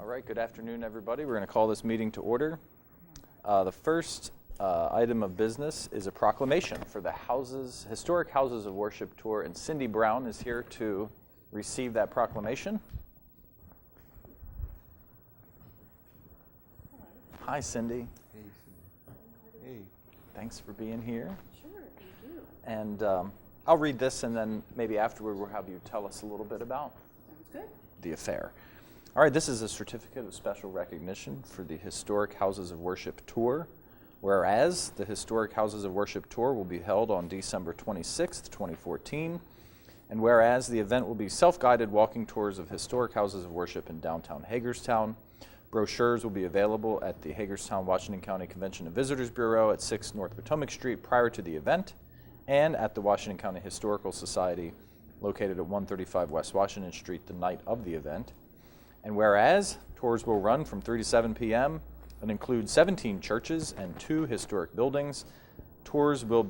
All right, good afternoon, everybody. We're going to call this meeting to order. The first item of business is a proclamation for the Historic Houses of Worship Tour, and Cindy Brown is here to receive that proclamation. Hi, Cindy. Hey, Cindy. Hey. Thanks for being here. Sure, thank you. And I'll read this, and then maybe afterward we'll have you tell us a little bit about Sounds good. the affair. All right, this is a certificate of special recognition for the Historic Houses of Worship Tour. Whereas the Historic Houses of Worship Tour will be held on December 26th, 2014. And whereas the event will be self-guided walking tours of historic houses of worship in downtown Hagerstown. Brochures will be available at the Hagerstown, Washington County Convention and Visitors Bureau at 6 North Potomac Street prior to the event, and at the Washington County Historical Society located at 135 West Washington Street the night of the event. And whereas tours will run from 3 to 7 p.m. and include 17 churches and 2 historic buildings. Tours will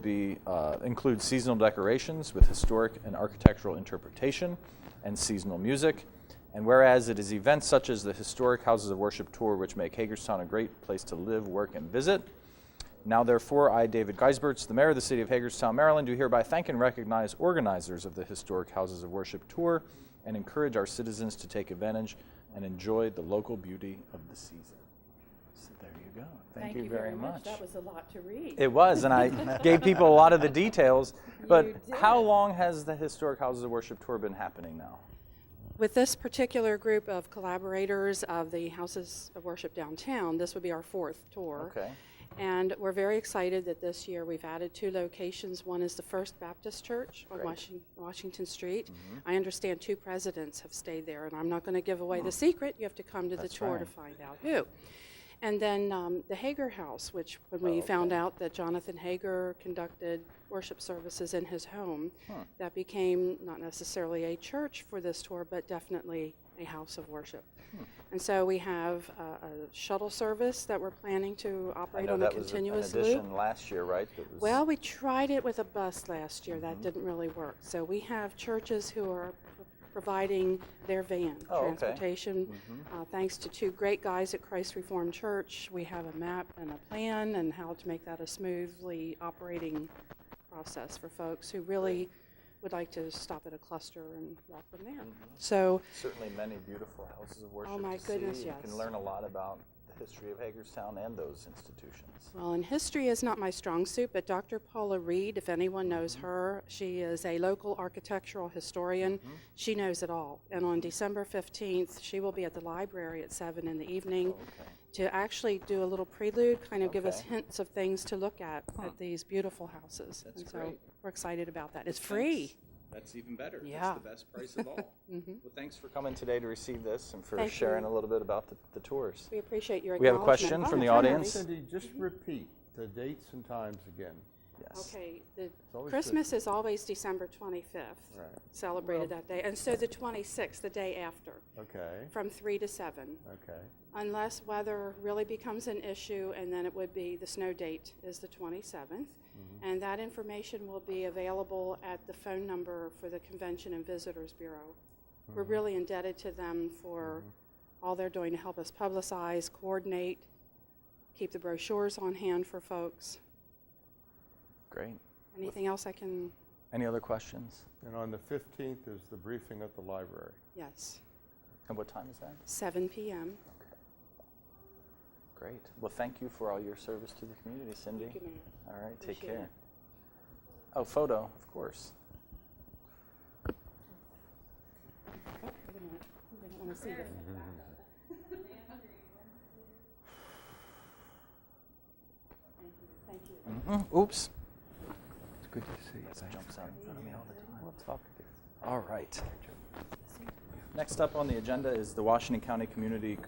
include seasonal decorations with historic and architectural interpretation and seasonal music. And whereas it is events such as the Historic Houses of Worship Tour which make Hagerstown a great place to live, work, and visit. Now therefore, I, David Geisberts, the Mayor of the City of Hagerstown, Maryland, do hereby thank and recognize organizers of the Historic Houses of Worship Tour and encourage our citizens to take advantage and enjoy the local beauty of the season. So there you go. Thank you very much. That was a lot to read. It was, and I gave people a lot of the details. But how long has the Historic Houses of Worship Tour been happening now? With this particular group of collaborators of the Houses of Worship downtown, this would be our 4th tour. Okay. And we're very excited that this year we've added 2 locations. One is the First Baptist Church on Washington Street. Mm-hmm. I understand 2 presidents have stayed there, and I'm not going to give away the secret. You have to come to the tour to find out who. And then the Hager House, which when we found out that Jonathan Hager conducted worship services in his home, that became not necessarily a church for this tour, but definitely a house of worship. And so we have a shuttle service that we're planning to operate on a continuous loop. That was an addition last year, right? Well, we tried it with a bus last year. That didn't really work. So we have churches who are providing their van transportation. Thanks to 2 great guys at Christ Reformed Church, we have a map and a plan and how to make that a smoothly operating process for folks who really would like to stop at a cluster and walk from there. So certainly many beautiful houses of worship. Oh my goodness, yes. You can learn a lot about the history of Hagerstown and those institutions. Well, and history is not my strong suit, but Dr. Paula Reed, if anyone knows her, she is a local architectural historian. She knows it all. And on December 15th, she will be at the library at 7 in the evening to actually do a little prelude, kind of give us hints of things to look at these beautiful houses. That's so great. We're excited about that. It's free. That's even better. Yeah. That's the best price of all. Well, thanks for coming today to receive this and for sharing a little bit about the tours. We appreciate your We have a acknowledgement. question from the audience. Cindy, just repeat the dates and times again. Yes. Okay, the always Christmas is always December 25th, Right. celebrated that day. And so the 26th, the day after, Okay. from 3 to 7. Okay. Unless weather really becomes an issue, and then it would be, the snow date is the 27th. And that information will be available at the phone number for the Convention and Visitors Bureau. We're really indebted to them for all they're doing to help us publicize, coordinate, keep the brochures on hand for folks. Great. Anything else I can? Any other questions? And on the 15th is the briefing at the library. Yes. And what time is that? 7 p.m. Okay. Great. Well, thank you for all your service to the community, Cindy. Thank you, Mayor. All right, take Appreciate care. it. Oh, photo, of course. Oh, wait a minute. They don't want to see this. Thank you. Oops. It's good to see you. It jumps out in front of me all the time. We'll talk again. All right. Next up on the agenda is the Washington County Community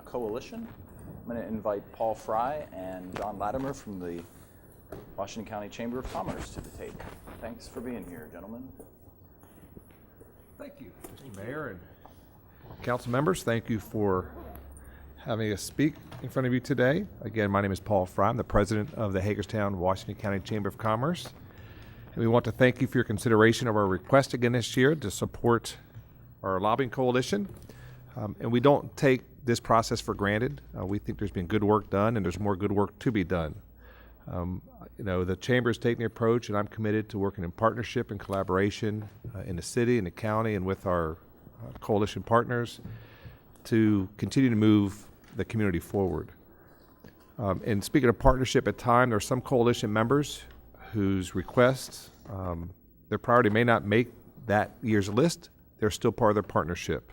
Coalition. I'm going to invite Paul Fry and John Latimer from the Washington County Chamber of Commerce to the table. Thanks for being here, gentlemen. Thank you, Mr. Mayor and council members. Thank you for having us speak in front of you today. Again, my name is Paul Fry. I'm the president of the Hagerstown, Washington County Chamber of Commerce. And we want to thank you for your consideration of our request again this year to support our lobbying coalition. And we don't take this process for granted. We think there's been good work done, and there's more good work to be done. The Chamber is taking the approach, and I'm committed to working in partnership and collaboration in the city, in the county, and with our coalition partners to continue to move the community forward. And speaking of partnership, at times there are some coalition members whose requests, their priority may not make that year's list. They're still part of their partnership.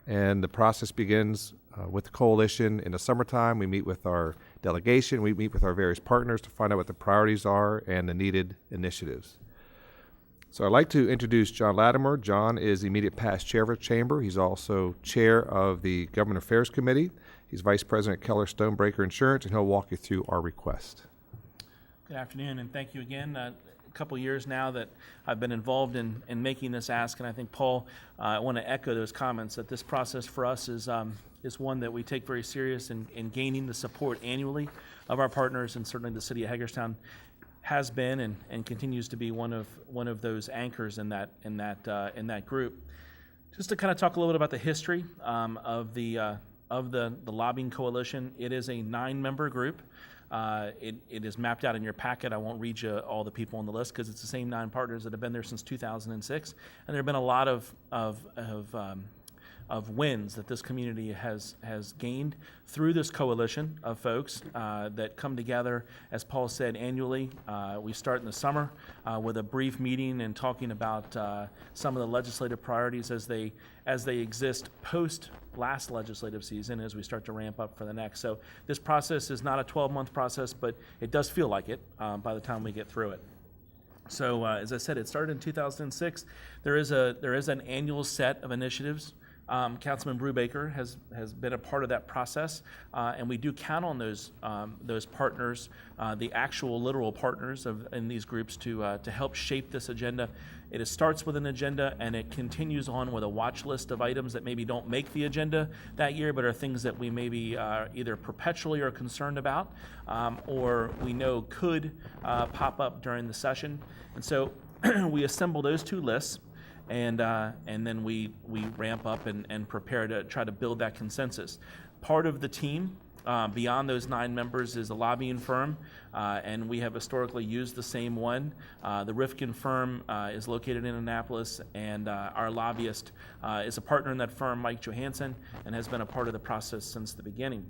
And the process begins with the coalition in the summertime. We meet with our delegation, we meet with our various partners to find out what the priorities are and the needed initiatives. So I'd like to introduce John Latimer. John is the immediate past chair of the Chamber. He's also chair of the Government Affairs Committee. He's Vice President at Keller Stonebreaker Insurance, and he'll walk you through our request. Good afternoon, and thank you again. A couple years now that I've been involved in making this ask, and I think, Paul, I want to echo those comments that this process for us is one that we take very serious in gaining the support annually of our partners, and certainly the City of Hagerstown has been and continues to be one of those anchors in that group. Just to kind of talk a little bit about the history of the lobbying coalition. It is a 9-member group. It is mapped out in your packet. I won't read you all the people on the list because it's the same 9 partners that have been there since 2006, and there have been a lot of wins that this community has gained through this coalition of folks that come together, as Paul said, annually. We start in the summer with a brief meeting and talking about some of the legislative priorities as they exist post last legislative season as we start to ramp up for the next. So this process is not a 12-month process, but it does feel like it by the time we get through it. So as I said, it started in 2006. There is an annual set of initiatives. Councilman Brubaker has been a part of that process, and we do count on those partners, the actual literal partners in these groups to help shape this agenda. It starts with an agenda, and it continues on with a watch list of items that maybe don't make the agenda that year, but are things that we maybe either perpetually are concerned about, or we know could pop up during the session. And so we assemble those 2 lists. And then we ramp up and prepare to try to build that consensus. Part of the team, beyond those 9 members, is a lobbying firm, and we have historically used the same one. The Rifkin firm is located in Annapolis, and our lobbyist is a partner in that firm, Mike Johansson, and has been a part of the process since the beginning.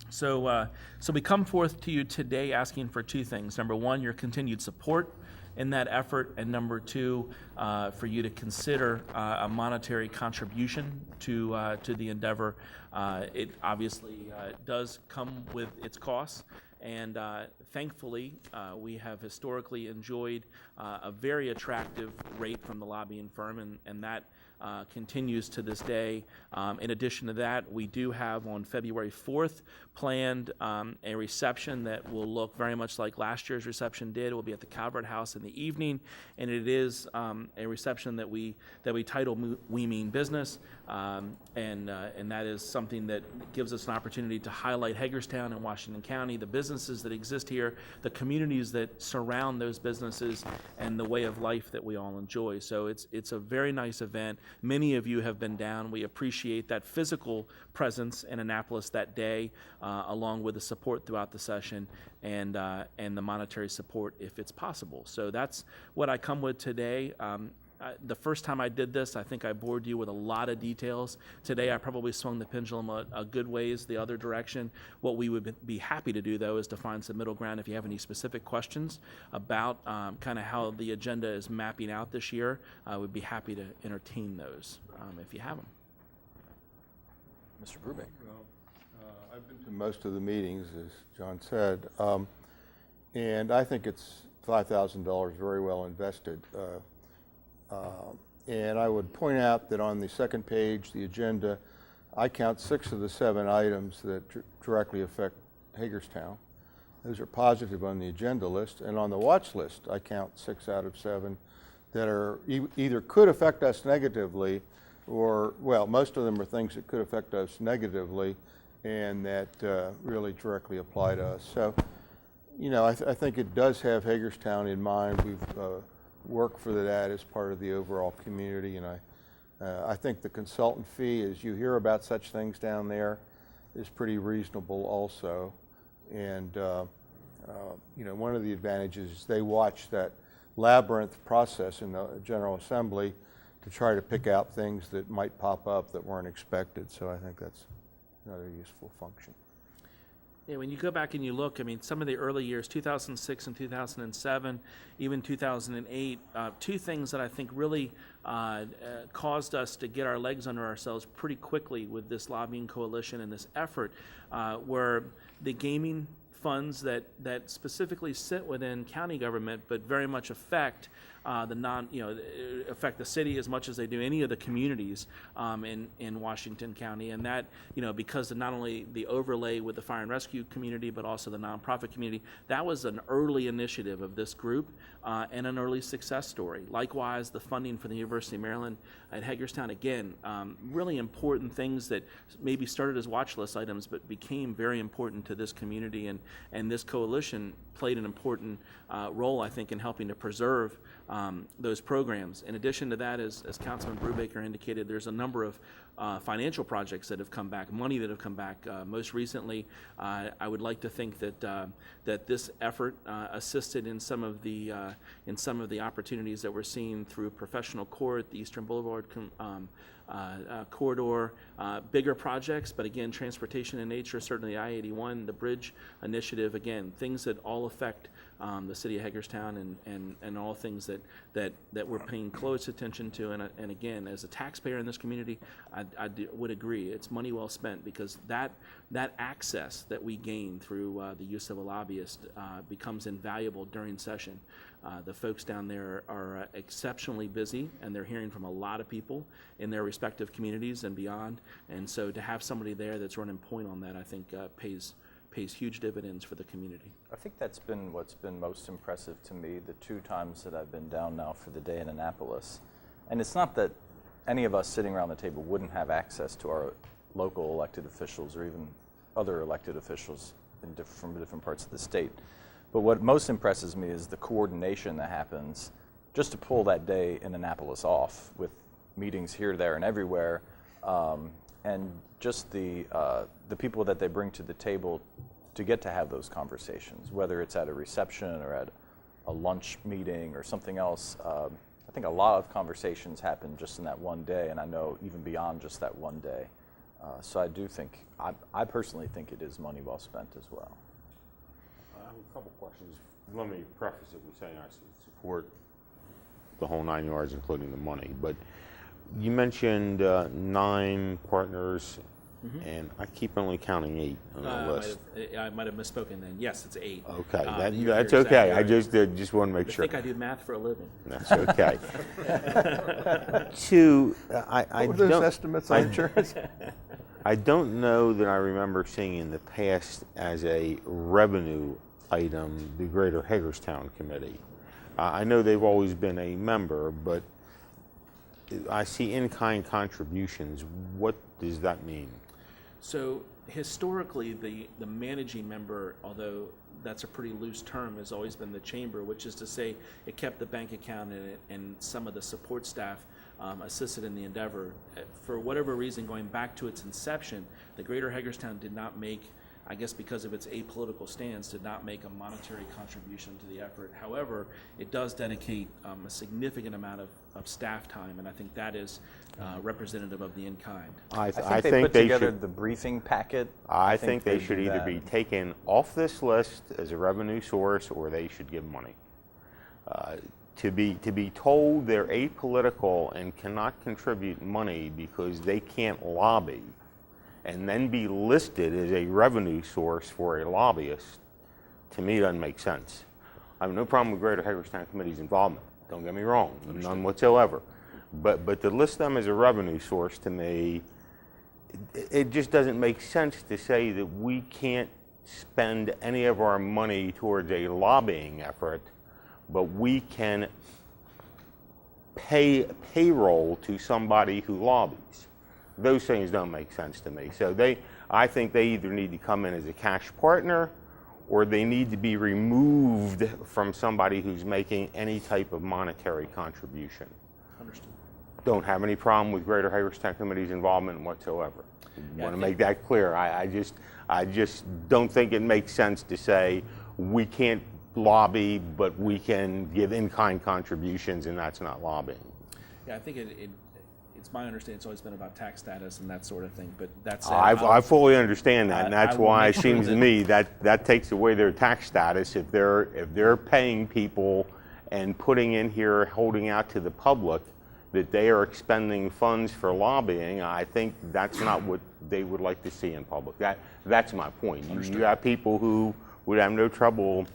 So we come forth to you today asking for 2 things. Number 1, your continued support in that effort, and number 2, for you to consider a monetary contribution to the endeavor. It obviously does come with its costs, and thankfully we have historically enjoyed a very attractive rate from the lobbying firm, and that continues to this day. In addition to that, we do have on February 4th planned a reception that will look very much like last year's reception did. It will be at the Calvert House in the evening, and it is a reception that we title "We Mean Business," and that is something that gives us an opportunity to highlight Hagerstown and Washington County, the businesses that exist here, the communities that surround those businesses, and the way of life that we all enjoy. So it's a very nice event. Many of you have been down. We appreciate that physical presence in Annapolis that day, along with the support throughout the session and the monetary support if it's possible. So that's what I come with today. The first time I did this, I think I bored you with a lot of details. Today, I probably swung the pendulum a good ways the other direction. What we would be happy to do, though, is to find some middle ground. If you have any specific questions about kind of how the agenda is mapping out this year, I would be happy to entertain those if you have them. Mr. Brubaker. Well, I've been to most of the meetings, as John said, and I think it's $5,000 very well invested. And I would point out that on the second page, the agenda, I count 6 of the 7 items that directly affect Hagerstown. Those are positive on the agenda list. And on the watch list, I count 6 out of 7 that are either could affect us negatively or, well, most of them are things that could affect us negatively and that really directly apply to us. So, you know, I think it does have Hagerstown in mind. We've work for that as part of the overall community, and I think the consultant fee, as you hear about such things down there, is pretty reasonable also. And you know, one of the advantages is they watch that labyrinth process in the General Assembly to try to pick out things that might pop up that weren't expected. So I think that's another useful function. Yeah, when you go back and you look, I mean, some of the early years, 2006 and 2007, even 2008, two things that I think really caused us to get our legs under ourselves pretty quickly with this lobbying coalition and this effort were the gaming funds that specifically sit within county government, but very much affect affect the city as much as they do any of the communities in Washington County, and that, you know, because of not only the overlay with the fire and rescue community, but also the nonprofit community, that was an early initiative of this group and an early success story. Likewise, the funding for the University of Maryland at Hagerstown, again, really important things that maybe started as watch list items, but became very important to this community, and this coalition played an important role, I think, in helping to preserve those programs. In addition to that, as Councilman Brubaker indicated, there's a number of financial projects that have come back, money that have come back. Most recently, I would like to think that this effort assisted in some of the opportunities that we're seeing through Professional Court, the Eastern Boulevard corridor, bigger projects, but again, transportation in nature, certainly I-81, the bridge initiative, again, things that all affect the city of Hagerstown and all things that we're paying close attention to. And again, as a taxpayer in this community, I would agree it's money well spent, because that access that we gain through the use of a lobbyist becomes invaluable during session. The folks down there are exceptionally busy, and they're hearing from a lot of people in their respective communities and beyond. And so to have somebody there that's running point on that, I think pays huge dividends for the community. I think that's been what's been most impressive to me the two times that I've been down now for the day in Annapolis. And it's not that any of us sitting around the table wouldn't have access to our local elected officials or even other elected officials from different parts of the state. But what most impresses me is the coordination that happens just to pull that day in Annapolis off, with meetings here, there, and everywhere, and just the people that they bring to the table to get to have those conversations, whether it's at a reception or at a lunch meeting or something else. I think a lot of conversations happen just in that one day, and I know even beyond just that one day. So I do think, I personally think it is money well spent as well. I have a couple questions. Let me preface it with saying I support the whole 9 yards, including the money. But you mentioned 9 partners, and I keep only counting 8 on the list. I might have misspoken then. Yes, it's 8. Okay, You're that's exactly okay. right. I just want to make I sure. think I do math for a living. That's okay. 2, I What were those don't. estimates on insurance? I don't know that I remember seeing in the past as a revenue item the Greater Hagerstown Committee. I know they've always been a member, but I see in-kind contributions. What does that mean? So historically, the managing member, although that's a pretty loose term, has always been the chamber, which is to say it kept the bank account in it, and some of the support staff assisted in the endeavor. For whatever reason, going back to its inception, the Greater Hagerstown did not make, I guess because of its apolitical stance, did not make a monetary contribution to the effort. However, it does dedicate a significant amount of staff time, and I think that is representative of the in-kind. I think they put together the briefing packet. I think they do should either that. be taken off this list as a revenue source, or they should give money. To be told they're apolitical and cannot contribute money because they can't lobby, and then be listed as a revenue source for a lobbyist, to me doesn't make sense. I have no problem with Greater Hagerstown Committee's involvement. Don't get me wrong, none whatsoever. But to list them as a revenue source, to me, it just doesn't make sense to say that we can't spend any of our money towards a lobbying effort, but we can pay payroll to somebody who lobbies. Those things don't make sense to me. So I think they either need to come in as a cash partner, or they need to be removed from somebody who's making any type of monetary contribution. Understood. don't have any problem with Greater Hagerstown Committee's involvement whatsoever. Yeah, Want to I make think- that clear. I just don't think it makes sense to say we can't lobby, but we can give in-kind contributions, and that's not lobbying. Yeah, I think it's my understanding it's always been about tax status and that sort of thing, but that's. I fully understand that, and I that's will why make it sure seems to that- me that takes away their tax status if they're paying people and putting in here, holding out to the public that they are expending funds for lobbying. I think that's not what they would like to see in public. That's my point. You got people who would have no trouble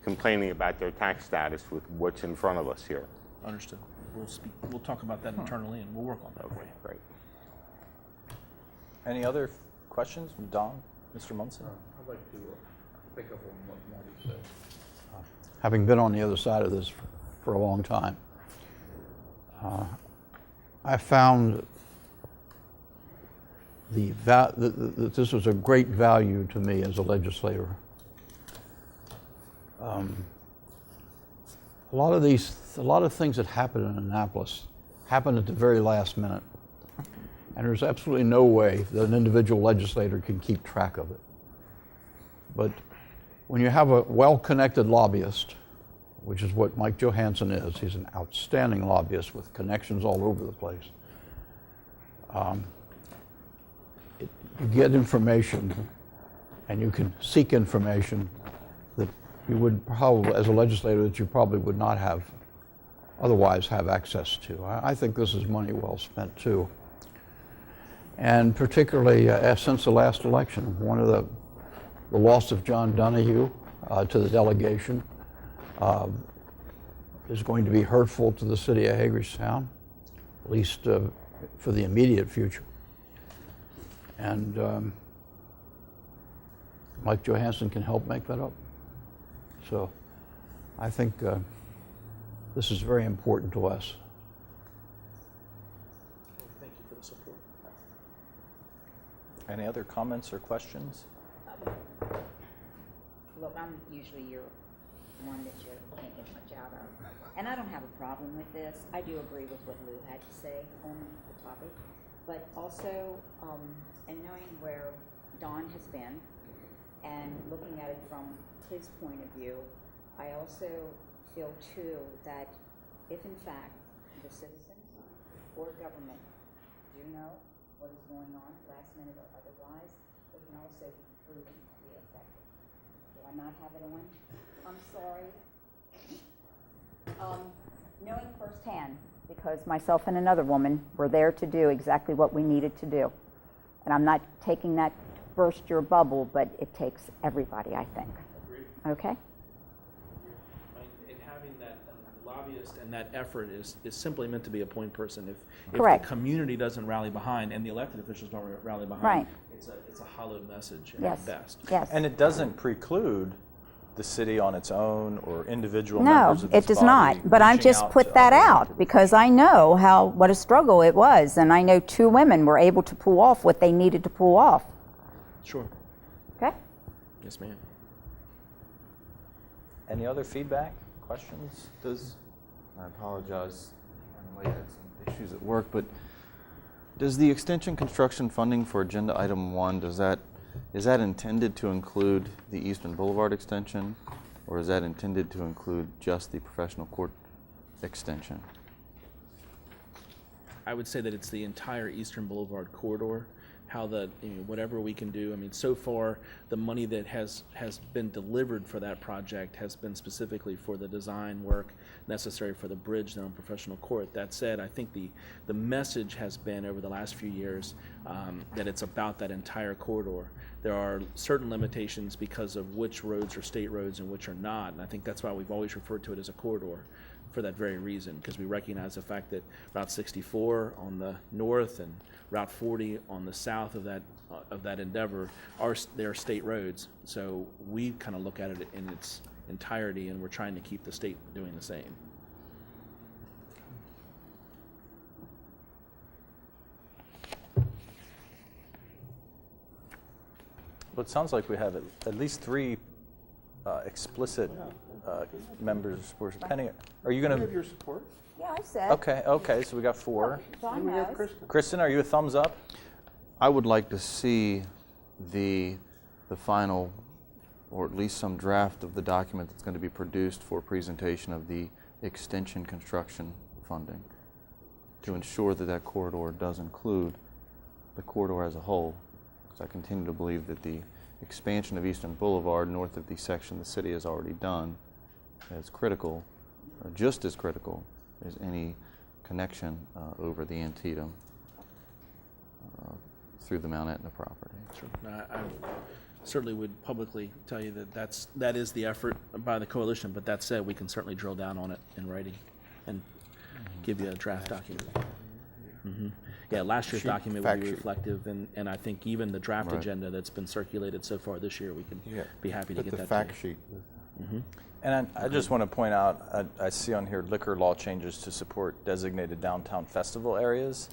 complaining about their tax status with what's in front of us here. Understood. We'll talk about that internally and we'll work on that for you. Great. Any other questions? Don, Mr. Munson? I'd like to pick up on what Marty said. Having been on the other side of this for a long time, I found that this was a great value to me as a legislator. A lot of things that happen in Annapolis happen at the very last minute, and there's absolutely no way that an individual legislator can keep track of it. But when you have a well-connected lobbyist, which is what Mike Johansson is, he's an outstanding lobbyist with connections all over the place. You get information, and you can seek information that you would probably, as a legislator, that you probably would not have otherwise have access to. I think this is money well spent too. And particularly since the last election, one of the loss of John Donahue to the delegation is going to be hurtful to the city of Hagerstown, at least for the immediate future. And Mike Johansson can help make that up. So I think this is very important to us. Thank you for the support. Any other comments or questions? Look, I'm usually your one that you can't get much out of. And I don't have a problem with this. I do agree with what Lou had to say on the topic. But also, and knowing where Don has been and looking at it from his point of view, I also feel too that if in fact the citizens or government do know what is going on, last minute or otherwise, it can also be proven to be effective. Do I not have it on? I'm sorry. Knowing firsthand, because myself and another woman were there to do exactly what we needed to do. And I'm not taking that to burst your bubble, but it takes everybody, I think. Agreed. Okay? And having that lobbyist and that effort is simply meant to be a point person. If Correct. the community doesn't rally behind and the elected officials don't rally behind, Right. it's a hollowed message Yes. at best. Yes. And it doesn't preclude the city on its own or individual No, members of this it does body not. But I'm reaching just out put to that other out elected because I know what a struggle it was. And I know 2 women were able to pull off what they needed to pull off. Sure. Okay? Yes, ma'am. Any other feedback, questions? I apologize, I had some issues at work, but does the extension construction funding for agenda item 1, is that intended to include the Eastman Boulevard extension, or is that intended to include just the professional court extension? I would say that it's the entire Eastern Boulevard corridor, whatever we can do. I mean, so far, the money that has been delivered for that project has been specifically for the design work necessary for the bridge there on Professional Court. That said, I think the message has been over the last few years that it's about that entire corridor. There are certain limitations because of which roads are state roads and which are not, and I think that's why we've always referred to it as a corridor for that very reason, because we recognize the fact that Route 64 on the north and Route 40 on the south of that endeavor are state roads. So we kind of look at it in its entirety, and we're trying to keep the state doing the same. Well, it sounds like we have at least 3 explicit members were Penny. Are you going to? your support. Yeah, I said. Okay, so we got 4. John has. Kristen, are you a thumbs up? I would like to see the final, or at least some draft of the document that's going to be produced for presentation of the extension construction funding to ensure that that corridor does include the corridor as a whole. Because I continue to believe that the expansion of Eastern Boulevard north of the section the city has already done is critical, or just as critical as any connection over the Antietam through the Mount Etna property. I certainly would publicly tell you that that is the effort by the coalition, but that said, we can certainly drill down on it in writing and give you a draft document. Yeah, last year's document would be reflective, and I think even the draft agenda that's been circulated so far this year, we can be happy to get that. The fact sheet. And I just want to point out, I see on here liquor law changes to support designated downtown festival areas.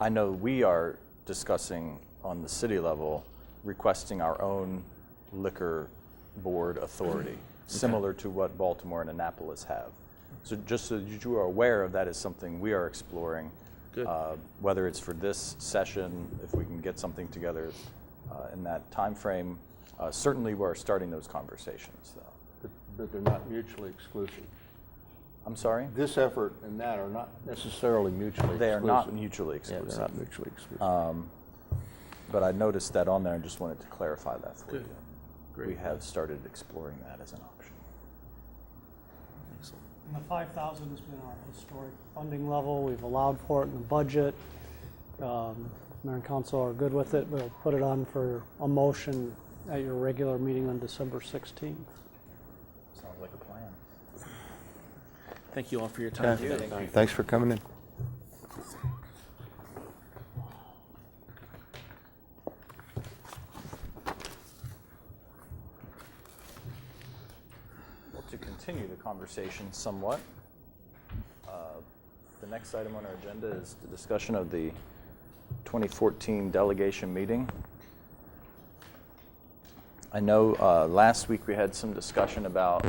I know we are discussing on the city level requesting our own liquor board authority, similar to what Baltimore and Annapolis have. So just so you are aware of that is something we are exploring. Good. Whether it's for this session, if we can get something together in that time frame. Certainly we're starting those conversations though. But they're not mutually exclusive. I'm sorry? This effort and that are not necessarily mutually exclusive. They are not mutually Yeah, exclusive. they're not mutually exclusive. But I noticed that on there and just wanted to clarify that for Good. you. Great. We have started exploring that as an option. Excellent. And the 5,000 has been our historic funding level. We've allowed for it in the budget. Mayor and council are good with it. We'll put it on for a motion at your regular meeting on December 16th. Sounds like a plan. Thank you all for your time today. Thanks for coming in. Well, to continue the conversation somewhat, the next item on our agenda is the discussion of the 2014 delegation meeting. I know last week we had some discussion about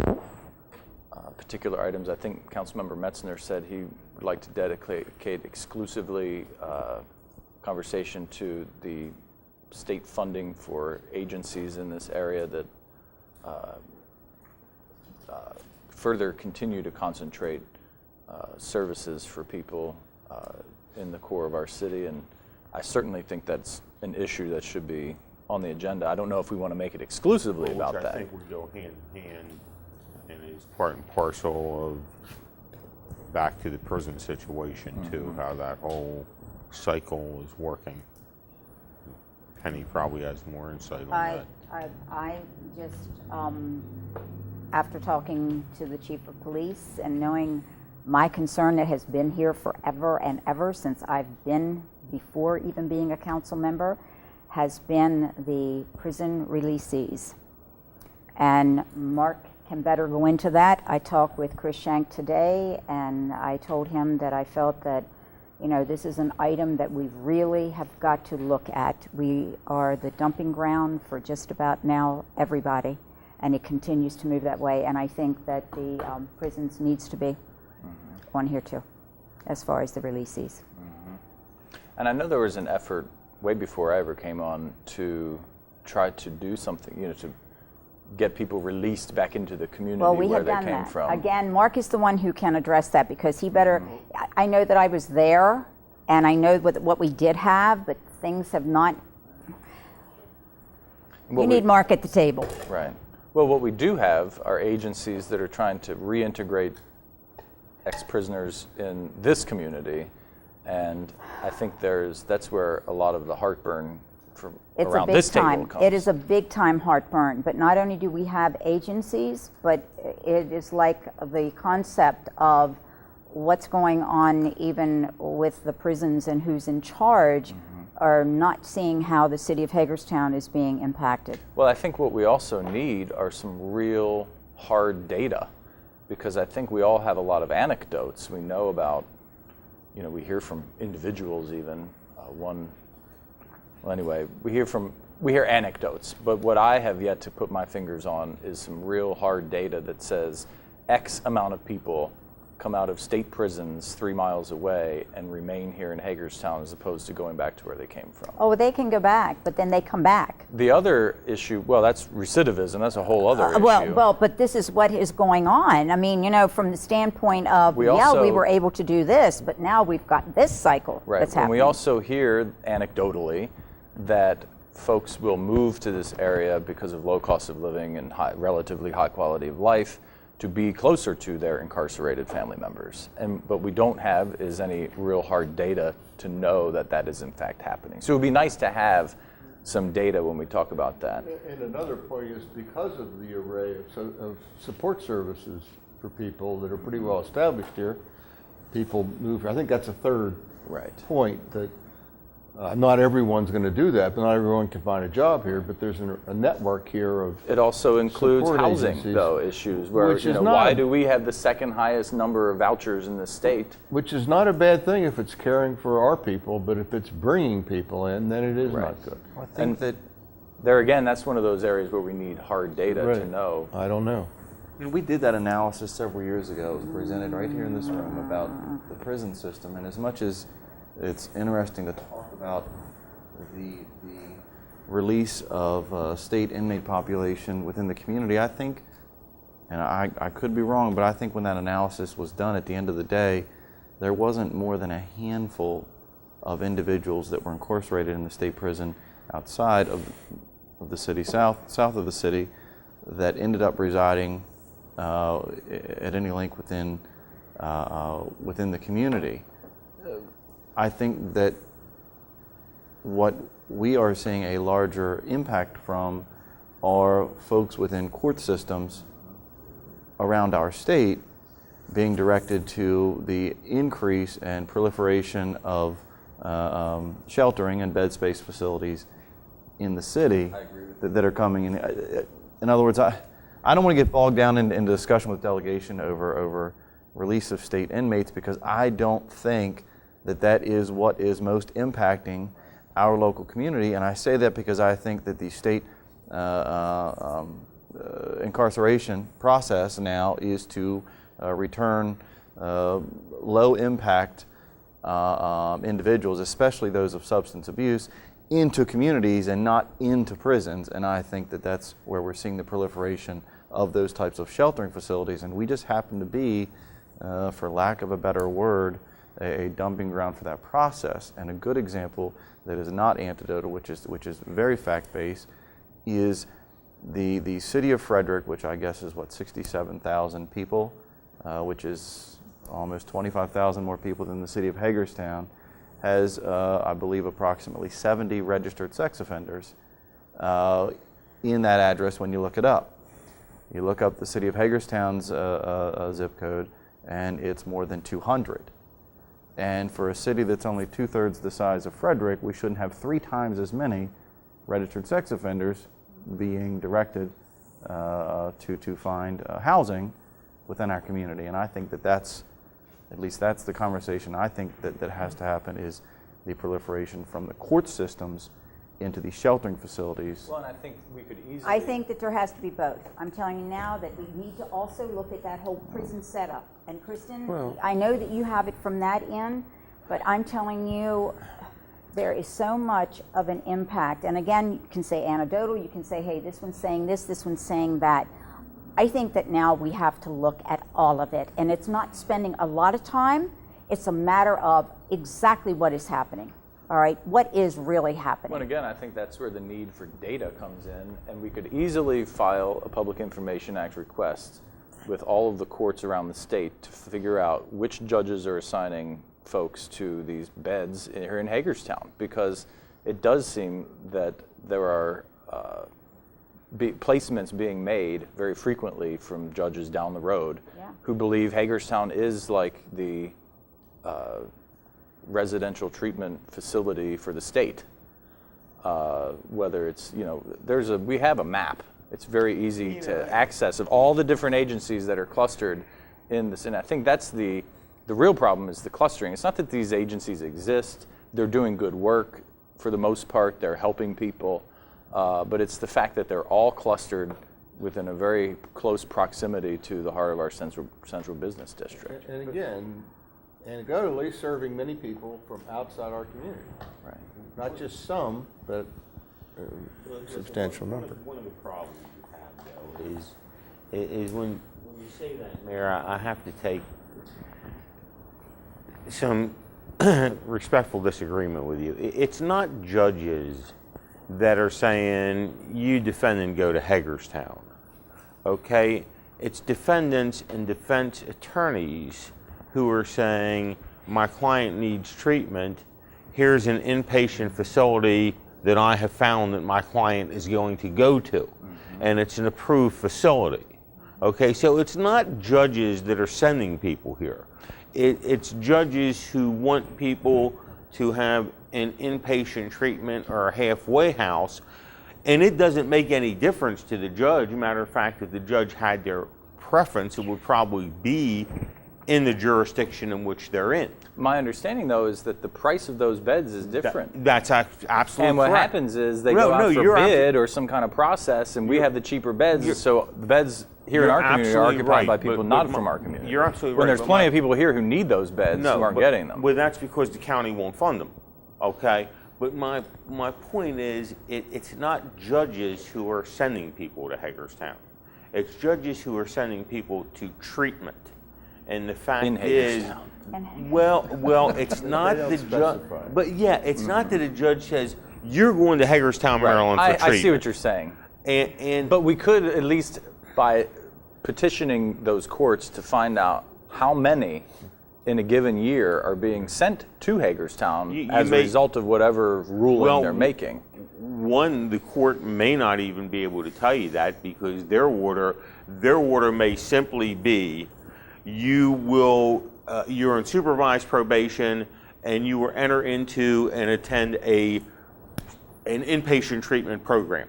particular items. I think Councilmember Metzner said he would like to dedicate exclusively conversation to the state funding for agencies in this area that further continue to concentrate services for people in the core of our city. And I certainly think that's an issue that should be on the agenda. I don't know if we want to make it exclusively about Which that. I think would go hand in hand and is part and parcel of back to the prison situation too, how that whole cycle is working. Penny probably has more insight on that. I just, after talking to the chief of police and knowing my concern that has been here forever and ever since I've been, before even being a council member, has been the prison releasees. And Mark can better go into that. I talked with Chris Shank today, and I told him that I felt that, you know, this is an item that we really have got to look at. We are the dumping ground for just about now everybody, and it continues to move that way. And I think that the prisons needs to be on here too, as far as the releasees. And I know there was an effort way before I ever came on to try to do something, you know, to get people released back into the community where they came from. Again, Mark is the one who can address that because he better, I know that I was there and I know what we did have, but things have not, you need Mark at the table. Right. Well, what we do have are agencies that are trying to reintegrate ex-prisoners in this community, and I think that's where a lot of the heartburn from around this table comes. It is a big time heartburn, but not only do we have agencies, but it is like the concept of what's going on even with the prisons and who's in charge are not seeing how the city of Hagerstown is being impacted. Well, I think what we also need are some real hard data, because I think we all have a lot of anecdotes. We know about, you know, we hear from individuals even. Well, anyway, we hear from we hear anecdotes, but what I have yet to put my fingers on is some real hard data that says X amount of people come out of state prisons 3 miles away and remain here in Hagerstown as opposed to going back to where they came from. Oh, they can go back, but then they come back. The other issue, well, that's recidivism. That's a whole other issue. Well, but this is what is going on. I mean, you know, from the standpoint of, we were able to do this, but now we've got this cycle that's happening. And we also hear anecdotally that folks will move to this area because of low cost of living and relatively high quality of life to be closer to their incarcerated family members. But we don't have is any real hard data to know that that is in fact happening. So it would be nice to have some data when we talk about that. And another point is because of the array of support services for people that are pretty well established here, people move. I think that's a third point, that not everyone's going to do that, but not everyone can find a job here, but there's a network here of It also includes support housing, agencies, though, issues where, which you is know, not- why do we have the second highest number of vouchers in the state? which is not a bad thing if it's caring for our people, but if it's bringing people in, then it is not good. I think that There again, that's one of those areas where we need hard data to Right. know. I don't know. we did that analysis several years ago. It was presented right here in this room about the prison system. And as much as it's interesting to talk about the release of state inmate population within the community, I think, and I could be wrong, but I think when that analysis was done at the end of the day, there wasn't more than a handful of individuals that were incarcerated in the state prison outside of the city, south of the city, that ended up residing at any length within the community. I think that what we are seeing a larger impact from are folks within court systems around our state being directed to the increase and proliferation of sheltering and bed space facilities in the city that are coming in. In other words, I don't want to get bogged down in discussion with delegation over release of state inmates, because I don't think that is what is most impacting our local community. And I say that because I think that the state incarceration process now is to return low impact individuals, especially those of substance abuse, into communities and not into prisons. And I think that that's where we're seeing the proliferation of those types of sheltering facilities. And we just happen to be, for lack of a better word, a dumping ground for that process. And a good example that is not anecdotal, which is very fact-based, is the city of Frederick, which I guess is 67,000 people, which is almost 25,000 more people than the city of Hagerstown, has, I believe, approximately 70 registered sex offenders in that address when you look it up. You look up the city of Hagerstown's zip code, and it's more than 200. And for a city that's only 2/3 the size of Frederick, we shouldn't have 3 times as many registered sex offenders being directed to find housing within our community. And I think that's the conversation I think that has to happen, is the proliferation from the court systems into these sheltering facilities. Well, and I think we could easily... I think that there has to be both. I'm telling you now that we need to also look at that whole prison setup. And Kristen, I know that you have it from that end, but I'm telling you, there is so much of an impact. And again, you can say anecdotal, you can say, hey, this one's saying this one's saying that. I think that now we have to look at all of it. And it's not spending a lot of time, it's a matter of exactly what is happening. All right, what is really happening? Well, again, I think that's where the need for data comes in, and we could easily file a Public Information Act request with all of the courts around the state to figure out which judges are assigning folks to these beds here in Hagerstown, because it does seem that there are placements being made very frequently from judges down the road who believe Hagerstown is like the residential treatment facility for the state. Whether it's, we have a map. It's very easy to access of all the different agencies that are clustered in this. And I think that's the real problem, is the clustering. It's not that these agencies exist. They're doing good work for the most part. They're helping people. but it's the fact that they're all clustered within a very close proximity to the heart of our central business district. And again, anecdotally serving many people from outside our community. Right. Not just some, but a substantial number. One of the problems you have, though, is when you say that, Mayor, I have to take some respectful disagreement with you. It's not judges that are saying, you defendant go to Hagerstown, okay? It's defendants and defense attorneys who are saying, my client needs treatment, here's an inpatient facility that I have found that my client is going to go to, and it's an approved facility. Okay, so it's not judges that are sending people here. It's judges who want people to have an inpatient treatment or a halfway house, and it doesn't make any difference to the judge. Matter of fact, if the judge had their preference, it would probably be in the jurisdiction in which they're in. My understanding, though, is that the price of those beds is different. That's absolutely And what correct. happens is they go out for bid or some kind of process, and we have the cheaper beds, so the beds here in our community are occupied by people not from our community. You're absolutely right. When there's but plenty of people here who need those beds who aren't getting them. Well, that's because the county won't fund them, okay? But my point is, it's not judges who are sending people to Hagerstown. It's judges who are sending people to treatment. And the fact In is, Hagerstown. well, it's not the judge, but yeah, it's not that a judge says, you're going to Hagerstown, Maryland for treatment. I see what you're saying. And But we could at least, by petitioning those courts to find out how many in a given year are being sent to Hagerstown as a result of whatever ruling they're making. One, the court may not even be able to tell you that because their order may simply be, you're on supervised probation and you will enter into and attend an inpatient treatment program,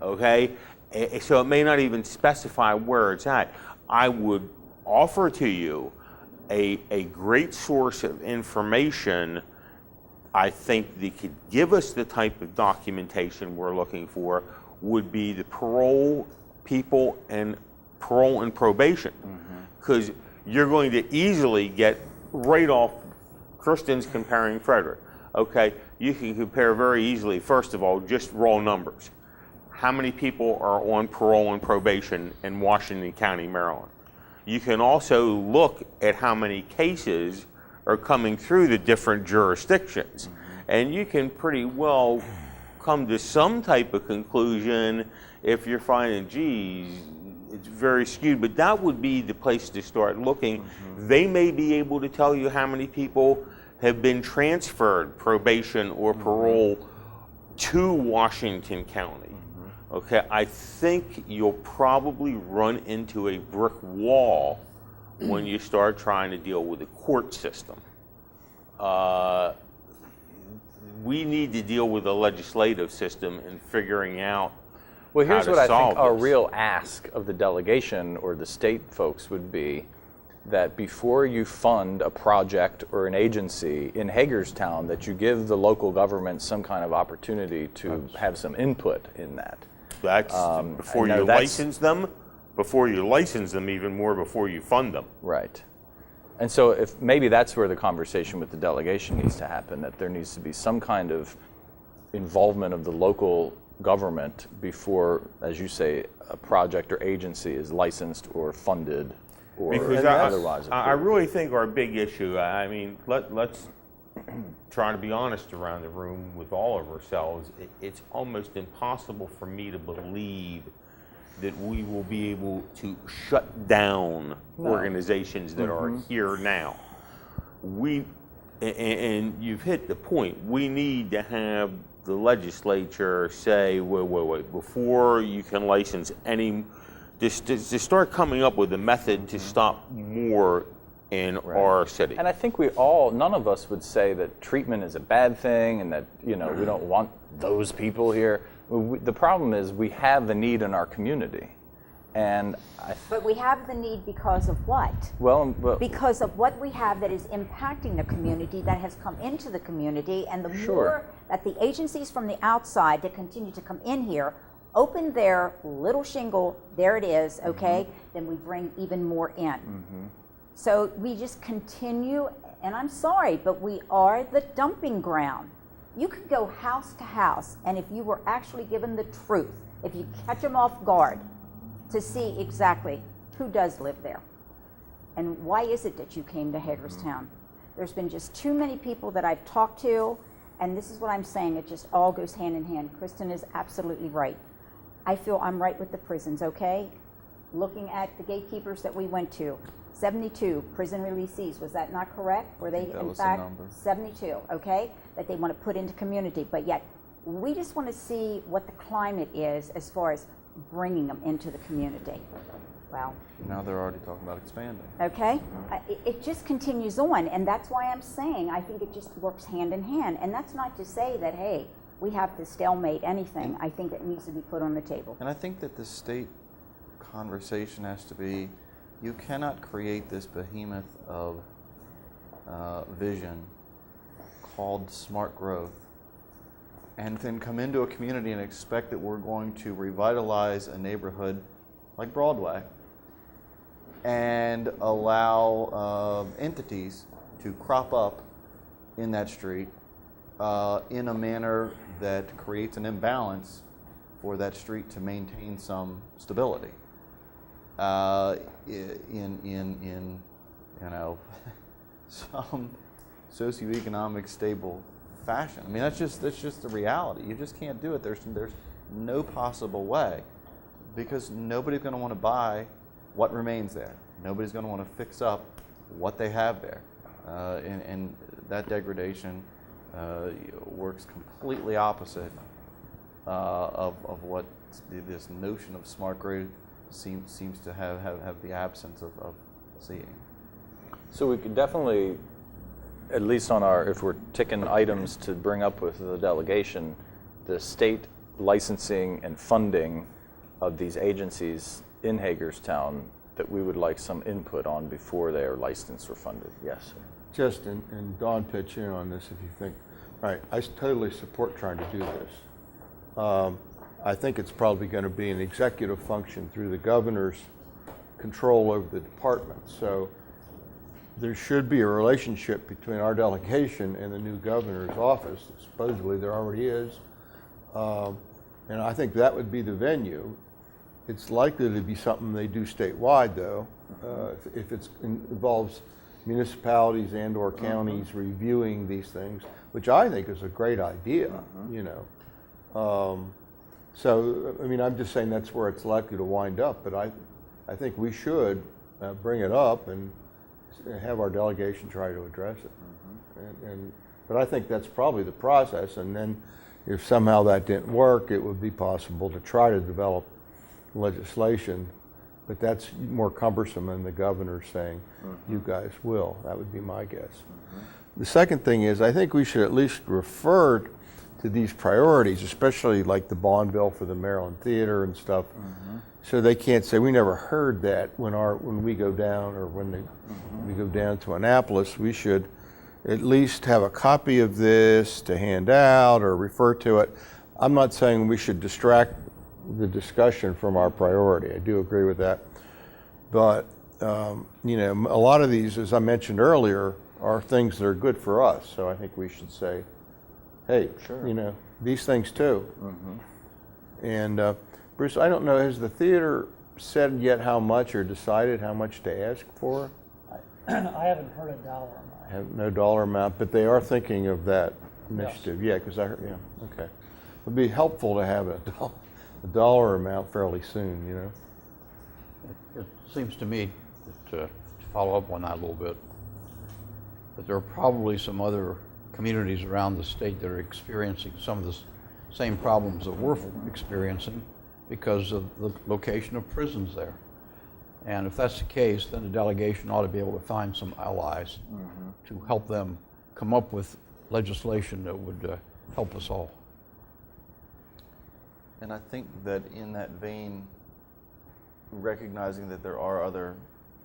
okay? So it may not even specify where it's at. I would offer to you a great source of information I think that could give us the type of documentation we're looking for would be the parole people and parole and probation. Because you're going to easily get right off, Kristen's comparing Frederick, okay? You can compare very easily, first of all, just raw numbers. How many people are on parole and probation in Washington County, Maryland? You can also look at how many cases are coming through the different jurisdictions. And you can pretty well come to some type of conclusion if you're finding, geez, it's very skewed, but that would be the place to start looking. They may be able to tell you how many people have been transferred, probation or parole, to Washington County. Okay, I think you'll probably run into a brick wall when you start trying to deal with the court system. We need to deal with the legislative system and figuring out Well, here's how what to I solve think our this. real ask of the delegation or the state folks would be, that before you fund a project or an agency in Hagerstown, that you give the local government some kind of opportunity to have some input in that. That's before you license them, even more before you fund them. Right. And so if maybe that's where the conversation with the delegation needs to happen, that there needs to be some kind of involvement of the local government before, as you say, a project or agency is licensed or funded or otherwise. I really think our big issue, I mean, let's try to be honest around the room with all of ourselves. It's almost impossible for me to believe that we will be able to shut down organizations that are here now. And you've hit the point, we need to have the legislature say, wait, before you can license any, to start coming up with a method to stop more in our city. And I think none of us would say that treatment is a bad thing and that, we don't want those people here. The problem is we have the need in our community. And But we have the need because of what? Because of what we have that is impacting the community, that has come into the community, and the more that the agencies from the outside that continue to come in here open their little shingle, there it is, okay, then we bring even more in. So we just continue, and I'm sorry, but we are the dumping ground. You could go house to house, and if you were actually given the truth, if you catch them off guard, to see exactly who does live there and why is it that you came to Hagerstown. There's been just too many people that I've talked to, and this is what I'm saying, it just all goes hand in hand. Kristen is absolutely right. I feel I'm right with the prisons, okay? Looking at the gatekeepers that we went to, 72 prison releasees, was that not correct? Were they in fact 72, okay, that they want to put into community, but yet we just want to see what the climate is as far as bringing them into the community. Well, Now they're already talking about expanding. okay, it just continues on, and that's why I'm saying I think it just works hand in hand, and that's not to say that, hey, we have to stalemate anything. I think it needs to be put on the table. And I think that the state conversation has to be, you cannot create this behemoth of vision called smart growth and then come into a community and expect that we're going to revitalize a neighborhood like Broadway and allow entities to crop up in that street in a manner that creates an imbalance for that street to maintain some stability in you know some socioeconomic stable fashion. I mean, that's just the reality. You just can't do it. There's no possible way, because nobody's going to want to buy what remains there. Nobody's going to want to fix up what they have there, and that degradation works completely opposite of what this notion of smart growth seems to have the absence of seeing. So we could definitely, at least on our, if we're ticking items to bring up with the delegation, the state licensing and funding of these agencies in Hagerstown that we would like some input on before they are licensed or funded. Yes, sir. Just, and Dawn, pitch in on this if you think, all right, I totally support trying to do this. I think it's probably going to be an executive function through the governor's control over the department. So there should be a relationship between our delegation and the new governor's office. Supposedly there already is. And I think that would be the venue. It's likely to be something they do statewide, though, if it involves municipalities and or counties reviewing these things, which I think is a great idea, you know. So, I mean, I'm just saying that's where it's likely to wind up, but I think we should bring it up and have our delegation try to address it. But I think that's probably the process, and then if somehow that didn't work, it would be possible to try to develop legislation, but that's more cumbersome than the governor saying, you guys will. That would be my guess. The second thing is, I think we should at least refer to these priorities, especially like the bond bill for the Maryland Theater and stuff, so they can't say, we never heard that when we go down, or when we go down to Annapolis. We should at least have a copy of this to hand out or refer to it. I'm not saying we should distract the discussion from our priority. I do agree with that. But, you know, a lot of these, as I mentioned earlier, are things that are good for us. So I think we should say, hey, you know, these things too. And Bruce, I don't know, has the theater said yet how much or decided how much to ask for? I haven't heard a dollar amount. I have no dollar amount, but they are thinking of that initiative. Yeah, because I heard, yeah, okay. It would be helpful to have a dollar amount fairly soon, you know. It seems to me that, to follow up on that a little bit, that there are probably some other communities around the state that are experiencing some of the same problems that we're experiencing because of the location of prisons there. And if that's the case, then the delegation ought to be able to find some allies to help them come up with legislation that would help us all. And I think that in that vein, recognizing that there are other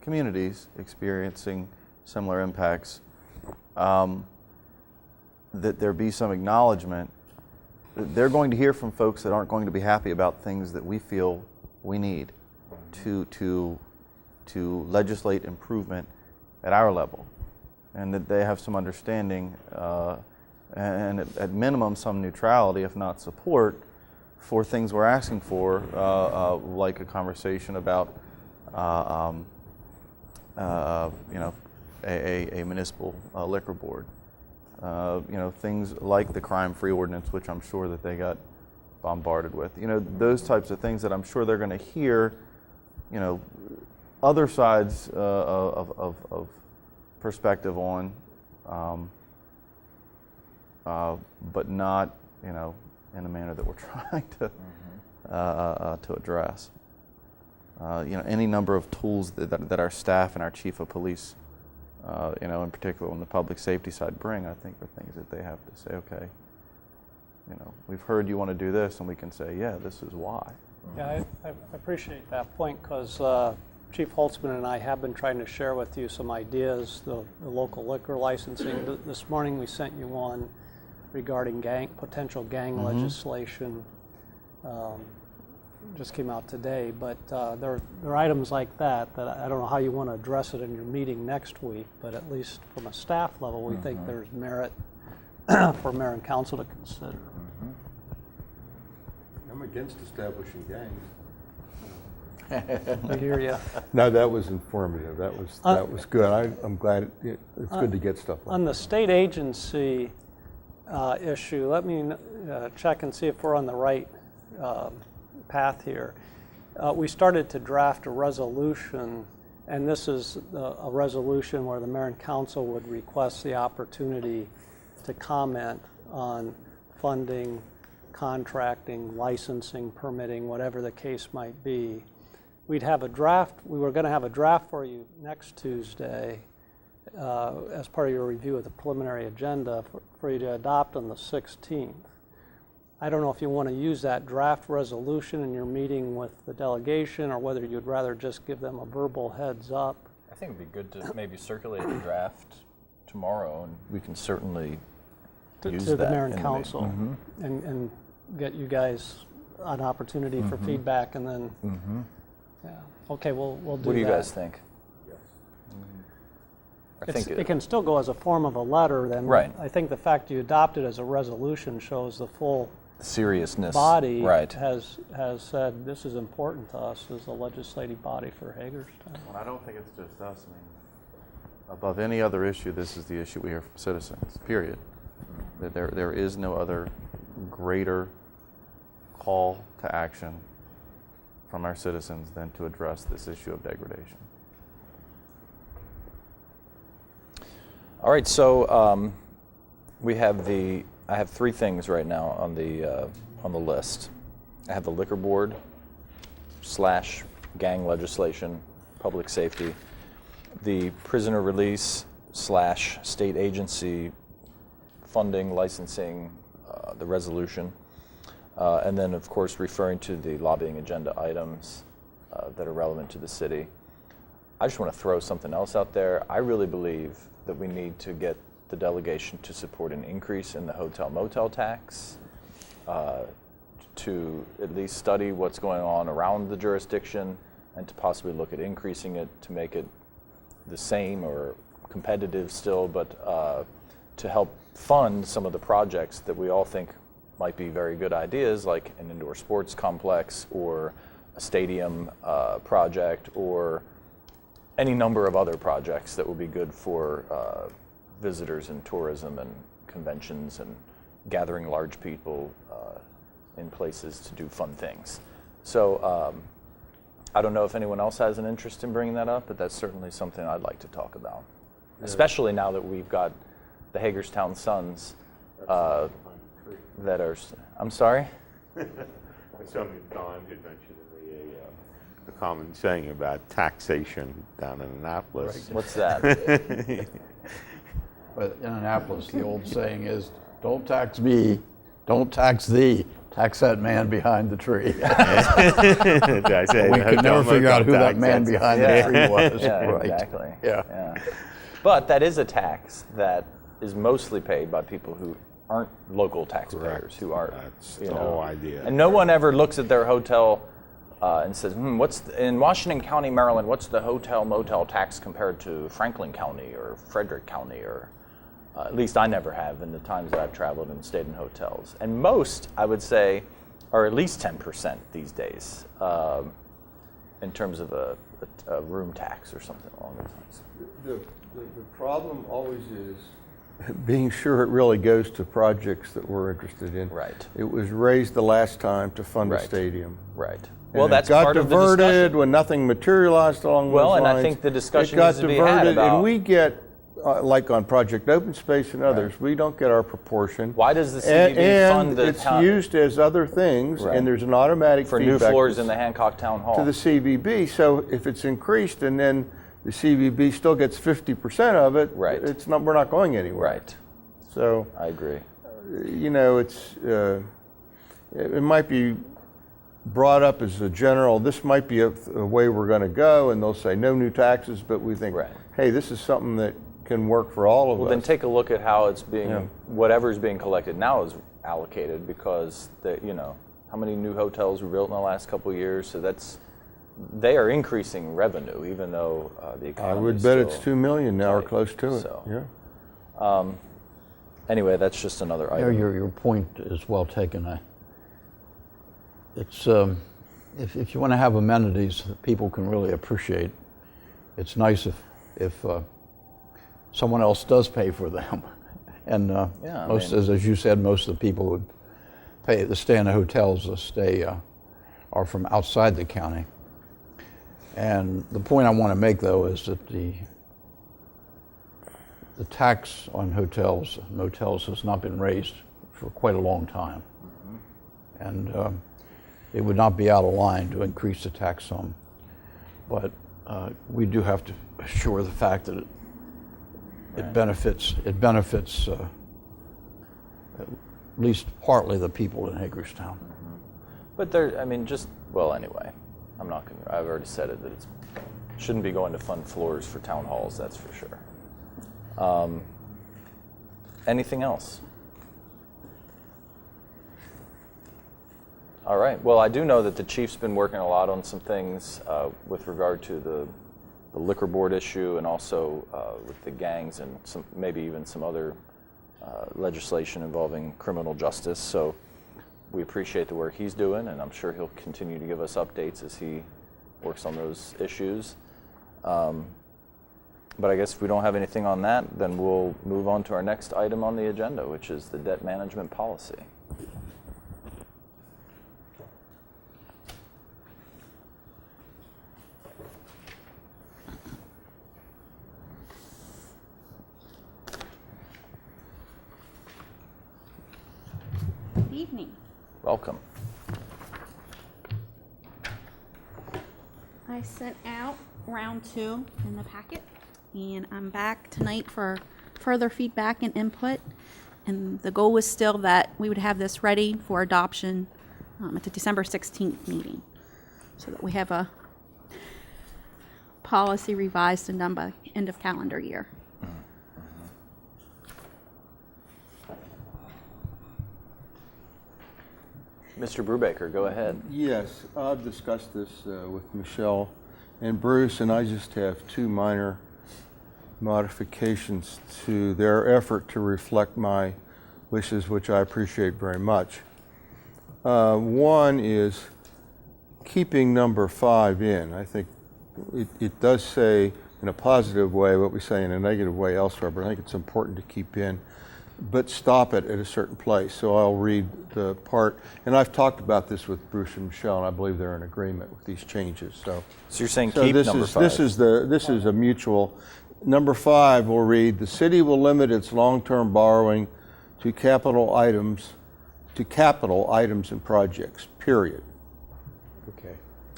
communities experiencing similar impacts, that there be some acknowledgement that they're going to hear from folks that aren't going to be happy about things that we feel we need to legislate improvement at our level, and that they have some understanding and at minimum some neutrality, if not support, for things we're asking for, like a conversation about a municipal liquor board. Things like the crime-free ordinance, which I'm sure that they got bombarded with. Those types of things that I'm sure they're going to hear, other sides of perspective on, but not, in a manner that we're trying to address. Any number of tools that our staff and our chief of police, in particular on the public safety side, bring, I think, are things that they have to say, okay, we've heard you want to do this, and we can say, yeah, this is why. Yeah, I appreciate that point, because Chief Holtzman and I have been trying to share with you some ideas, the local liquor licensing. This morning we sent you one regarding potential gang legislation. Just came out today, but there are items like that I don't know how you want to address it in your meeting next week, but at least from a staff level, we think there's merit for mayor and council to consider. I'm against establishing gangs. I hear you. No, that was informative. That was good. I'm glad it's good to get stuff like on the state agency issue. Let me check and see if we're on the right path here. We started to draft a resolution, and this is a resolution where the mayor and council would request the opportunity to comment on funding, contracting, licensing, permitting, whatever the case might be. We'd have a draft. We were going to have a draft for you next Tuesday as part of your review of the preliminary agenda for you to adopt on the 16th. I don't know if you want to use that draft resolution in your meeting with the delegation, or whether you'd rather just give them a verbal heads up. I think it'd be good to maybe circulate the draft tomorrow, and we can certainly use to that the mayor and in council, and get you guys an opportunity for feedback, and then yeah, okay, we'll do that. What do you guys think? It can still go as a form of a letter then. Right. I think the fact you adopt it as a resolution shows the full seriousness body right. has said this is important to us as a legislative body for Hagerstown. Well, I don't think it's just us. Above any other issue, this is the issue we hear from citizens, period. That there is no other greater call to action from our citizens than to address this issue of degradation. All right, so I have three things right now on the list. I have the liquor board / gang legislation, public safety, the prisoner release / state agency funding, licensing, the resolution, and then of course referring to the lobbying agenda items that are relevant to the city. I just want to throw something else out there. I really believe that we need to get the delegation to support an increase in the hotel-motel tax, to at least study what's going on around the jurisdiction, and to possibly look at increasing it to make it the same or competitive still, but to help fund some of the projects that we all think might be very good ideas, like an indoor sports complex or a stadium project, or any number of other projects that will be good for visitors and tourism and conventions and gathering large people in places to do fun things. So I don't know if anyone else has an interest in bringing that up, but that's certainly something I'd like to talk about, especially now that we've got the Hagerstown Suns that are, I'm sorry? Something Don had mentioned a common saying about taxation down in Annapolis. Right. What's that? But in Annapolis, the old saying is, don't tax me, don't tax thee. Tax that man behind the tree. I say We the could never hotel figure out who motel that tax, man that's- behind Yeah. the tree was. Yeah, Right. exactly. Yeah. But that is a tax that is mostly paid by people who aren't local taxpayers, who aren't. That's you the know. whole idea. And no one ever looks at their hotel and says, in Washington County, Maryland, what's the hotel motel tax compared to Franklin County or Frederick County? Or at least I never have in the times that I've traveled and stayed in hotels. And most, I would say, are at least 10% these days in terms of a room tax or something along those lines. The problem always is being sure it really goes to projects that we're interested in. Right. It was raised the last time to fund a Right. stadium. Right. And Well, it that's got part of the diverted discussion. when nothing materialized along those Well, lines. and I think the discussion it got needs to be had diverted, about- and we get, like on Project Open Space and others, we don't get our proportion. Why does the CBB and fund the it's town used as other things, Right. and there's an automatic for new feedback floors in the Hancock Town Hall? to the CBB. So if it's increased and then the CBB still gets 50% of it, Right. it's not. We're not going anywhere. Right. So I agree. you know, it might be brought up as a general. This might be a way we're going to go, and they'll say no new taxes. But we think, Right. hey, this is something that can work for all of Well, us. then take a look at how it's being, Yeah. whatever's being collected now is allocated because how many new hotels were built in the last couple of years? So they are increasing revenue, even though the I economy. would bet it's 2 million now, or tight. close to it. So- Yeah. Anyway, that's just another Yeah, item. your point is well taken. It's if you want to have amenities that people can really appreciate, it's nice if someone else does pay for them. And Yeah, I most, mean- as you said, most of the people who pay to stay in the hotels are from outside the county. And the point I want to make, though, is that the tax on hotels, motels, has not been raised for quite a long time. And it would not be out of line to increase the tax some. But we do have to assure the fact that it benefits at least partly the people in Hagerstown. But anyway, I'm not going to, I've already said it, that it shouldn't be going to fund floors for town halls, that's for sure. Anything else? All right. Well, I do know that the chief's been working a lot on some things with regard to the liquor board issue, and also with the gangs, and maybe even some other legislation involving criminal justice. So we appreciate the work he's doing, and I'm sure he'll continue to give us updates as he works on those issues. But I guess if we don't have anything on that, then we'll move on to our next item on the agenda, which is the debt management policy. Good evening. Welcome. I sent out round 2 in the packet, and I'm back tonight for further feedback and input. And the goal was still that we would have this ready for adoption at the December 16th meeting, so that we have a policy revised and done by end of calendar year. Mr. Brubaker, go ahead. Yes, I've discussed this with Michelle and Bruce, and I just have 2 minor modifications to their effort to reflect my wishes, which I appreciate very much. One is keeping number 5 in. I think it does say in a positive way what we say in a negative way elsewhere, but I think it's important to keep in, but stop it at a certain place. So I'll read the part, and I've talked about this with Bruce and Michelle, and I believe they're in agreement with these changes. So you're saying keep number 5? This is a mutual. Number 5 will read: the city will limit its long-term borrowing to capital items and projects. Period. Okay,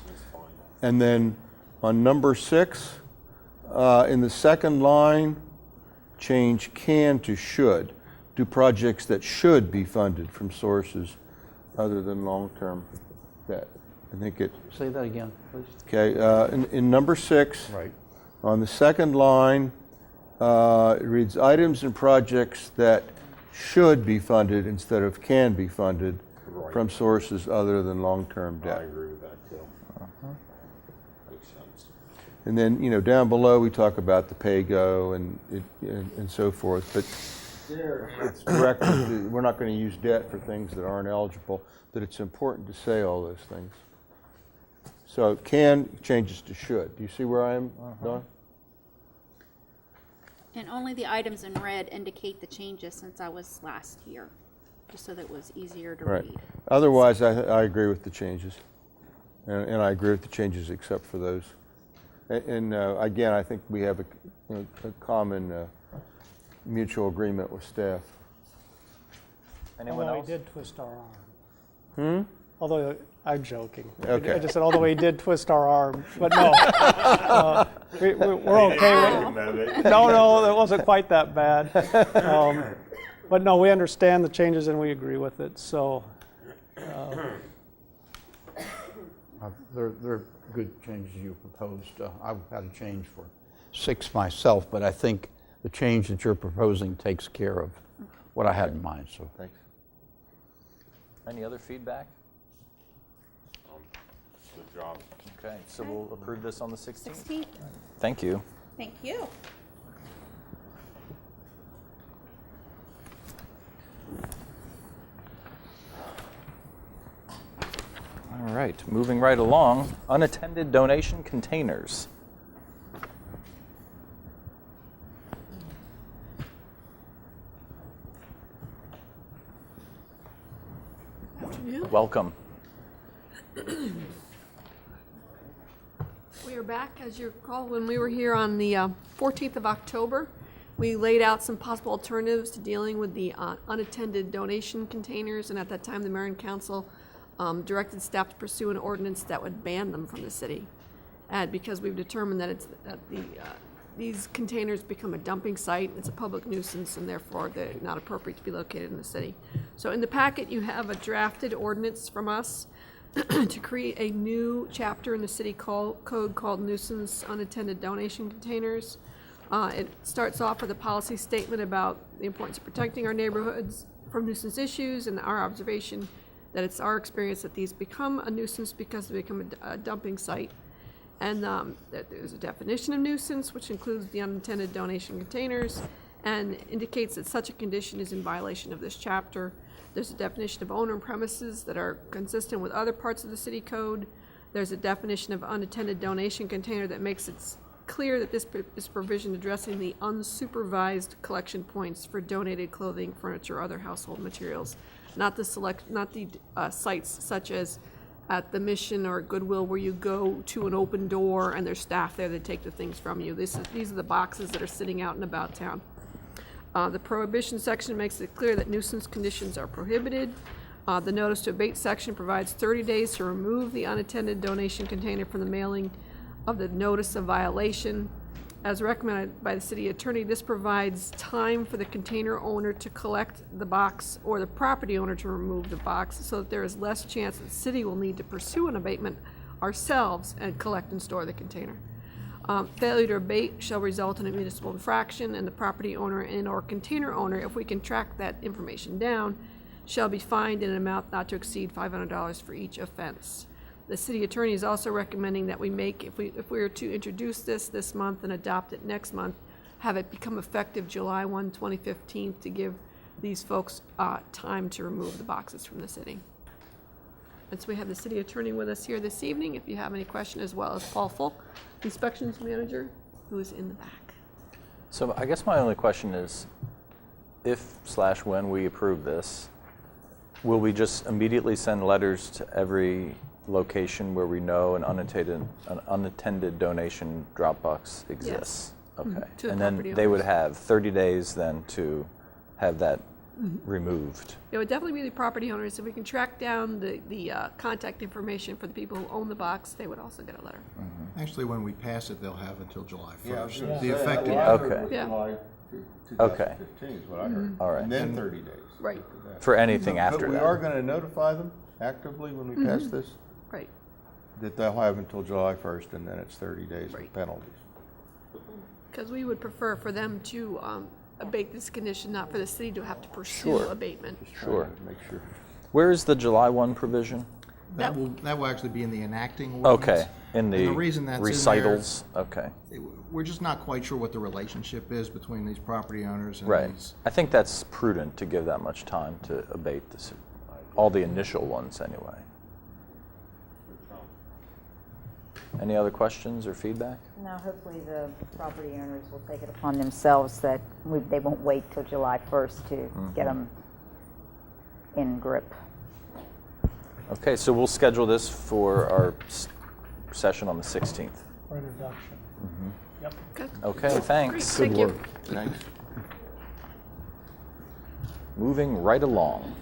that's fine. And then on number 6, in the second line, change can to should. Do projects that should be funded from sources other than long-term debt. I think it, Say that again, please. okay, in number 6, Right. on the second line, it reads items and projects that should be funded instead of can be funded from sources other than long-term debt. I agree with that too. Makes sense. And then, you know, down below, we talk about the pay-go and so forth, but there, it's directed to, we're not going to use debt for things that aren't eligible, but it's important to say all those things. So can changes to should. Do you see where I am, Don? And only the items in red indicate the changes since I was last here, just so that it was easier to Right. read. Otherwise, I agree with the changes. And I agree with the changes except for those. And again, I think we have a common mutual agreement with staff. Anyone Although else? he did twist our arm. Although, I'm joking. Okay. I just said, although he did twist our arm, but no. We're okay with No, it wasn't quite that bad. But no, we understand the changes and we agree with it, so. They're good changes you proposed. I've had a change for 6 myself, but I think the change that you're proposing takes care of what I had in mind, so. Thanks. Any other feedback? Good job. Okay, so we'll approve this on the 16th. 16th. Thank you. Thank you. All right, moving right along, unattended donation containers. Welcome. We are back, as you recall, when we were here on the 14th of October. We laid out some possible alternatives to dealing with the unattended donation containers, and at that time, the Mayor and Council directed staff to pursue an ordinance that would ban them from the city. And because we've determined that these containers become a dumping site, it's a public nuisance, and therefore they're not appropriate to be located in the city. So in the packet, you have a drafted ordinance from us to create a new chapter in the city code called nuisance unattended donation containers. It starts off with a policy statement about the importance of protecting our neighborhoods from nuisance issues and our observation that it's our experience that these become a nuisance because they become a dumping site. And that there's a definition of nuisance, which includes the unintended donation containers, and indicates that such a condition is in violation of this chapter. There's a definition of owner and premises that are consistent with other parts of the city code. There's a definition of unattended donation container that makes it clear that this provision addressing the unsupervised collection points for donated clothing, furniture, or other household materials, not the sites such as at the Mission or Goodwill where you go to an open door and there's staff there that take the things from you. These are the boxes that are sitting out and about town. The prohibition section makes it clear that nuisance conditions are prohibited. The notice to abate section provides 30 days to remove the unattended donation container from the mailing of the notice of violation. As recommended by the city attorney, this provides time for the container owner to collect the box or the property owner to remove the box so that there is less chance that the city will need to pursue an abatement ourselves and collect and store the container. Failure to abate shall result in a municipal infraction, and the property owner and or container owner, if we can track that information down, shall be fined in an amount not to exceed $500 for each offense. The city attorney is also recommending that we make, if we were to introduce this month and adopt it next month, have it become effective July 1, 2015, to give these folks time to remove the boxes from the city. And so we have the city attorney with us here this evening, if you have any question, as well as Paul Folk, inspections manager, who is in the back. So I guess my only question is, if/when we approve this, will we just immediately send letters to every location where we know an unattended donation drop box exists? Yes. Okay. To the And then property they would owners. have 30 days then to have that removed. It would definitely be the property owners. If we can track down the contact information for the people who own the box, they would also get a letter. Actually, when we pass it, they'll have until July 1st. Yeah, I was gonna The say, effective. what I heard Okay. was Yeah. July Okay. 2015 is what I heard. All right. And then 30 days. Right. For anything after But we that. are going to notify them? actively when we pass this? Right. That they'll have until July 1st, and then it's 30 days Right. with penalties. Because we would prefer for them to abate this condition, not for the city to have to pursue Sure. abatement. Sure. Make sure. Where is the July 1 provision? That will actually be in the enacting ordinance. Okay, in And the reason that's in there, recitals, okay. we're just not quite sure what the relationship is between these property owners and Right. these. I think that's prudent to give that much time to abate this, all the initial ones anyway. Any other questions or feedback? Now, hopefully the property owners will take it upon themselves that they won't wait till July 1st to get them in grip. Okay, so we'll schedule this for our session on the 16th. For introduction. Yep. Okay, thanks. Great, thank you. Thanks. Moving right along.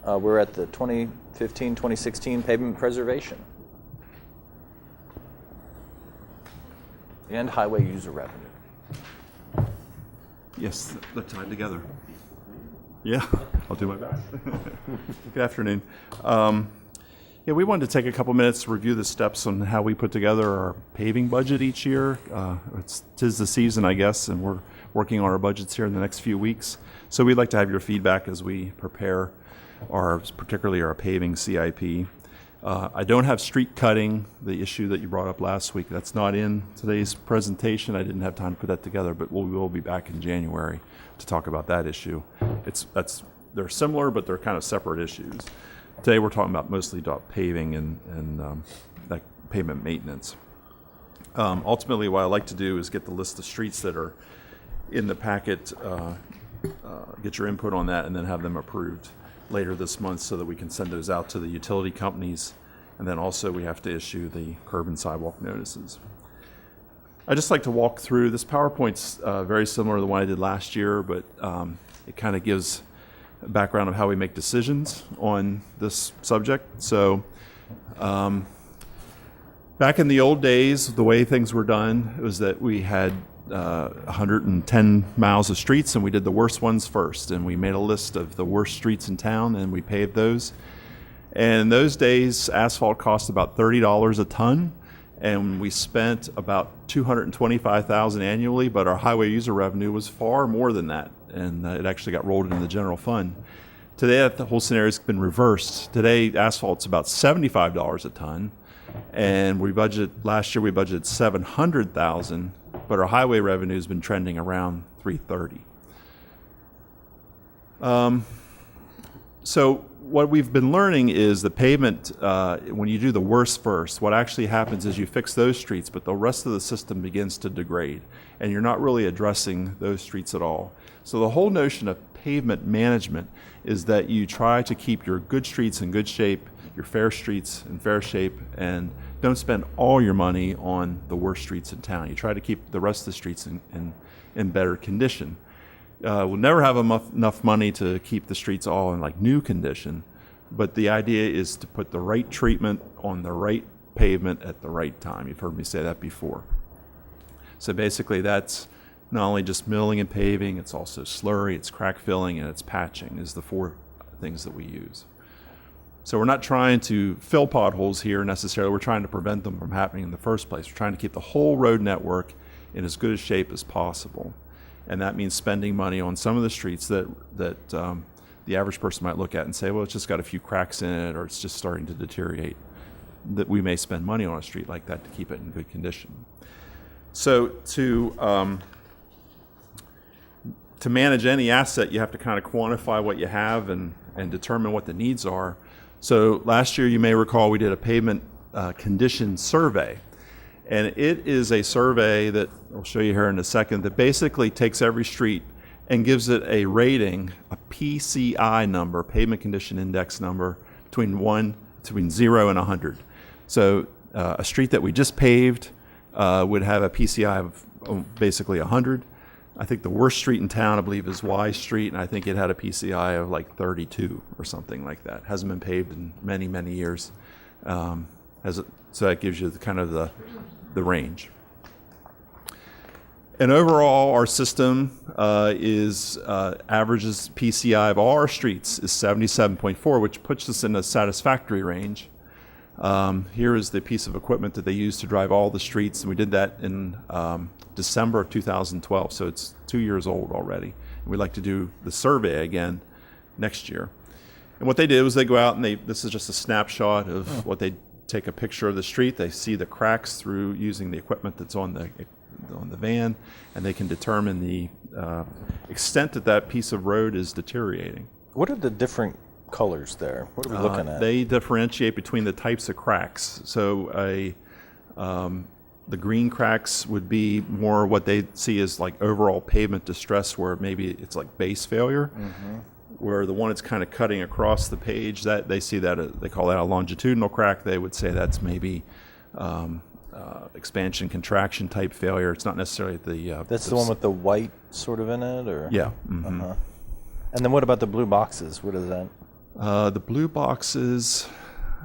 We're at the 2015-2016 pavement preservation and highway user revenue. Yes, they're tied together. Yeah, I'll do my best. Good afternoon. Yeah, we wanted to take a couple minutes to review the steps on how we put together our paving budget each year. Tis the season, I guess, and we're working on our budgets here in the next few weeks. So we'd like to have your feedback as we prepare particularly our paving CIP. I don't have street cutting, the issue that you brought up last week. That's not in today's presentation. I didn't have time to put that together, but we will be back in January to talk about that issue. They're similar, but they're kind of separate issues. Today we're talking about mostly paving and that pavement maintenance. Ultimately, what I like to do is get the list of streets that are in the packet, get your input on that, and then have them approved later this month so that we can send those out to the utility companies. And then also we have to issue the curb and sidewalk notices. I just like to walk through, this PowerPoint's very similar to the one I did last year, but it kind of gives a background of how we make decisions on this subject. So back in the old days, the way things were done was that we had 110 miles of streets, and we did the worst ones first. And we made a list of the worst streets in town, and we paved those. And in those days, asphalt cost about $30 a ton, and we spent about $225,000 annually. But our highway user revenue was far more than that, and it actually got rolled into the general fund. Today, the whole scenario's been reversed. Today, asphalt's about $75 a ton, and last year we budgeted $700,000. But our highway revenue has been trending around $330. So what we've been learning is the pavement, when you do the worst first, what actually happens is you fix those streets, but the rest of the system begins to degrade, and you're not really addressing those streets at all. So the whole notion of pavement management is that you try to keep your good streets in good shape, your fair streets in fair shape, and don't spend all your money on the worst streets in town. You try to keep the rest of the streets in better condition. We'll never have enough money to keep the streets all in like new condition, but the idea is to put the right treatment on the right pavement at the right time. You've heard me say that before. So basically that's not only just milling and paving, it's also slurry, it's crack filling, and it's patching is the four things that we use. So we're not trying to fill potholes here necessarily. We're trying to prevent them from happening in the first place. We're trying to keep the whole road network in as good a shape as possible. And that means spending money on some of the streets that the average person might look at and say, well, it's just got a few cracks in it, or it's just starting to deteriorate. That we may spend money on a street like that to keep it in good condition. So to manage any asset, you have to kind of quantify what you have and determine what the needs are. So last year, you may recall, we did a pavement condition survey. And it is a survey that I'll show you here in a second that basically takes every street and gives it a rating, a PCI number, pavement condition index number, between 0 and 100. So a street that we just paved would have a PCI of basically 100. I think the worst street in town, I believe, is Y Street, and I think it had a PCI of like 32 or something like that. Hasn't been paved in many, many years. So that gives you the range. And overall, our system averages PCI of all our streets is 77.4, which puts us in a satisfactory range. Here is the piece of equipment that they use to drive all the streets. And we did that in December of 2012, so it's 2 years old already. And we'd like to do the survey again next year. And what they did was they go out and this is just a snapshot of what they take a picture of the street. They see the cracks through using the equipment that's on the van, and they can determine the extent that that piece of road is deteriorating. What are the different colors there? What are we looking at? They differentiate between the types of cracks. So the green cracks would be more what they see as like overall pavement distress, where maybe it's like base failure. Where the one that's kind of cutting across the page, that they see that they call that a longitudinal crack. They would say that's maybe expansion contraction type failure. It's not necessarily the that's the one with the white sort of in it, or yeah. And then what about the blue boxes? What is that? The blue boxes,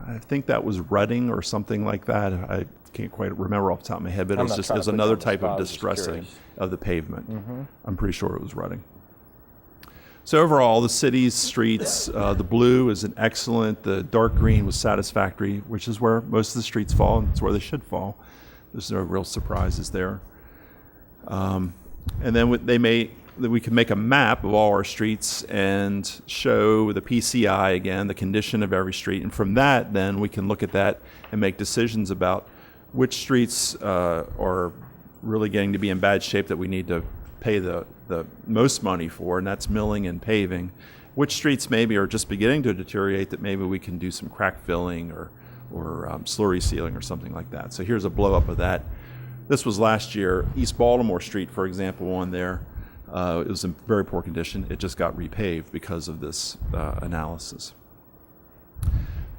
I think that was rutting or something like that. I can't quite remember off the top of my head, but it was another type of distressing of the pavement. I'm pretty sure it was rutting. So overall, the city's streets, the blue is an excellent, the dark green was satisfactory, which is where most of the streets fall, and it's where they should fall. There's no real surprises there. And then we can make a map of all our streets and show the PCI again, the condition of every street. And from that, then we can look at that and make decisions about which streets are really getting to be in bad shape that we need to pay the most money for, and that's milling and paving. Which streets maybe are just beginning to deteriorate that maybe we can do some crack filling or slurry sealing or something like that. So here's a blow up of that. This was last year. East Baltimore Street, for example, on there, it was in very poor condition. It just got repaved because of this analysis.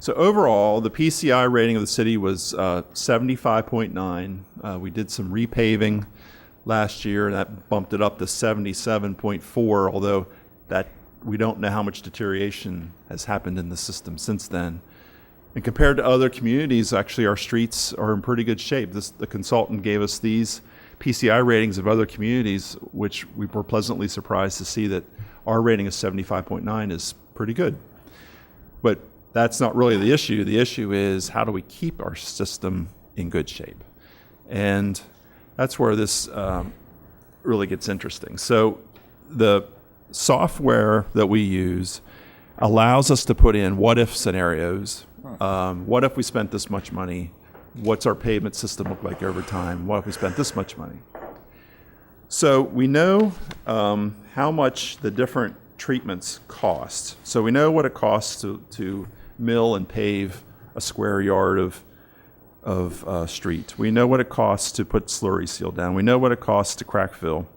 So overall, the PCI rating of the city was 75.9. We did some repaving last year, and that bumped it up to 77.4, although that we don't know how much deterioration has happened in the system since then. And compared to other communities, actually our streets are in pretty good shape. The consultant gave us these PCI ratings of other communities, which we were pleasantly surprised to see that our rating of 75.9 is pretty good. But that's not really the issue. The issue is, how do we keep our system in good shape? And that's where this really gets interesting. So the software that we use allows us to put in what-if scenarios. What if we spent this much money? What's our pavement system look like over time? What if we spent this much money? So we know how much the different treatments cost. So we know what it costs to mill and pave a square yard of street. We know what it costs to put slurry seal down. We know what it costs to crack fill.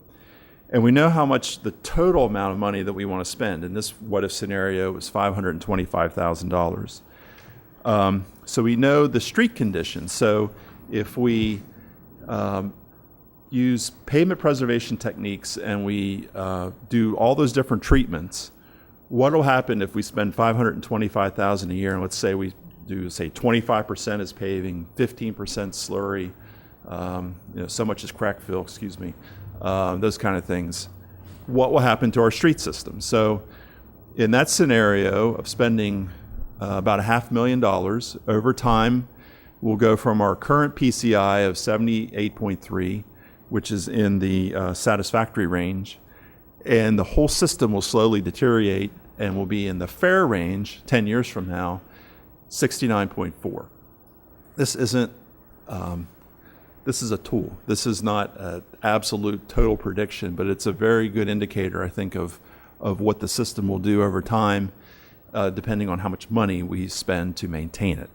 And we know how much the total amount of money that we want to spend. In this what-if scenario, was $525,000. So we know the street conditions. So if we use pavement preservation techniques and we do all those different treatments, what will happen if we spend $525,000 a year, and let's say we do, say, 25% is paving, 15% slurry, so much is crack fill, those kind of things. What will happen to our street system? So in that scenario of spending about $500,000, over time, we'll go from our current PCI of 78.3, which is in the satisfactory range, and the whole system will slowly deteriorate and will be in the fair range 10 years from now, 69.4. This isn't, this is a tool. This is not an absolute total prediction, but it's a very good indicator, I think, of what the system will do over time, depending on how much money we spend to maintain it.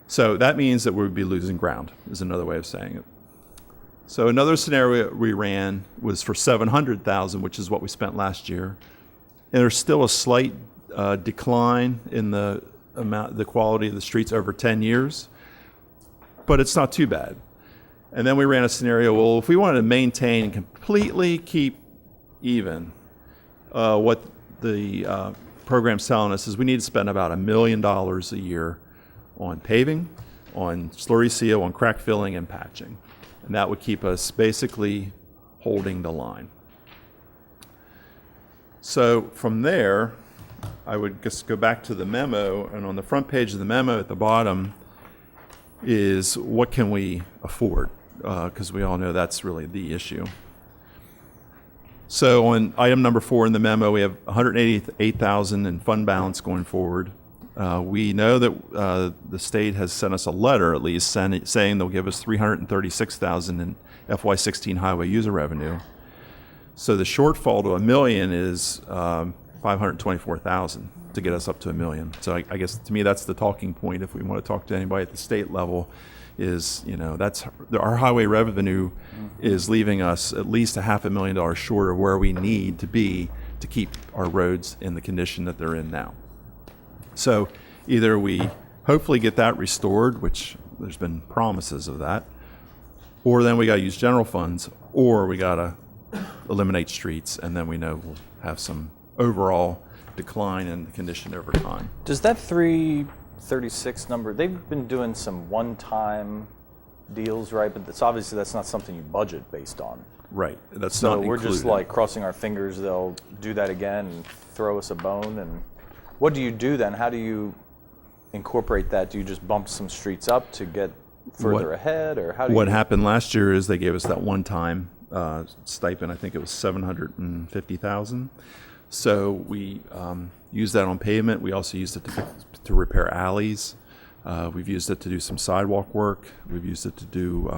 So that means that we would be losing ground, is another way of saying it. So another scenario we ran was for $700,000, which is what we spent last year. And there's still a slight decline in the quality of the streets over 10 years, but it's not too bad. And then we ran a scenario, well, if we wanted to maintain and completely keep even, what the program's telling us is we need to spend about $1 million a year on paving, on slurry seal, on crack filling, and patching. And that would keep us basically holding the line. So from there, I would just go back to the memo, and on the front page of the memo at the bottom is what can we afford, because we all know that's really the issue. So on item number 4 in the memo, we have $188,000 in fund balance going forward. We know that the state has sent us a letter, at least, saying they'll give us $336,000 in FY16 highway user revenue. So the shortfall to $1 million is $524,000 to get us up to $1 million. So I guess to me that's the talking point if we want to talk to anybody at the state level. Is, you know, that's our highway revenue is leaving us at least $500,000 short of where we need to be to keep our roads in the condition that they're in now. So either we hopefully get that restored, which there's been promises of that, or then we got to use general funds, or we got to eliminate streets, and then we know we'll have some overall decline in the condition over time. Does that 336 number, they've been doing some one-time deals, right? But that's not something you budget based on. Right. That's so not we're included. just like crossing our fingers they'll do that again and throw us a bone. And what do you do then? How do you incorporate that? Do you just bump some streets up to get further ahead, or how do what happened last year is they gave us that one-time stipend. I think it was $750,000. So we used that on pavement. We also used it to repair alleys. We've used it to do some sidewalk work. We've used it to do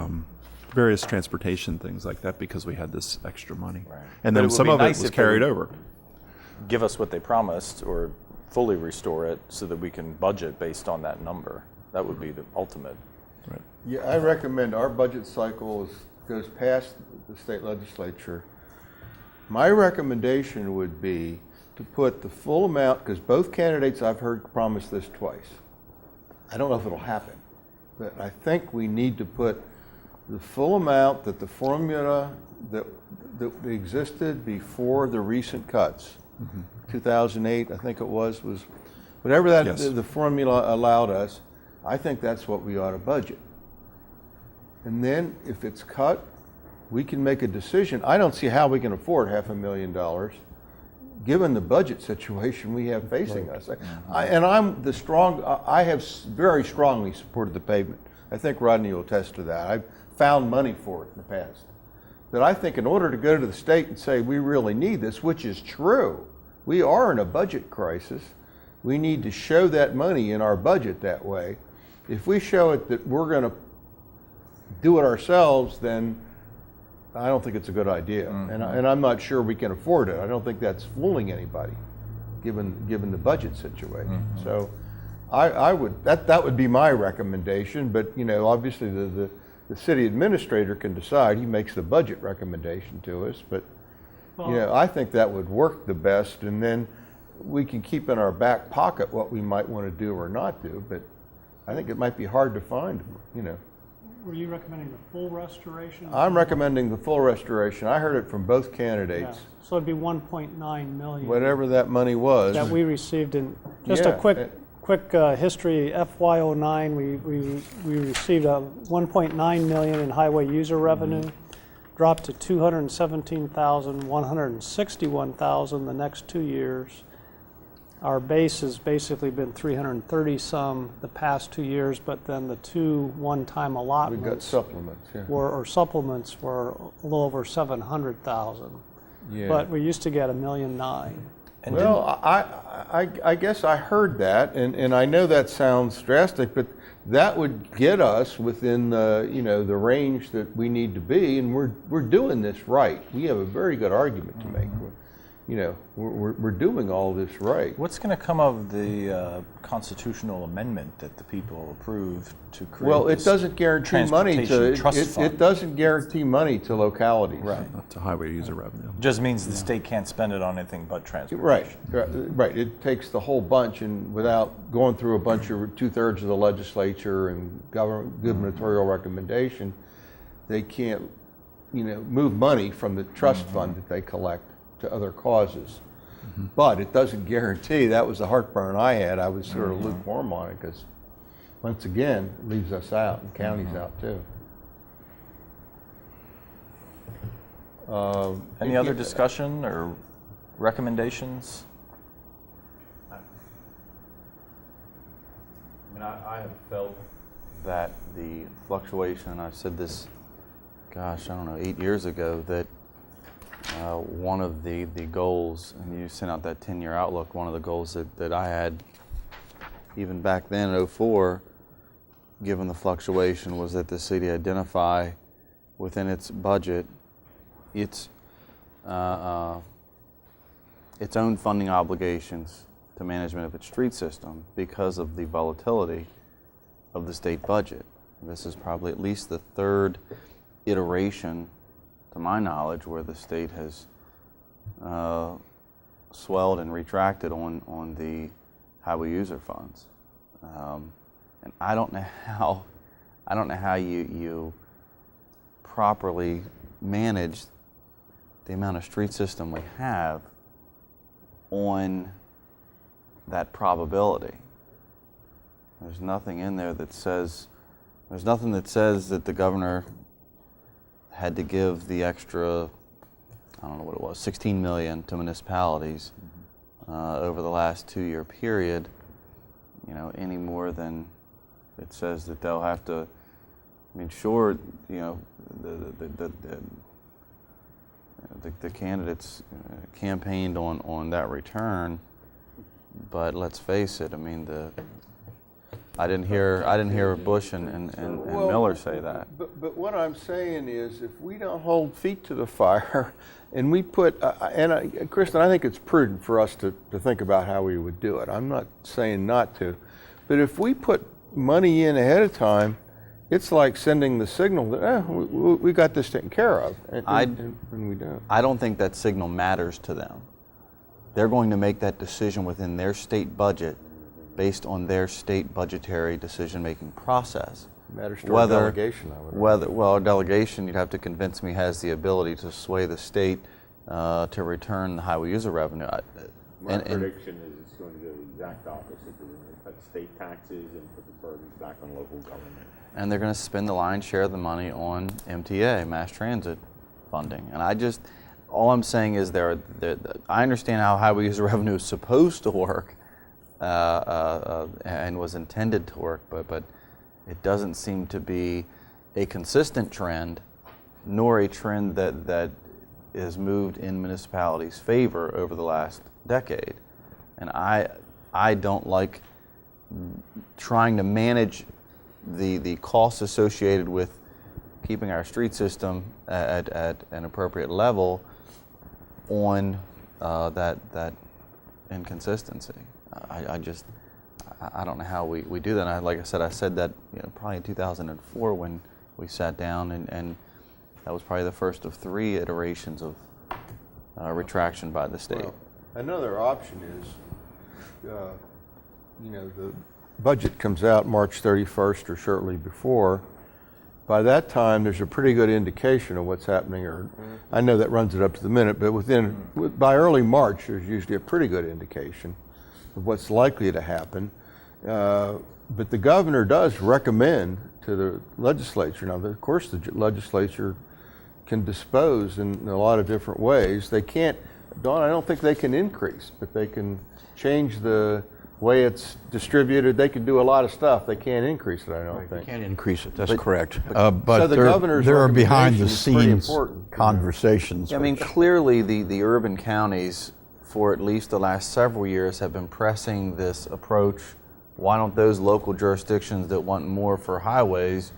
various transportation things like that because we had this extra money. Right. And then some of it was carried over. Give us what they promised or fully restore it so that we can budget based on that number. That would be the ultimate. Right. Yeah, I recommend our budget cycle goes past the state legislature. My recommendation would be to put the full amount, because both candidates I've heard promise this twice. I don't know if it'll happen, but I think we need to put the full amount that the formula that existed before the recent cuts, 2008, I think it was whatever that Yes. the formula allowed us. I think that's what we ought to budget. And then if it's cut, we can make a decision. I don't see how we can afford $500,000 given the budget situation we have facing us. I have very strongly supported the pavement. I think Rodney will attest to that. I've found money for it in the past. But I think in order to go to the state and say we really need this, which is true, we are in a budget crisis, we need to show that money in our budget that way. If we show it that we're going to do it ourselves, then I don't think it's a good idea. And I'm not sure we can afford it. I don't think that's fooling anybody, given the budget situation. So I would, that would be my recommendation, but you know, obviously the city administrator can decide. He makes the budget recommendation to us, but you know, I think that would work the best, and then we can keep in our back pocket what we might want to do or not do, but I think it might be hard to find, you know. Were you recommending the full restoration? I'm recommending the full restoration. I heard it from both candidates. Yeah. So it'd be 1.9 million. Whatever that money was. That we received in, just a quick history, FY09, we received a 1.9 million in highway user revenue, dropped to 217,000, 161,000 the next 2 years. Our base has basically been 330 some the past 2 years, but then the two one-time allotments We got supplements, yeah. supplements were a little over 700,000. Yeah. But we used to get $1.9 million. Well, I guess I heard that, and I know that sounds drastic, but that would get us within the, you know, the range that we need to be, and we're doing this right. We have a very good argument to make. You know, we're doing all this right. What's going to come of the constitutional amendment that the people approved to create? Well, it doesn't guarantee money to it doesn't guarantee money to localities. Right. Not to highway user revenue. Just means the state can't spend it on anything but transportation. Right. It takes the whole bunch, and without going through a bunch of 2/3 of the legislature and gubernatorial recommendation, they can't, you know, move money from the trust fund that they collect to other causes. But it doesn't guarantee. That was the heartburn I had. I was sort of lukewarm on it because, once again, it leaves us out and counties out too. Any other discussion or recommendations? I mean, I have felt that the fluctuation, and I've said this, gosh, I don't know, 8 years ago, that one of the goals, and you sent out that 10-year outlook, one of the goals that I had even back then in '04, given the fluctuation, was that the city identify within its budget its own funding obligations to management of its street system because of the volatility of the state budget. This is probably at least the third iteration, to my knowledge, where the state has swelled and retracted on the highway user funds, and I don't know how you properly manage the amount of street system we have on that probability. There's nothing in there that says, there's nothing that says that the governor had to give the extra, I don't know what it was, 16 million to municipalities over the last 2-year period, you know, any more than it says that they'll have to. I mean, sure, you know, the candidates campaigned on that return, but let's face it. I mean, I didn't hear Bush and Miller say that. But what I'm saying is, if we don't hold feet to the fire, and we put, Kristen, I think it's prudent for us to think about how we would do it. I'm not saying not to, but if we put money in ahead of time, it's like sending the signal that we got this taken care of, and we don't. I don't think that signal matters to them. They're going to make that decision within their state budget based on their state budgetary decision-making process. Matters to our delegation, I would argue. Our delegation, you'd have to convince me, has the ability to sway the state to return the highway user revenue. My prediction is it's going to go the exact opposite. They're going to cut state taxes and put the burdens back on local government. And they're going to spend the lion's share of the money on MTA, mass transit funding. And all I'm saying is I understand how highway user revenue is supposed to work and was intended to work, but it doesn't seem to be a consistent trend, nor a trend that is moved in municipalities' favor over the last decade. And I don't like trying to manage the costs associated with keeping our street system at an appropriate level on that inconsistency. I don't know how we do that. Like I said that probably in 2004 when we sat down, and that was probably the first of 3 iterations of retraction by the state. Well, another option is, the budget comes out March 31st or shortly before. By that time, there's a pretty good indication of what's happening, or I know that runs it up to the minute, but by early March, there's usually a pretty good indication of what's likely to happen. But the governor does recommend to the legislature. Now, of course, the legislature can dispose in a lot of different ways. They can't, Dawn, I don't think they can increase, but they can change the way it's distributed. They can do a lot of stuff. They can't increase it, I don't think. They can't increase it, that's correct. So But the governor's there are recommendation is pretty behind-the-scenes important. conversations. I mean, clearly the urban counties, for at least the last several years, have been pressing this approach. Why don't those local jurisdictions that want more for highways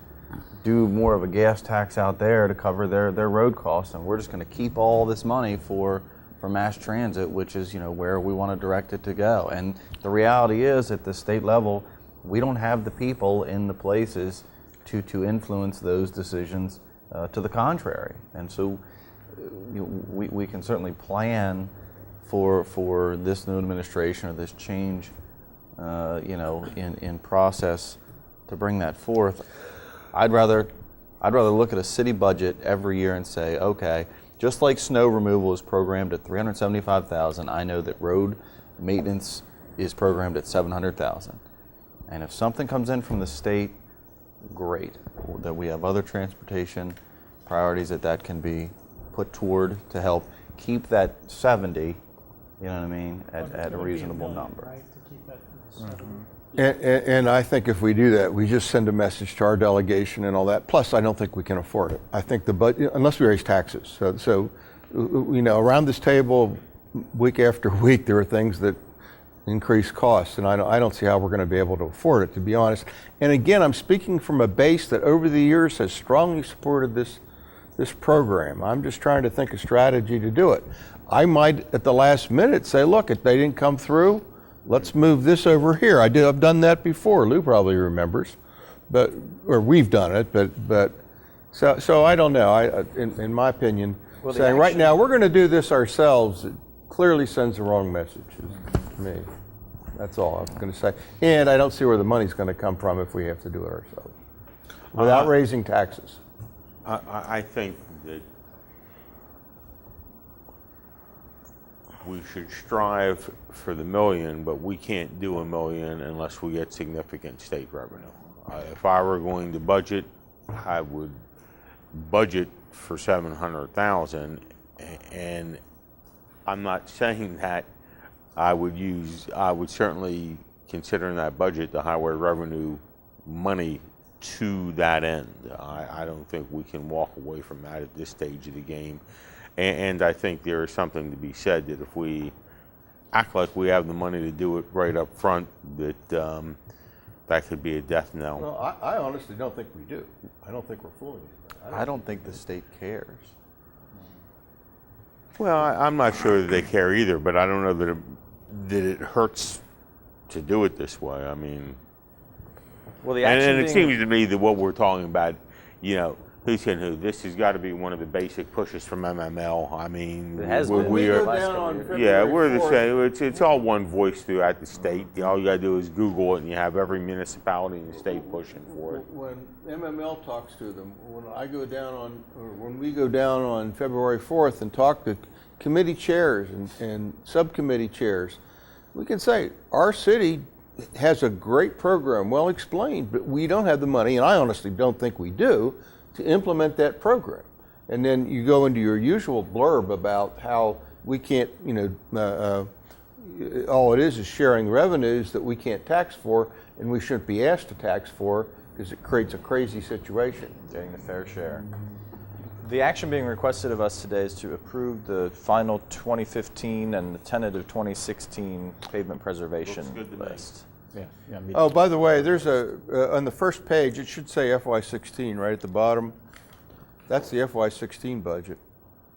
do more of a gas tax out there to cover their road costs, and we're just going to keep all this money for mass transit, which is where we want to direct it to go. And the reality is, at the state level, we don't have the people in the places to influence those decisions to the contrary. And so we can certainly plan for this new administration or this change in process to bring that forth. I'd rather look at a city budget every year and say, okay, just like snow removal is programmed at $375,000, I know that road maintenance is programmed at $700,000. And if something comes in from the state, great. That we have other transportation priorities that can be put toward to help keep that 70, you know what I mean, at a reasonable number. Right, to keep that to the 70. And I think if we do that, we just send a message to our delegation and all that. Plus, I don't think we can afford it. I think the budget, unless we raise taxes. So, you know, around this table, week after week, there are things that increase costs, and I don't see how we're going to be able to afford it, to be honest. And again, I'm speaking from a base that over the years has strongly supported this program. I'm just trying to think of strategy to do it. I might, at the last minute, say, look, if they didn't come through, let's move this over here. I've done that before. Lou probably remembers, or we've done it. But so I don't know. In my opinion, saying right now we're going to do this ourselves, it clearly sends the wrong message to me. That's all I'm going to say. And I don't see where the money's going to come from if we have to do it ourselves without raising taxes. I think that we should strive for the million, but we can't do $1 million unless we get significant state revenue. If I were going to budget, I would budget for 700,000, and I'm not saying that I would certainly consider in that budget the highway revenue money to that end. I don't think we can walk away from that at this stage of the game. And I think there is something to be said that if we act like we have the money to do it right up front, that that could be a death knell. Well, I honestly don't think we do. I don't think we're fooling you. I don't think the state cares. Well, I'm not sure that they care either, but I don't know that it hurts to do it this way. I mean, Well, the and action it being- seems to me that what we're talking about, you know, who's hitting who? This has got to be one of the basic pushes from MML. I mean, It has we been. we are, Last couple of years. yeah, we're the 4th. same. It's all one voice throughout the state. All you got to do is Google it, and you have every municipality in the state pushing for it. When MML talks to them, when we go down on February 4th and talk to committee chairs and subcommittee chairs, we can say our city has a great program, well explained, but we don't have the money, and I honestly don't think we do, to implement that program. And then you go into your usual blurb about how we can't, all it is sharing revenues that we can't tax for, and we shouldn't be asked to tax for because it creates a crazy situation. Getting the fair share. The action being requested of us today is to approve the final 2015 and the tentative 2016 pavement preservation list. Yeah, Oh, by the way, there's on the first page, it should say FY16 right at the bottom. That's the FY16 budget.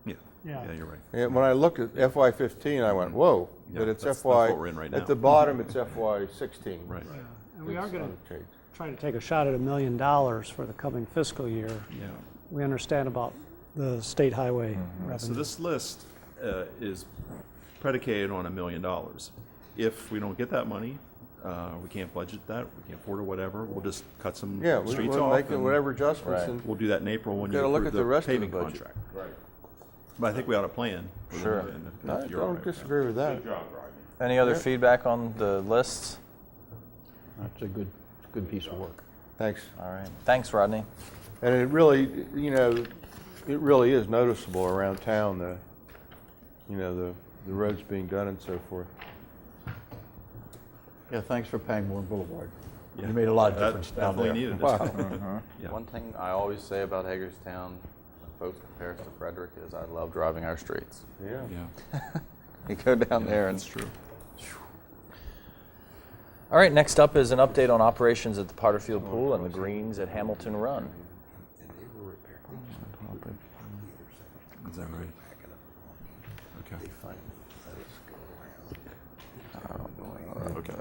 Yeah, Yeah. yeah, you're right. And when I looked at FY15, I went, whoa, Yeah, but it's that's FY, what we're in right at now. the bottom, it's FY16. Right. Yeah. And we It's are going to unchanged. try to take a shot at $1 million for the coming fiscal year. Yeah. We understand about the state highway So revenue. this list is predicated on $1 million. If we don't get that money, we can't budget that, we can't afford it, whatever, we'll just cut some Yeah, streets we'll off. make and whatever adjustments. Right. And We'll do that in April when you Gotta look approve at the rest of the paving budget. contract. Right. But I think we ought to plan. Sure. And if I you're all right don't with that. disagree with that. Good job, Rodney. Any other Yeah. feedback on the lists? That's a good piece of work. Thanks. All right. Thanks, Rodney. And it really, it really is noticeable around town, the roads being done and so forth. Yeah, thanks for paying Warren Boulevard. Yeah. You made a lot of That difference down there. definitely needed it. Yeah. One thing I always say about Hagerstown, when folks compare us to Frederick, is I love driving our streets. Yeah. Yeah, You go down there and that's true. All right, next up is an update on operations at the Potterfield Pool and the greens at Hamilton Run. Is that right? Okay. Okay.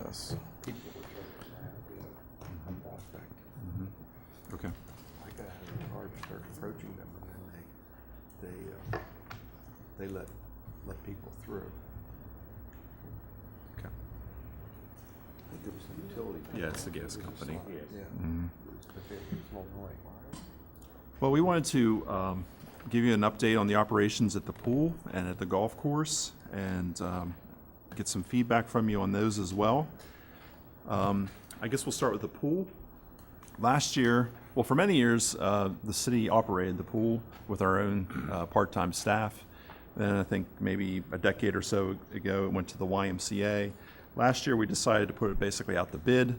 Okay. I got a hard start approaching them, and then they let people through. Okay. I think it was the utility. Yeah, it's the gas company. Yeah. But they had a small noise. Well, we wanted to give you an update on the operations at the pool and at the golf course, and get some feedback from you on those as well. I guess we'll start with the pool. Last year, Well, for many years, the city operated the pool with our own part-time staff. Then I think maybe a decade or so ago, it went to the YMCA. Last year, we decided to put it basically out to bid,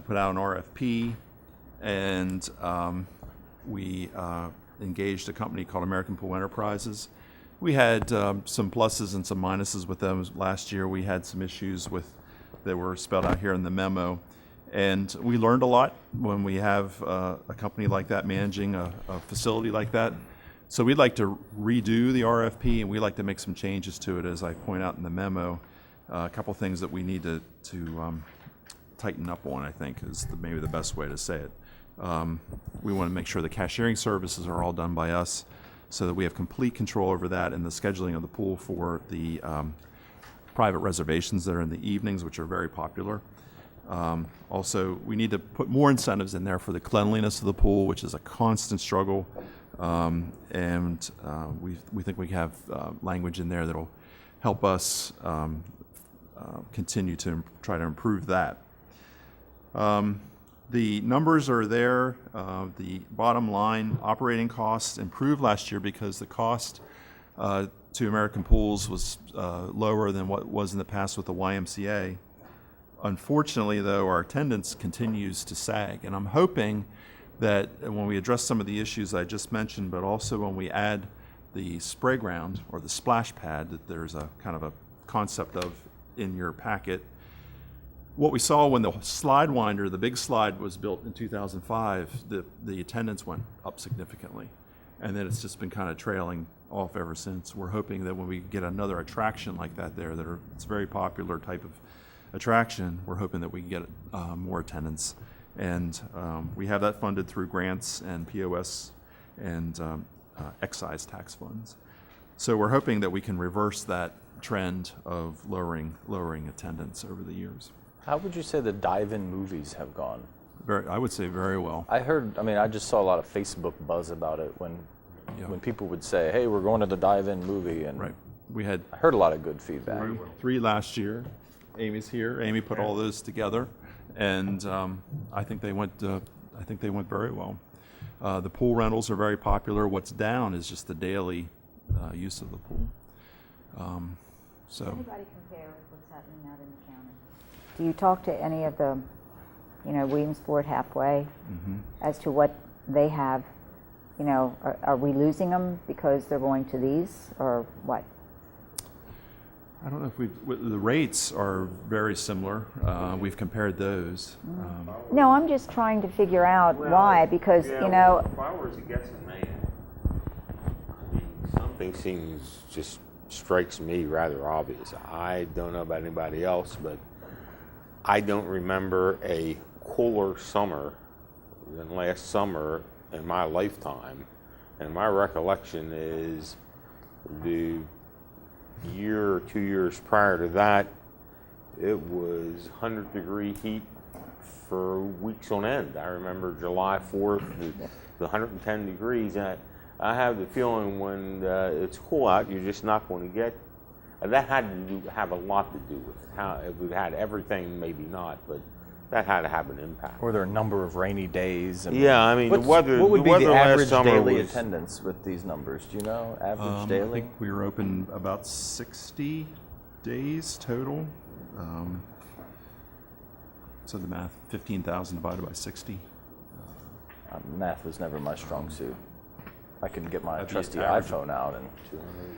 put out an RFP, and we engaged a company called American Pool Enterprises. We had some pluses and some minuses with them. Last year, we had some issues that were spelled out here in the memo. And we learned a lot when we have a company like that managing a facility like that. So we'd like to redo the RFP, and we'd like to make some changes to it, as I point out in the memo. A couple things that we need to tighten up on, I think, is maybe the best way to say it. We want to make sure the cashiering services are all done by us, so that we have complete control over that, and the scheduling of the pool for the private reservations that are in the evenings, which are very popular. Also, we need to put more incentives in there for the cleanliness of the pool, which is a constant struggle. We think we have language in there that'll help us continue to try to improve that. The numbers are there. The bottom line operating costs improved last year because the cost to American Pools was lower than what was in the past with the YMCA. Unfortunately, though, our attendance continues to sag, and I'm hoping that when we address some of the issues I just mentioned, but also when we add the spray ground or the splash pad that there's a kind of a concept of in your packet. What we saw when the slide winder, the big slide, was built in 2005, the attendance went up significantly, and then it's just been kind of trailing off ever since. We're hoping that when we get another attraction like that there, it's a very popular type of attraction, we're hoping that we can get more attendance. And we have that funded through grants and POS and excise tax funds. So we're hoping that we can reverse that trend of lowering attendance over the years. How would you say the dive-in movies have gone? I would say very well. I just saw a lot of Facebook buzz about it when people would say, hey, we're going to the dive-in movie. And right. I heard a lot of good feedback. Three last year. Amy's here. Amy put all those together, and I think they went very well. The pool rentals are very popular. What's down is just the daily use of the pool. Does anybody compare what's happening out in the county? Do you talk to any of the, Williamsport, Halfway, as to what they have? Are we losing them because they're going to these, or what? I don't know if the rates are very similar. We've compared those. No, I'm just trying to figure out why, because, if I were to guess a man, something just strikes me rather obvious. I don't know about anybody else, but I don't remember a cooler summer than last summer in my lifetime. And my recollection is the year or 2 years prior to that, it was 100-degree heat for weeks on end. I remember July 4th, the 110 degrees. And I have the feeling when it's cool out, you're just not going to get. And that had to have a lot to do with it. How if we had everything, maybe not, but that had to have an impact. Were there a number of rainy days? Yeah, I mean, the weather. What would the be weather the average last summer daily was, attendance with these numbers? Do you know average daily? I think we were open about 60 days total. So the math, 15,000 divided by 60. Math was never my strong suit. I can get my That'd be trusty average. iPhone out and.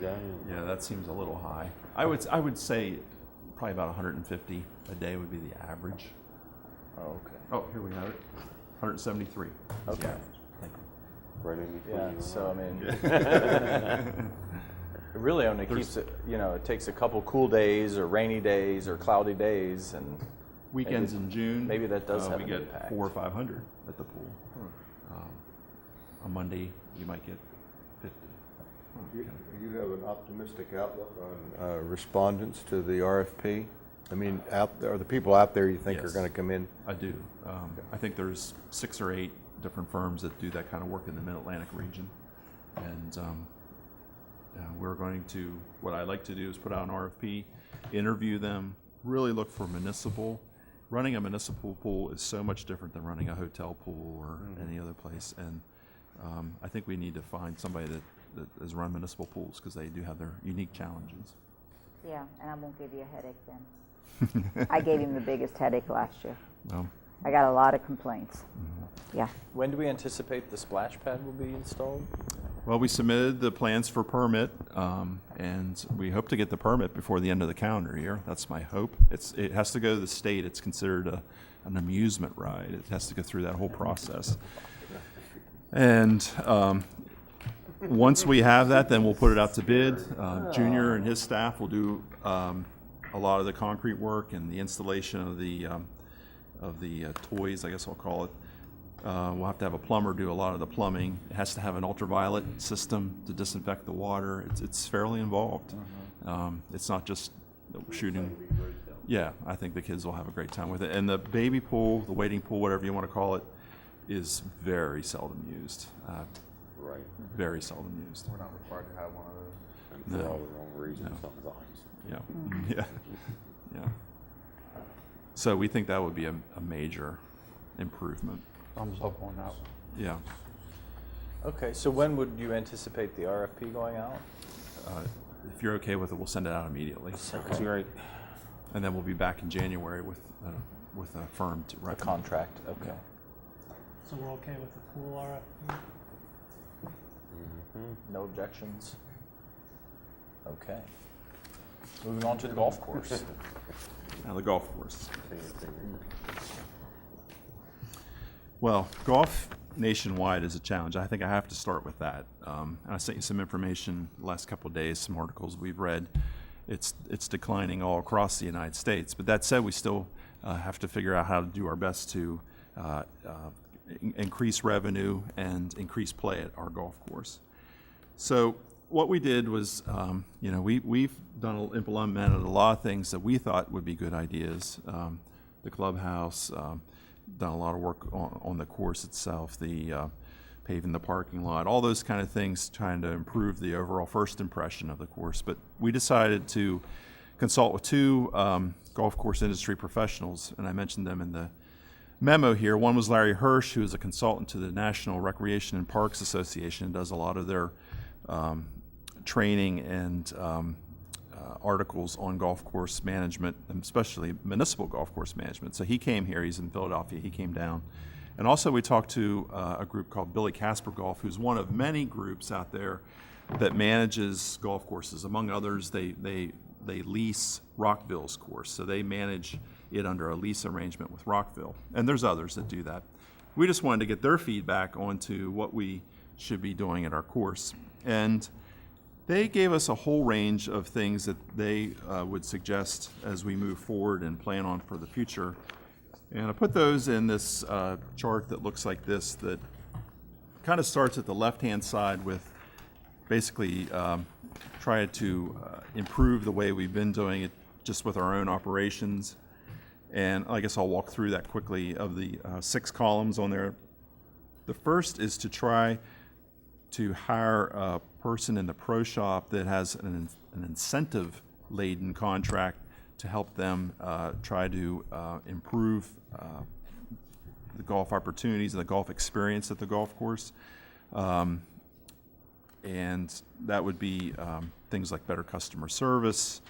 Yeah, that seems a little high. I would say probably about 150 a day would be the average. Oh, okay. Oh, here we have it. 173. Okay. right in between. Yeah. you and So I I. mean, it really only keeps it. It takes a couple cool days or rainy days or cloudy days and. Weekends in June. Maybe that does have we an get impact. 400 or 500 at the pool. On Monday, you might get 50. You have an optimistic outlook on respondents to the RFP? I mean, are the people out there you think are Yes. going to come in? I do. I think there's 6 or 8 different firms that do that kind of work in the Mid-Atlantic region. And we're going to, what I like to do is put out an RFP, interview them, really look for municipal running a municipal pool is so much different than running a hotel pool or any other place. And I think we need to find somebody that has run municipal pools because they do have their unique challenges. Yeah, and I won't give you a headache then. I gave him the biggest headache last year. Well, I got a lot of complaints. Yeah. When do we anticipate the splash pad will be installed? well, we submitted the plans for permit, and we hope to get the permit before the end of the calendar year. That's my hope. It has to go to the state. It's considered an amusement ride. It has to go through that whole process. And once we have that, then we'll put it out to bid. Junior and his staff will do a lot of the concrete work and the installation of the toys, I guess I'll call it. We'll have to have a plumber do a lot of the plumbing. It has to have an ultraviolet system to disinfect the water. It's fairly involved. It's not just shooting. Yeah, I think the kids will have a great time with it. And the baby pool, the wading pool, whatever you want to call it, is very seldom used. Right. Very seldom used. We're not required to have one of those. And for No. all the wrong reasons No. sometimes. Yeah, yeah, yeah. So we think that would be a major improvement. Thumbs up on that. Yeah. Okay, so when would you anticipate the RFP going out? If you're okay with it, we'll send it out immediately. That's great. And then we'll be back in January with a firm to A recommend. contract, okay. So we're okay with the pool RFP? No objections? Okay. Moving on to the golf course. Now the golf course. Well, golf nationwide is a challenge. I think I have to start with that. And I sent you some information the last couple of days, some articles we've read. It's declining all across the United States. But that said, we still have to figure out how to do our best to increase revenue and increase play at our golf course. So what we did was, we've implemented a lot of things that we thought would be good ideas. The clubhouse, done a lot of work on the course itself, the paving the parking lot, all those kind of things, trying to improve the overall first impression of the course. But we decided to consult with two golf course industry professionals, and I mentioned them in the memo here. One was Larry Hirsch, who is a consultant to the National Recreation and Parks Association, and does a lot of their training and articles on golf course management, and especially municipal golf course management. So he came here. He's in Philadelphia. He came down. And also we talked to a group called Billy Casper Golf, who's one of many groups out there that manages golf courses. Among others, they lease Rockville's course. So they manage it under a lease arrangement with Rockville. And there's others that do that. We just wanted to get their feedback onto what we should be doing at our course. And they gave us a whole range of things that they would suggest as we move forward and plan on for the future. And I put those in this chart that looks like this, that kind of starts at the left-hand side with basically trying to improve the way we've been doing it just with our own operations. And I guess I'll walk through that quickly. Of the 6 columns on there, the first is to try to hire a person in the pro shop that has an incentive-laden contract to help them try to improve the golf opportunities and the golf experience at the golf course. And that would be things like better customer service,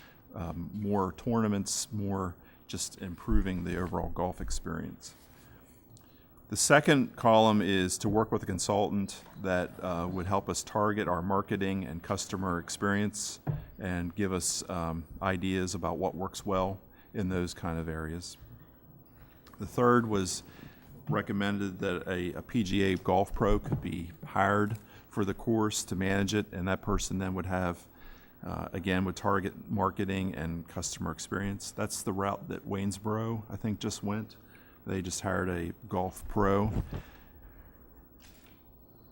more tournaments, more just improving the overall golf experience. The second column is to work with a consultant that would help us target our marketing and customer experience and give us ideas about what works well in those kind of areas. The third was recommended that a PGA golf pro could be hired for the course to manage it, and that person then would have, again, would target marketing and customer experience. That's the route that Waynesboro, I think, just went. They just hired a golf pro.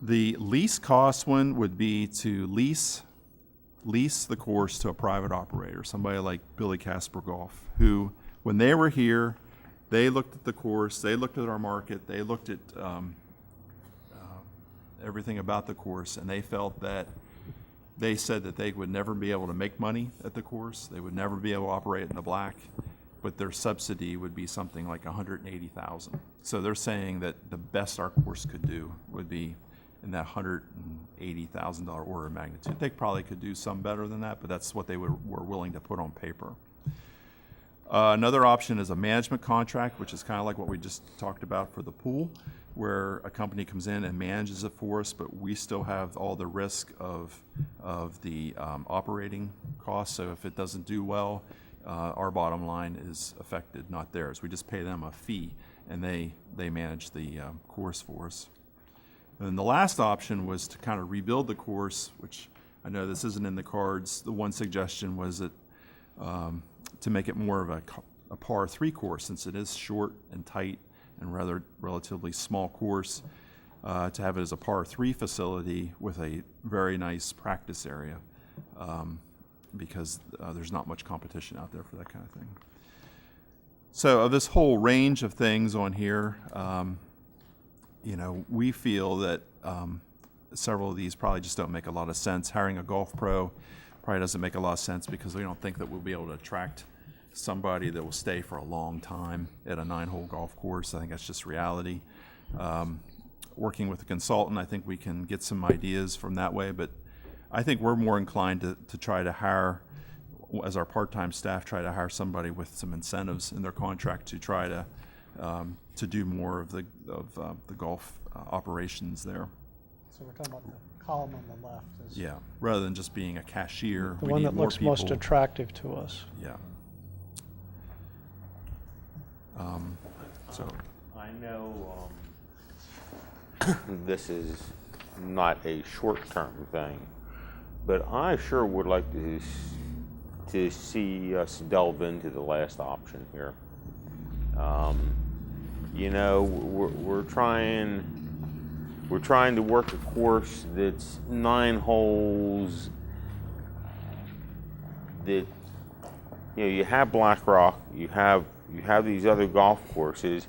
The lease cost one would be to lease the course to a private operator, somebody like Billy Casper Golf, who, when they were here, they looked at the course, they looked at our market, they looked at everything about the course, and they felt that they said that they would never be able to make money at the course. They would never be able to operate in the black. but their subsidy would be something like $180,000. So they're saying that the best our course could do would be in that $180,000 order of magnitude. They probably could do some better than that, but that's what they were willing to put on paper. Another option is a management contract, which is kind of like what we just talked about for the pool, where a company comes in and manages it for us, but we still have all the risk of the operating costs. So if it doesn't do well, our bottom line is affected, not theirs. We just pay them a fee, and they manage the course for us. And then the last option was to kind of rebuild the course, which I know this isn't in the cards. The one suggestion was that to make it more of a par 3 course, since it is short and tight and relatively small course, to have it as a par 3 facility with a very nice practice area, because there's not much competition out there for that kind of thing. So of this whole range of things on here, we feel that several of these probably just don't make a lot of sense. Hiring a golf pro probably doesn't make a lot of sense because we don't think that we'll be able to attract somebody that will stay for a long time at a 9-hole golf course. I think that's just reality. Working with a consultant, I think we can get some ideas from that way, but I think we're more inclined to try to hire, as our part-time staff, try to hire somebody with some incentives in their contract to try to do more of the golf operations there. So we're talking about the column on the left. Yeah, rather than just being a cashier. The we one need that more looks people. most attractive to us. Yeah. So I know this is not a short-term thing, but I sure would like to see us delve into the last option here. We're trying to work a course that's 9 holes. That you have Black Rock, you have these other golf courses.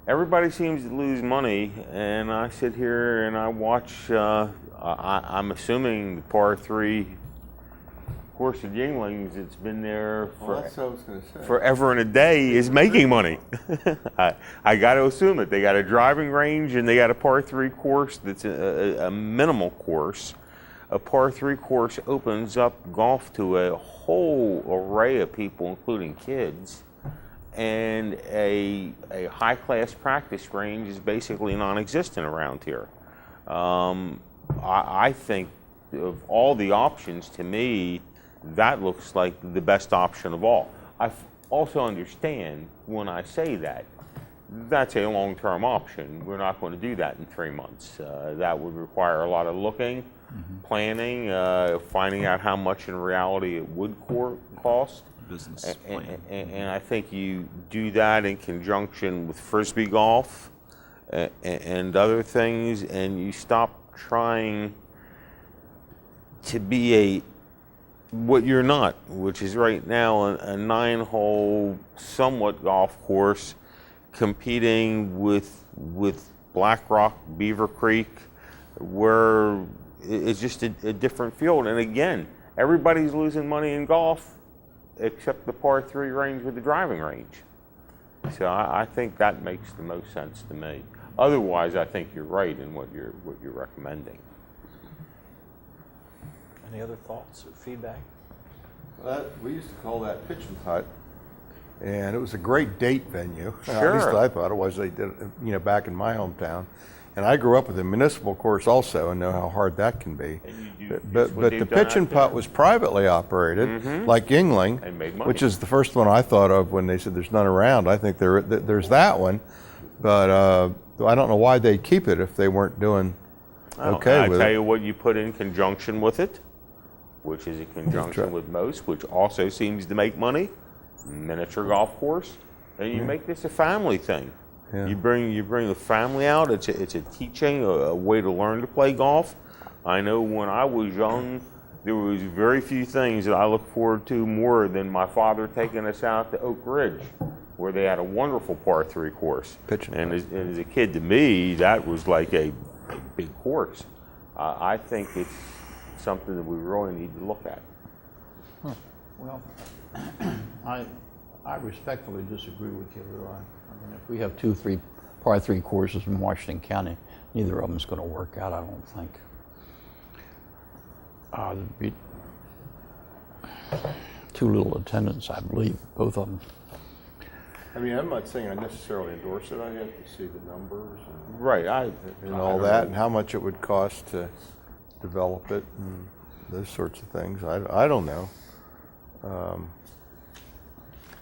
Everybody seems to lose money, and I sit here and I watch. I'm assuming the par 3 course of Yinglings, it's been there forever and a day, is making money. I got to assume it. They got a driving range and they got a par 3 course that's a minimal course. A par 3 course opens up golf to a whole array of people, including kids. And a high-class practice range is basically non-existent around here. I think of all the options, to me, that looks like the best option of all. I also understand when I say that, that's a long-term option. We're not going to do that in 3 months. That would require a lot of looking, planning, finding out how much in reality it would cost. Business plan. And I think you do that in conjunction with Frisbee golf and other things, and you stop trying to be what you're not, which is right now a 9-hole somewhat golf course competing with Black Rock, Beaver Creek, where it's just a different field. And again, everybody's losing money in golf except the par 3 range with the driving range. So I think that makes the most sense to me. Otherwise, I think you're right in what you're recommending. Any other thoughts or feedback? We used to call that Pitching Hut, and it was a great date venue. Sure. At least I thought it was. They did it, back in my hometown. And I grew up with a municipal course also and know how hard that can be. But the Pitch and Putt was privately operated, like Yingling, And made money. which is the first one I thought of when they said there's none around. I think there's that one, but I don't know why they'd keep it if they weren't doing okay with it. I tell you what you put in conjunction with it, which is in conjunction with most, which also seems to make money, miniature golf course, and you make this a family thing. Yeah. You bring the family out. It's a teaching, a way to learn to play golf. I know when I was young, there was very few things that I look forward to more than my father taking us out to Oak Ridge, where they had a wonderful par 3 course. And as a kid, to me, that was like a big course. I think it's something that we really need to look at. Well, I I respectfully disagree with you, Lou. I mean, if we have 2, 3 par 3 courses in Washington County, neither of them is going to work out, I don't think. There'd be too little attendance, I believe, both of them. I mean, I'm not saying I necessarily endorse it. I have to see the numbers and, Right, and all that, and how much it would cost to develop it, and those sorts of things. I don't know.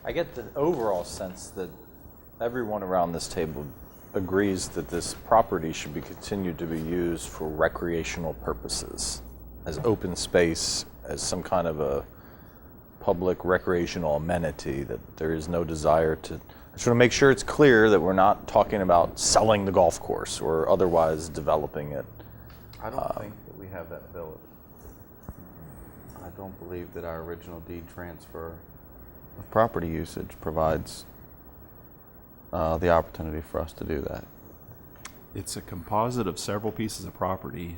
I get the overall sense that everyone around this table agrees that this property should be continued to be used for recreational purposes, as open space, as some kind of a public recreational amenity, that there is no desire to. I just want to make sure it's clear that we're not talking about selling the golf course or otherwise developing it. I don't think that we have that ability. I don't believe that our original deed transfer of property usage provides the opportunity for us to do that. It's a composite of several pieces of property.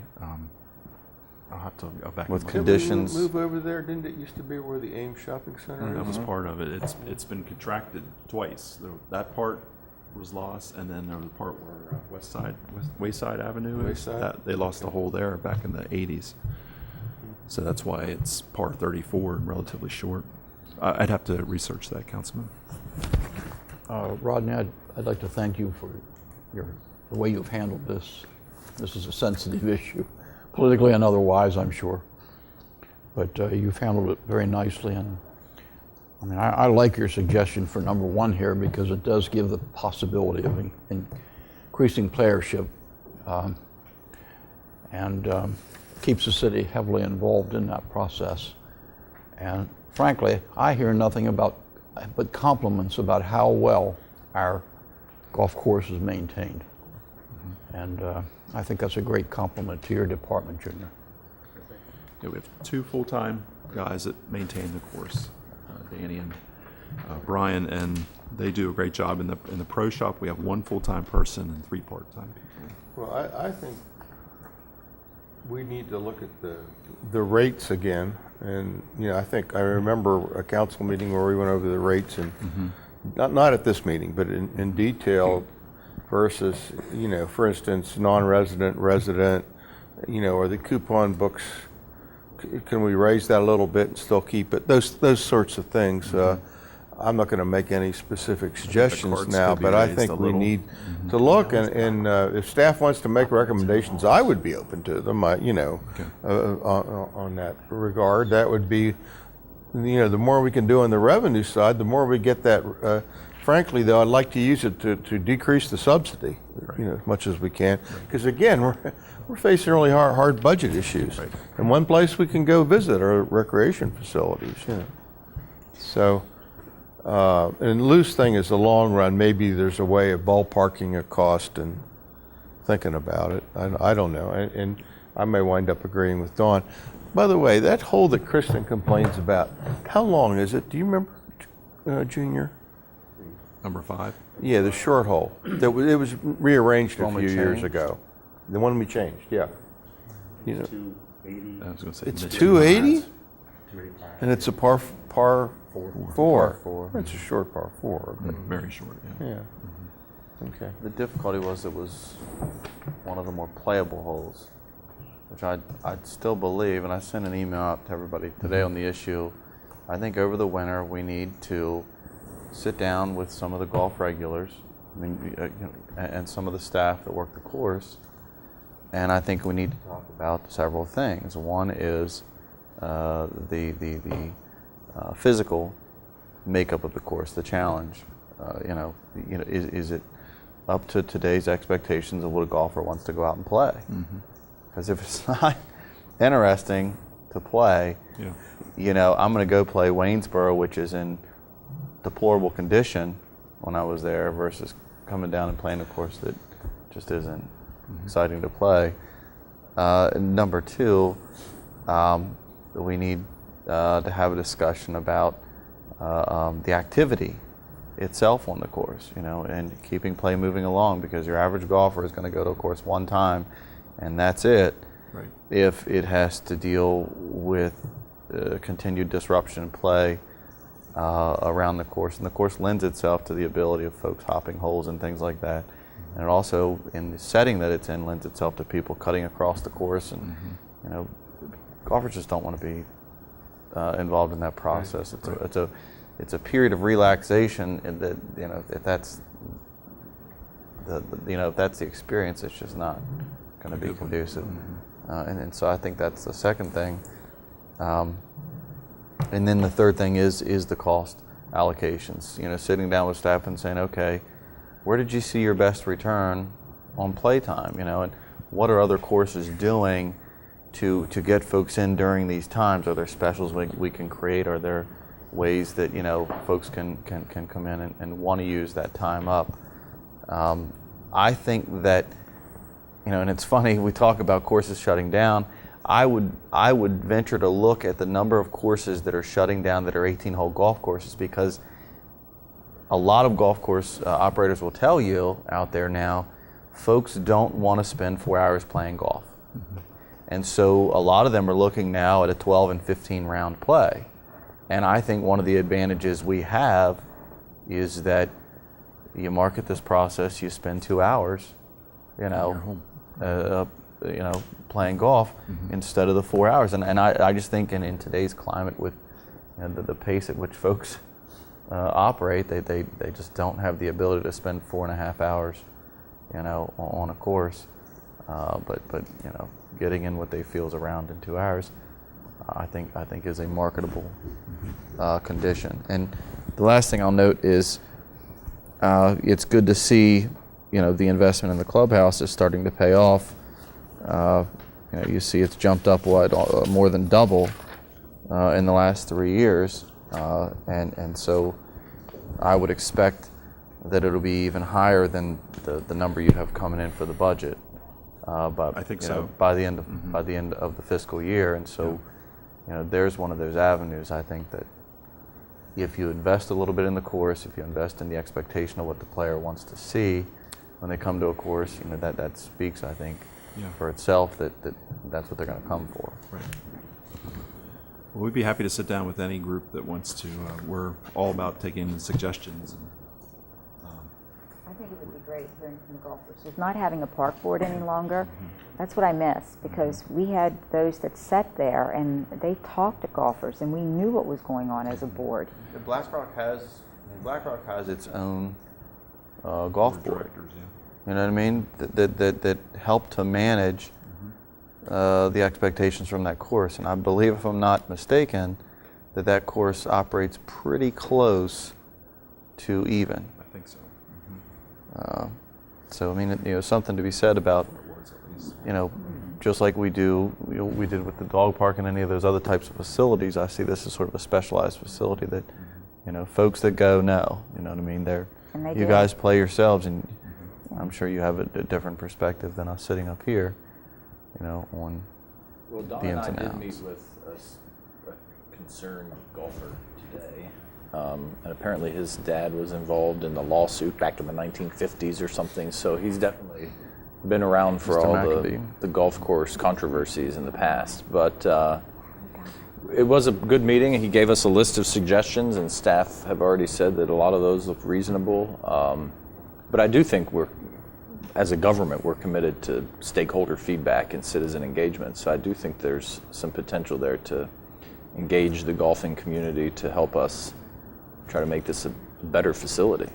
I'll have to go back With and look. conditions. Didn't we move over there? Didn't it used to be where the Ames Shopping Center That is? was part of it. It's been contracted twice. That part was lost, and then there was a part where Wayside Avenue is. Wayside? They lost a hole there back in the 80s. So that's why it's par 34 and relatively short. I'd have to research that, Councilman. Rodney, I'd like to thank you for the way you've handled this. This is a sensitive issue, politically and otherwise, I'm sure. But you've handled it very nicely, and I mean, I like your suggestion for number 1 here, because it does give the possibility of increasing playership and keeps the city heavily involved in that process. And frankly, I hear nothing but compliments about how well our golf course is maintained. And I think that's a great compliment to your department, Junior. Yeah, we have 2 full-time guys that maintain the course, Danny and Brian, and they do a great job. In the pro shop, we have 1 full-time person and 3 part-time people. Well, I think we need to look at the rates again. And, I think I remember a council meeting where we went over the rates, and not at this meeting, but in detail versus, for instance, non-resident, resident, or the coupon books. Can we raise that a little bit and still keep it? Those sorts of things. I'm not going to make any specific suggestions now, but I think we need to look, and if staff wants to make recommendations, I would be open to them. On that regard, that would be, the more we can do on the revenue side, the more we get that. Frankly, though, I'd like to use it to decrease the subsidy, as much as we can, because again, we're facing really hard budget issues, and one place we can go visit are recreation facilities. So. And Lou's thing is the long run. Maybe there's a way of ballparking a cost and thinking about it. I don't know. And I may wind up agreeing with Dawn. By the way, that hole that Kristen complains about, how long is it? Do you remember, Junior? Number 5? Yeah, the short hole. It was rearranged a few years changed? ago. The one we changed, yeah. 280. I was going to say It's mid- 280? 285. And it's a par 4. Four. It's a short par 4. But Very short, yeah. yeah. Okay. The difficulty was it was one of the more playable holes, which I'd still believe, and I sent an email out to everybody today on the issue. I think over the winter we need to sit down with some of the golf regulars, and some of the staff that work the course, and I think we need to talk about several things. One is the physical makeup of the course, the challenge. Is it up to today's expectations of what a golfer wants to go out and play? Because if it's not interesting to play, I'm going to go play Waynesboro, which is in deplorable condition when I was there, versus coming down and playing a course that just isn't exciting to play. Number 2, we need to have a discussion about the activity itself on the course, and keeping play moving along, because your average golfer is going to go to a course one time and that's it. Right. If it has to deal with continued disruption in play around the course, and the course lends itself to the ability of folks hopping holes and things like that. And it also, in the setting that it's in, lends itself to people cutting across the course, and you know, golfers just don't want to be involved in that process. It's a period of relaxation, and that, you know, if that's if that's the experience, it's just not going to be conducive. And so I think that's the second thing. And then the third thing is the cost allocations. You know, sitting down with staff and saying, okay, where did you see your best return on playtime? You know, and what are other courses doing to get folks in during these times? Are there specials we can create? Are there ways that, you know, folks can come in and want to use that time up? I think that, you know, and it's funny, we talk about courses shutting down. I would venture to look at the number of courses that are shutting down that are 18-hole golf courses, because a lot of golf course operators will tell you out there now, folks don't want to spend 4 hours playing golf. And so a lot of them are looking now at a 12 and 15 round play. And I think one of the advantages we have is that you market this process, you spend 2 hours, you know, playing golf instead of the 4 hours. And I just think in today's climate, with, you know, the pace at which folks operate, they just don't have the ability to spend 4.5 hours, you know, on a course. But you know, getting in what they feel is around in 2 hours, I think is a marketable condition. And the last thing I'll note is it's good to see, you know, the investment in the clubhouse is starting to pay off. You know, you see it's jumped up more than double in the last 3 years, and so I would expect that it'll be even higher than the number you have coming in for the budget. But I think you so. know, by the end of the fiscal year, and so you know, there's one of those avenues. I think that if you invest a little bit in the course, if you invest in the expectation of what the player wants to see when they come to a course, you know, that speaks, I think, for itself, that's what they're going to come for. Right. Well, we'd be happy to sit down with any group that wants to. We're all about taking suggestions. And, I think it would be great hearing from the golfers. With not having a park board any longer, that's what I miss, because we had those that sat there and they talked to golfers and we knew what was going on as a board. BlackRock has its own golf board. Directors, You know what I mean? That help to manage the expectations from that course. And I believe, if I'm not mistaken, that course operates pretty close to even. I think so. So I mean, you know, something to be said about, you know, just like we did with the dog park and any of those other types of facilities. I see this as sort of a specialized facility that, you know, folks that go know. You know what I mean? You guys play yourselves, and I'm sure you have a different perspective than us sitting up here, you know, on Don the ins and and I outs. did meet with a concerned golfer today, and apparently his dad was involved in the lawsuit back in the 1950s or something, so he's definitely been around for Mr. all McAbee. the golf course controversies in the past. But it was a good meeting, and he gave us a list of suggestions, and staff have already said that a lot of those look reasonable. But I do think as a government, we're committed to stakeholder feedback and citizen engagement. So I do think there's some potential there to engage the golfing community to help us try to make this a better facility.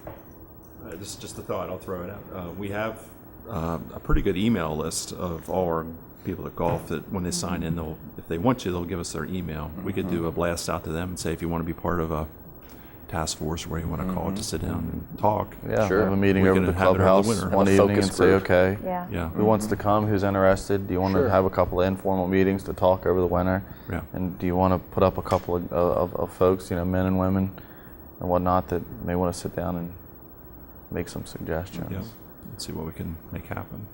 This is just a thought. I'll throw it out. We have a pretty good email list of all our people that golf that when they sign in, if they want to, they'll give us their email. We could do a blast out to them and say, if you want to be part of a task force, where you want to call it, to sit down and talk. Yeah, Sure. have a meeting We over can at the have it over the clubhouse winter. one Have a evening and focus say, group. okay, Yeah. who wants to come, who's interested? Do you want to have a couple of informal meetings to talk over the winter? Yeah. And do you want to put up a couple of folks, you know, men and women and whatnot, that may want to sit down and make some suggestions? Yeah. Let's see what we can make happen.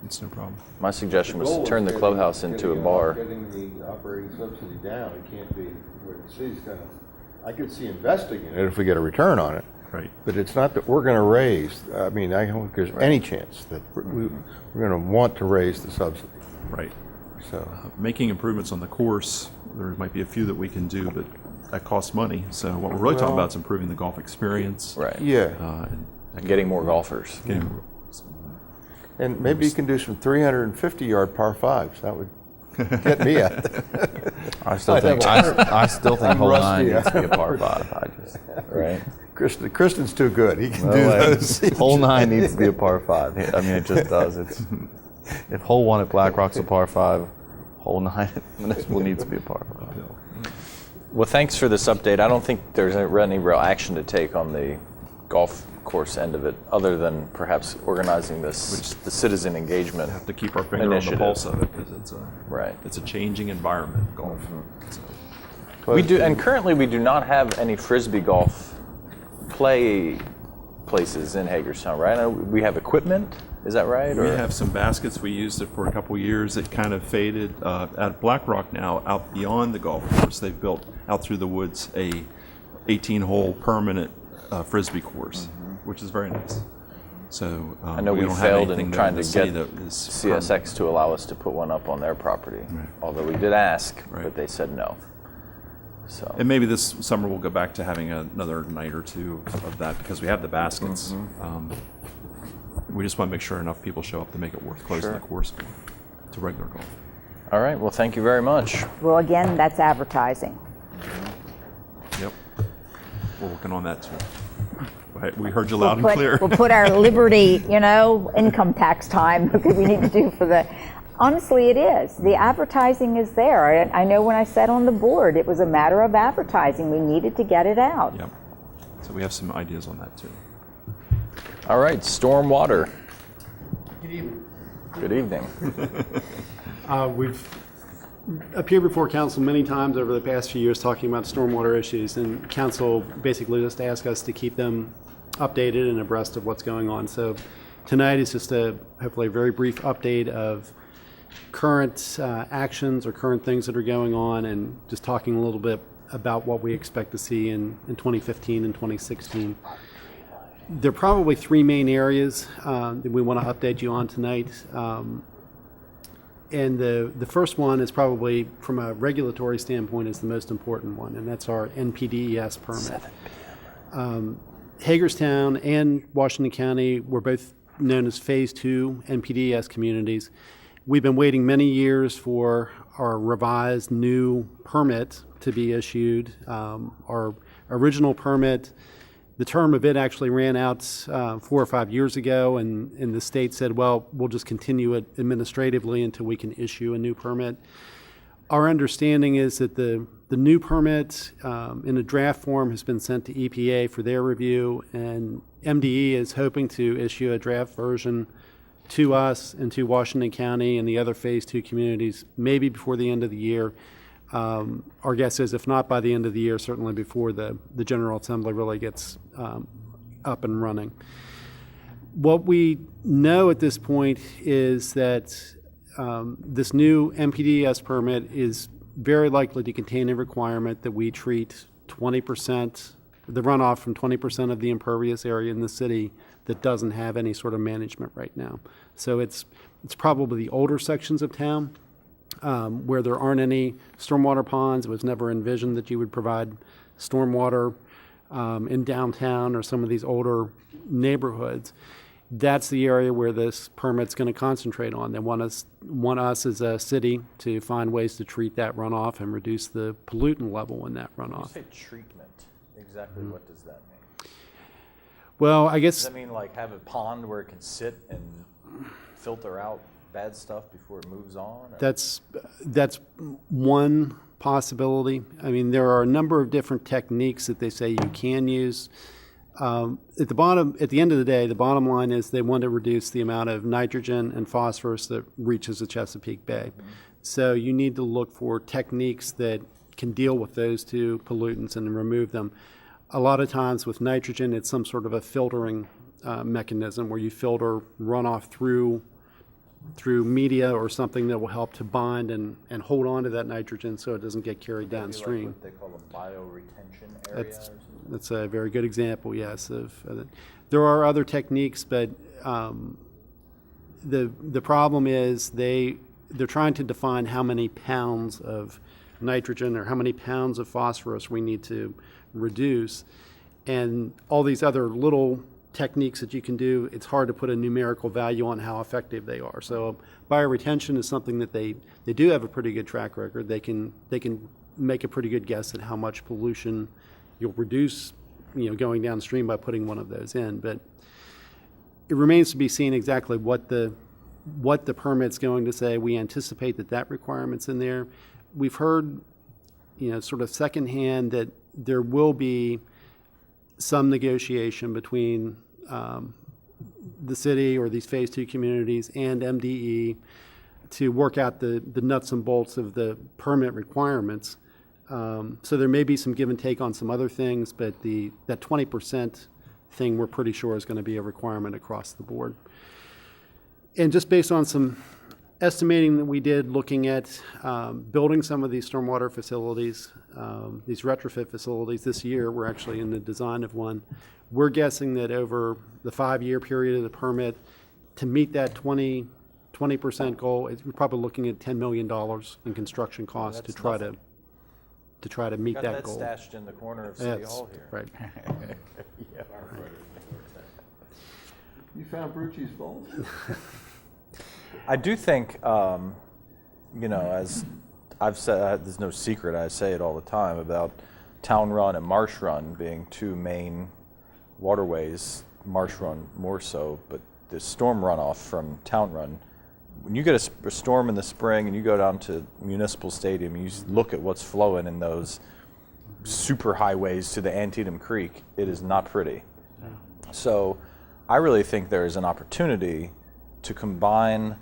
It's no problem. My suggestion was to turn the clubhouse into a bar. Getting the operating subsidy down, it can't be where the city's gonna, I could see investing in it if we get a return on it. Right. But it's not that we're gonna raise, I mean, I don't think there's any chance that we're gonna want to raise the subsidy, Right. so. Making improvements on the course, there might be a few that we can do, but that costs money. So what we're really talking Well- about is improving the golf experience. Right. Yeah, And Getting more golfers. getting, and maybe you can do some 350-yard par fives. That would get me out there. I still think I still think I'm hole rusty, 9 needs to be a par 5. I just Right. Kristen's too good. He can no do way. those. Hole 9 needs to be a par 5. I mean, it just does. It's if hole 1 at Black Rock's a par 5, hole 9 at Municipal needs to be a par 5. Well, thanks for this update. I don't think there's any real action to take on the golf course end of it, other than perhaps organizing the citizen engagement. have to keep our finger initiative. on the pulse of it because Right. it's a changing environment, golf. So, We do, and currently we do not have any frisbee golf play places in Hagerstown, right? We have equipment. Is that right? we have some baskets. We used it for a couple years. It kind of faded. At Black Rock now, out beyond the golf course, they've built out through the woods a 18-hole permanent frisbee course, which is very nice. So I know we don't have failed anything in there trying the to city get that is CSX to allow us to put one up on their property, Right. although we did ask, Right. but they said no. So And maybe this summer we'll go back to having another night or two of that because we have the baskets. We just want to make sure enough people show up to make it worth closing the course to regular golf. all right. Well, thank you very much. Well, again, that's advertising. Yep. We're working on that too. We heard you loud and clear. We'll put our Liberty, income tax time because we need to do for the. Honestly, it is. The advertising is there. I know when I sat on the board, it was a matter of advertising. We needed to get it out. Yep. So we have some ideas on that too. All right. Stormwater. Good evening. Good evening. We've appeared before council many times over the past few years talking about stormwater issues, and council basically just asked us to keep them updated and abreast of what's going on. So tonight is just hopefully a very brief update of current actions or current things that are going on, and just talking a little bit about what we expect to see in 2015 and 2016. There are probably three main areas that we want to update you on tonight. And the first one is probably, from a regulatory standpoint, is the most important one, and that's our NPDES permit. Hagerstown and Washington County were both known as Phase 2 NPDES communities. We've been waiting many years for our revised new permit to be issued. Our original permit, the term of it actually ran out 4 or 5 years ago, and the state said, well, we'll just continue it administratively until we can issue a new permit. Our understanding is that the new permit in a draft form has been sent to EPA for their review, and MDE is hoping to issue a draft version to us and to Washington County and the other Phase 2 communities, maybe before the end of the year. Our guess is, if not by the end of the year, certainly before the General Assembly really gets up and running. What we know at this point is that this new NPDES permit is very likely to contain a requirement that we treat 20%, the runoff from 20% of the impervious area in the city that doesn't have any sort of management right now. So it's probably the older sections of town where there aren't any stormwater ponds. It was never envisioned that you would provide stormwater in downtown or some of these older neighborhoods. That's the area where this permit's going to concentrate on. They want us as a city to find ways to treat that runoff and reduce the pollutant level in that runoff. When you say treatment, exactly what does that mean? Well, I guess... Does that mean like have a pond where it can sit and filter out bad stuff before it moves on? Or? That's one possibility. I mean, there are a number of different techniques that they say you can use. At the end of the day, the bottom line is they want to reduce the amount of nitrogen and phosphorus that reaches the Chesapeake Bay. So you need to look for techniques that can deal with those two pollutants and remove them. A lot of times with nitrogen, it's some sort of a filtering mechanism where you filter runoff through media or something that will help to bind and hold on to that nitrogen so it doesn't get carried downstream. Like what they call a bioretention area or something? That's a very good example, yes. There are other techniques, but the problem is they're trying to define how many pounds of nitrogen or how many pounds of phosphorus we need to reduce, and all these other little techniques that you can do. It's hard to put a numerical value on how effective they are. So bioretention is something that they do have a pretty good track record. They can make a pretty good guess at how much pollution you'll reduce, going downstream by putting one of those in. But it remains to be seen exactly what the permit's going to say. We anticipate that requirement's in there. We've heard, sort of secondhand that there will be some negotiation between the city or these Phase 2 communities and MDE to work out the nuts and bolts of the permit requirements. So there may be some give and take on some other things, but that 20% thing we're pretty sure is going to be a requirement across the board. And just based on some estimating that we did looking at building some of these stormwater facilities, these retrofit facilities this year, we're actually in the design of one. We're guessing that over the 5-year period of the permit, to meet that 20% goal, we're probably looking at $10 million in construction costs to try to meet that goal. Got that stashed in the corner of City Hall here. Right. Yeah. You found Brucci's vault? I do think, as I've said, there's no secret, I say it all the time about Town Run and Marsh Run being two main waterways, Marsh Run more so, but the storm runoff from Town Run, when you get a storm in the spring and you go down to Municipal Stadium, you look at what's flowing in those super highways to the Antietam Creek, it is not pretty. So I really think there is an opportunity to combine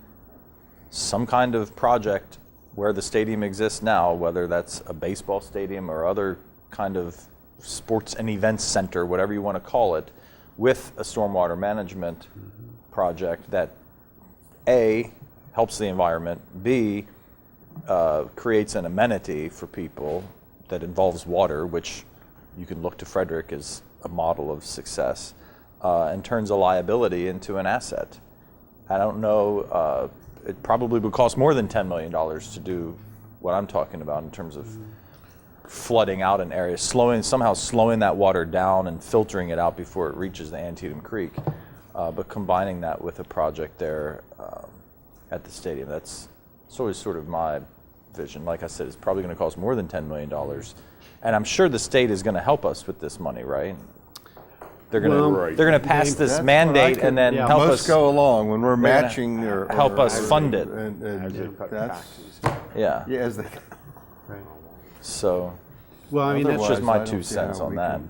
some kind of project where the stadium exists now, whether that's a baseball stadium or other kind of sports and events center, whatever you want to call it, with a stormwater management project that A, helps the environment, B, creates an amenity for people that involves water, which you can look to Frederick as a model of success, and turns a liability into an asset. I don't know, it probably would cost more than $10 million to do what I'm talking about in terms of flooding out an area, somehow slowing that water down and filtering it out before it reaches the Antietam Creek. But combining that with a project there at the stadium, that's sort of my vision. Like I said, it's probably going to cost more than $10 million. And I'm sure the state is going to help us with this money, right? They're going to pass this mandate and then help us go along when we're matching or help us fund it. As they So, well, I mean, that's just my I 2 don't see cents how on we that.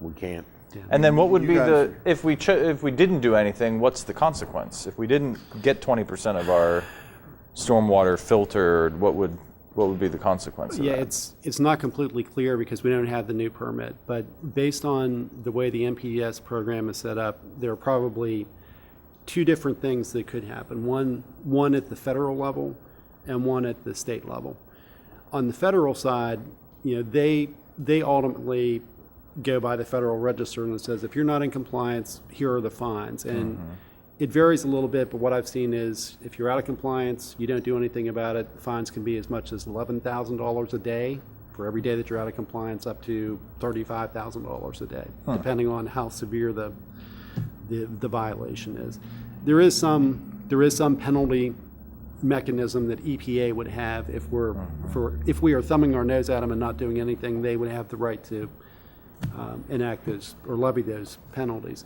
We can't. And then what would You be guys if we didn't do anything? What's the consequence? If we didn't get 20% of our stormwater filtered, what would be the consequence of that? It's not completely clear because we don't have the new permit, but based on the way the MPDS program is set up, there are probably 2 different things that could happen. One at the federal level and one at the state level. On the federal side, they ultimately go by the Federal Register and it says, if you're not in compliance, here are the fines. And it varies a little bit, but what I've seen is if you're out of compliance, you don't do anything about it, the fines can be as much as $11,000 a day for every day that you're out of compliance, up to $35,000 a day, depending on how severe the violation is. There is some penalty mechanism that EPA would have if we are thumbing our nose at them and not doing anything. They would have the right to enact those or levy those penalties.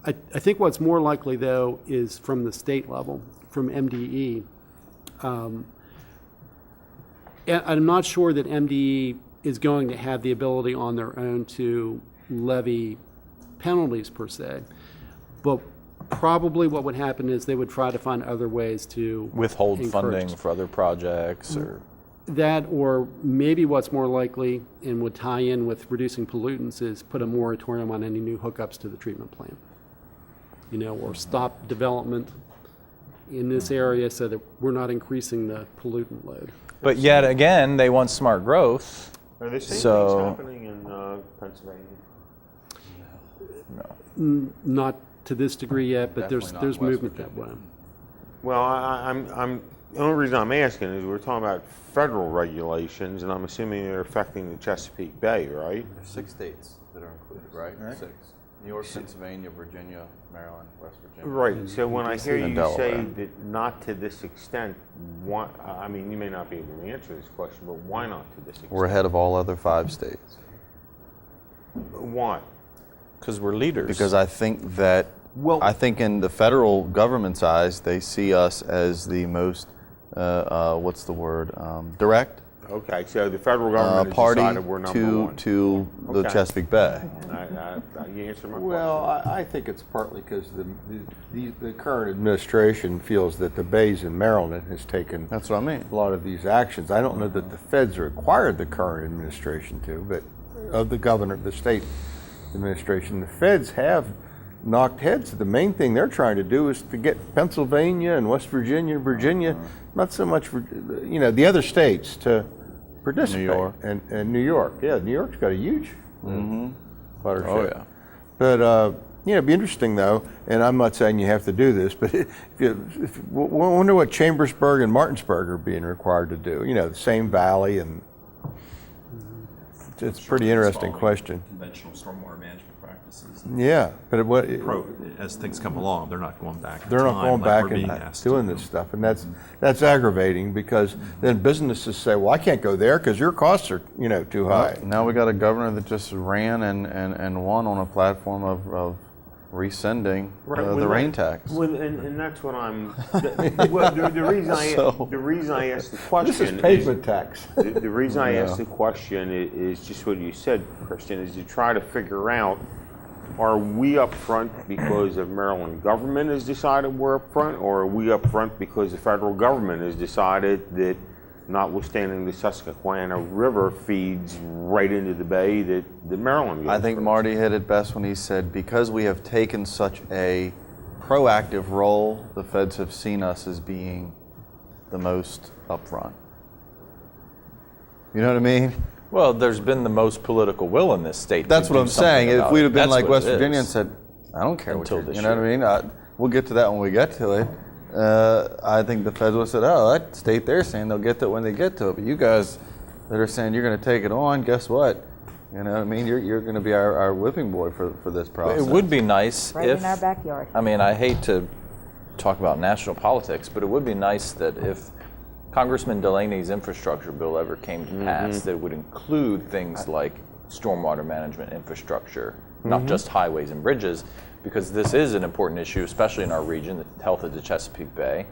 I think what's more likely, though, is from the state level, from MDE. And I'm not sure that MDE is going to have the ability on their own to levy penalties per se, but probably what would happen is they would try to find other ways to withhold encourage funding for other projects or that, or maybe what's more likely and would tie in with reducing pollutants is put a moratorium on any new hookups to the treatment plant, or stop development in this area so that we're not increasing the pollutant load. But yet again, they want smart growth. Are there same things happening in Pennsylvania? No. Not to this degree yet, but there's movement that way. Well, I'm The only reason I'm asking is we're talking about federal regulations, and I'm assuming they're affecting the Chesapeake Bay, right? There's 6 states that are included, right? 6. New York, Pennsylvania, Virginia, Maryland, West Virginia. Right, so when I hear And you say Delaware. that not to this extent, why, I mean, you may not be able to answer this question, but why not to this extent? We're ahead of all other 5 states. Why? Because we're leaders. Because I think that, I think in the federal government's eyes, they see us as the most, what's the word, direct Okay, so the federal government has party decided we're number one. to the Okay. Chesapeake Bay. You answered my question. Well, I think it's partly because the current administration feels that the bays in Maryland has taken That's what I mean. a lot of these actions. I don't know that the feds required the current administration to, but of the governor, the state administration, the feds have knocked heads. The main thing they're trying to do is to get Pennsylvania and West Virginia and Virginia, not so much, the other states to participate. New York. And New York. Yeah, New York's got a huge watershed. Oh, yeah. But, it'd be interesting, though, and I'm not saying you have to do this, but I wonder what Chambersburg and Martinsburg are being required to do. The same valley, and it's a pretty interesting question. Conventional stormwater management practices. Yeah, but As things come along, they're not going back. they're not going back and doing this stuff, and that's aggravating because then businesses say, "Well, I can't go there because your costs are too high." Now we got a governor that just ran and won on a platform of rescinding the rain tax. And that's what I'm. The reason I asked the question. This is pavement tax. The reason I asked the question is just what you said, Christian, is to try to figure out, are we up front because the Maryland government has decided we're up front, or are we up front because the federal government has decided that, notwithstanding the Susquehanna River feeds right into the bay, that the Maryland goes I think first? Marty hit it best when he said, because we have taken such a proactive role, the feds have seen us as being the most upfront. You know what I mean? Well, there's been the most political will in this state. That's to what do I'm saying. something If about we'd it. have been That's like what West it Virginia is. and said, I don't care Until what this you know what I year. mean? We'll get to that when we get to it. I think the feds would have said, oh, that state they're saying they'll get to it when they get to it. But you guys that are saying you're going to take it on, guess what? You know what I mean? You're going to be our whipping boy for this process. It would be nice Right if, in our backyard. I mean, I hate to talk about national politics, but it would be nice that if Congressman Delaney's infrastructure bill ever came to pass, that it would include things like stormwater management infrastructure, not just highways and bridges, because this is an important issue, especially in our region, the health of the Chesapeake Bay.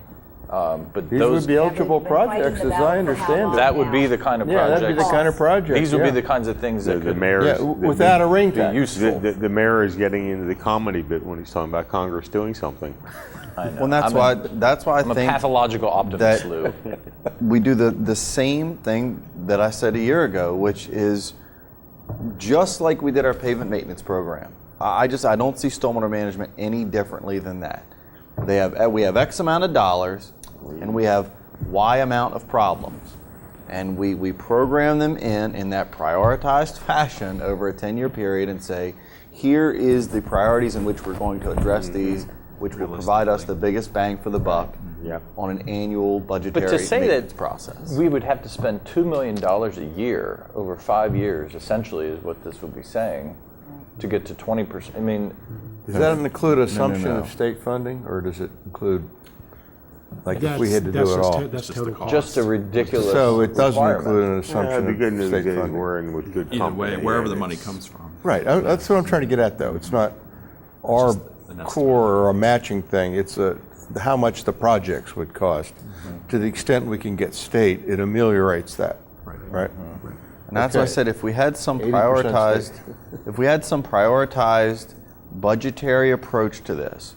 But These those would be eligible they've been fighting projects, the as battle I for how understand long? it. that would be the kind of Yeah, projects. that'd be the kind of project. These would be yeah. the kinds of things that The could mayor's, Yeah, without a ring be tax. useful. the mayor is getting into the comedy bit when he's talking about Congress doing something. I know. Well, and that's why I I'm a think pathological optimist, that Lou. we do the same thing that I said a year ago, which is just like we did our pavement maintenance program. I don't see stormwater management any differently than that. We have X amount of dollars, and we have Y amount of problems, and we program them in that prioritized fashion over a 10-year period, and say, here is the priorities in which we're going to address these, which will provide us the biggest bang for the buck on an annual budgetary But to say maintenance that process. we would have to spend $2 million a year over 5 years, essentially, is what this would be saying, to get to 20%. I mean, Does that include assumption no. of state funding, or does it include, like, if That's- we had to that's do it just all? to- that's total cost. just a ridiculous So it doesn't requirement. include an The assumption good of news state is funding. we're in with good Either company. way, wherever the and money it's- comes from. Right, that's what I'm trying to get at, though. It's not our core or a matching thing. It's how much the projects would cost. To the extent we can get state, it ameliorates that, right? And that's why I Okay. said if we had some 80% prioritized, state. if we had some prioritized budgetary approach to this,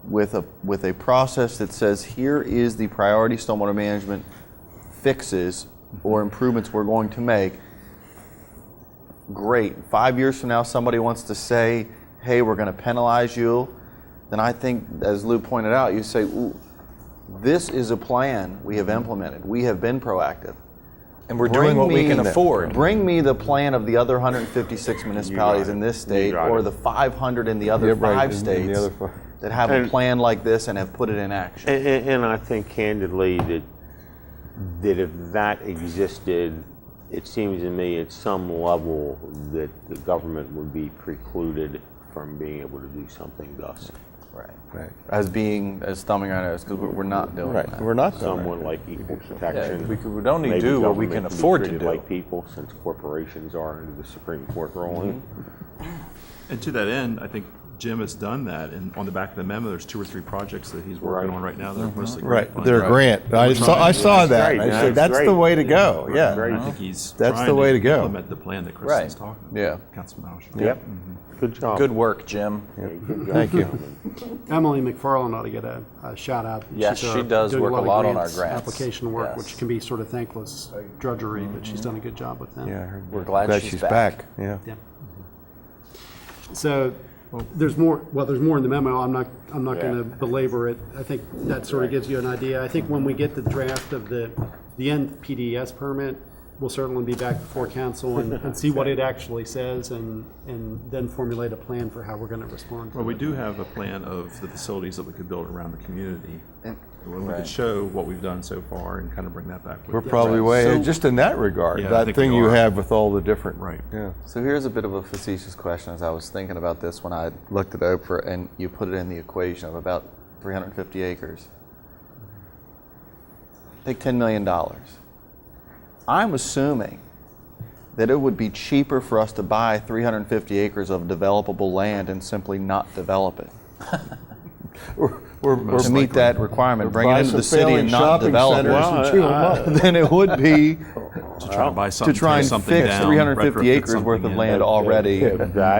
with a process that says here is the priority stormwater management fixes or improvements we're going to make. Great. 5 years from now, somebody wants to say, "Hey, we're going to penalize you." Then I think, as Lou pointed out, you say, "Ooh, this is a plan we have implemented. We have been proactive." And we're doing what we can afford. Bring me the plan of the other 156 municipalities in this state, got or it. the 500 in the other Yeah, right, 5 in the states other five. that have a And- plan like this and have put it in action. And I think candidly that that if that existed, it seems to me at some level that the government would be precluded from being able to do something thus. Right. As thumbing our nose, because we're not doing that. We're not doing Someone like equal protection. Yeah, we would only maybe do what we government can be afford to treated do. like people, since corporations are under the Supreme Court ruling. And to that end, I think Jim has done that, and on the back of the memo, there's 2 or 3 projects that he's working on right now that are mostly grant Right, funded. they're grant. I saw that. great. I That's said, that's the great. way to go, Right. yeah. And I think he's That's trying the way to go. implement the plan that Chris is talking about. Yeah. Councilman Mausch. Yep. Good job. Good work, Jim. Good job, Thank you. gentlemen. Emily McFarland ought to get a shout out. Yes, She's, she does doing work a of lot on our grants. Application work, Yes. which can be sort of thankless drudgery, but she's done a good job with that. Yeah, I heard We're that. glad she's back. Yeah. Yeah. So there's more. Well, there's more in the memo. I'm not going to belabor it. I think that sort of gives you an idea. I think when we get the draft of the NPDES permit, we'll certainly be back before council and see what it actually says, and then formulate a plan for how we're going to respond to Well, we it. do have a plan of the facilities that we could build around the community. We Right. could show what we've done so far and kind of bring that back with We're us. probably way, So- just in that regard, Yeah, I that think thing we you are. have with all the different. Right. Yeah. So here's a bit of a facetious question as I was thinking about this when I looked it over and you put it in the equation of about 350 acres. Take $10 million. I'm assuming that it would be cheaper for us to buy 350 acres of developable land and simply not develop it. We're To meet that requirement, bring it buy into some the city failing and not shopping develop centers it. and chew 'em up. Then it would be To try to buy something, to try tear and something fix down, 350 retrofit acres worth something of in. land already.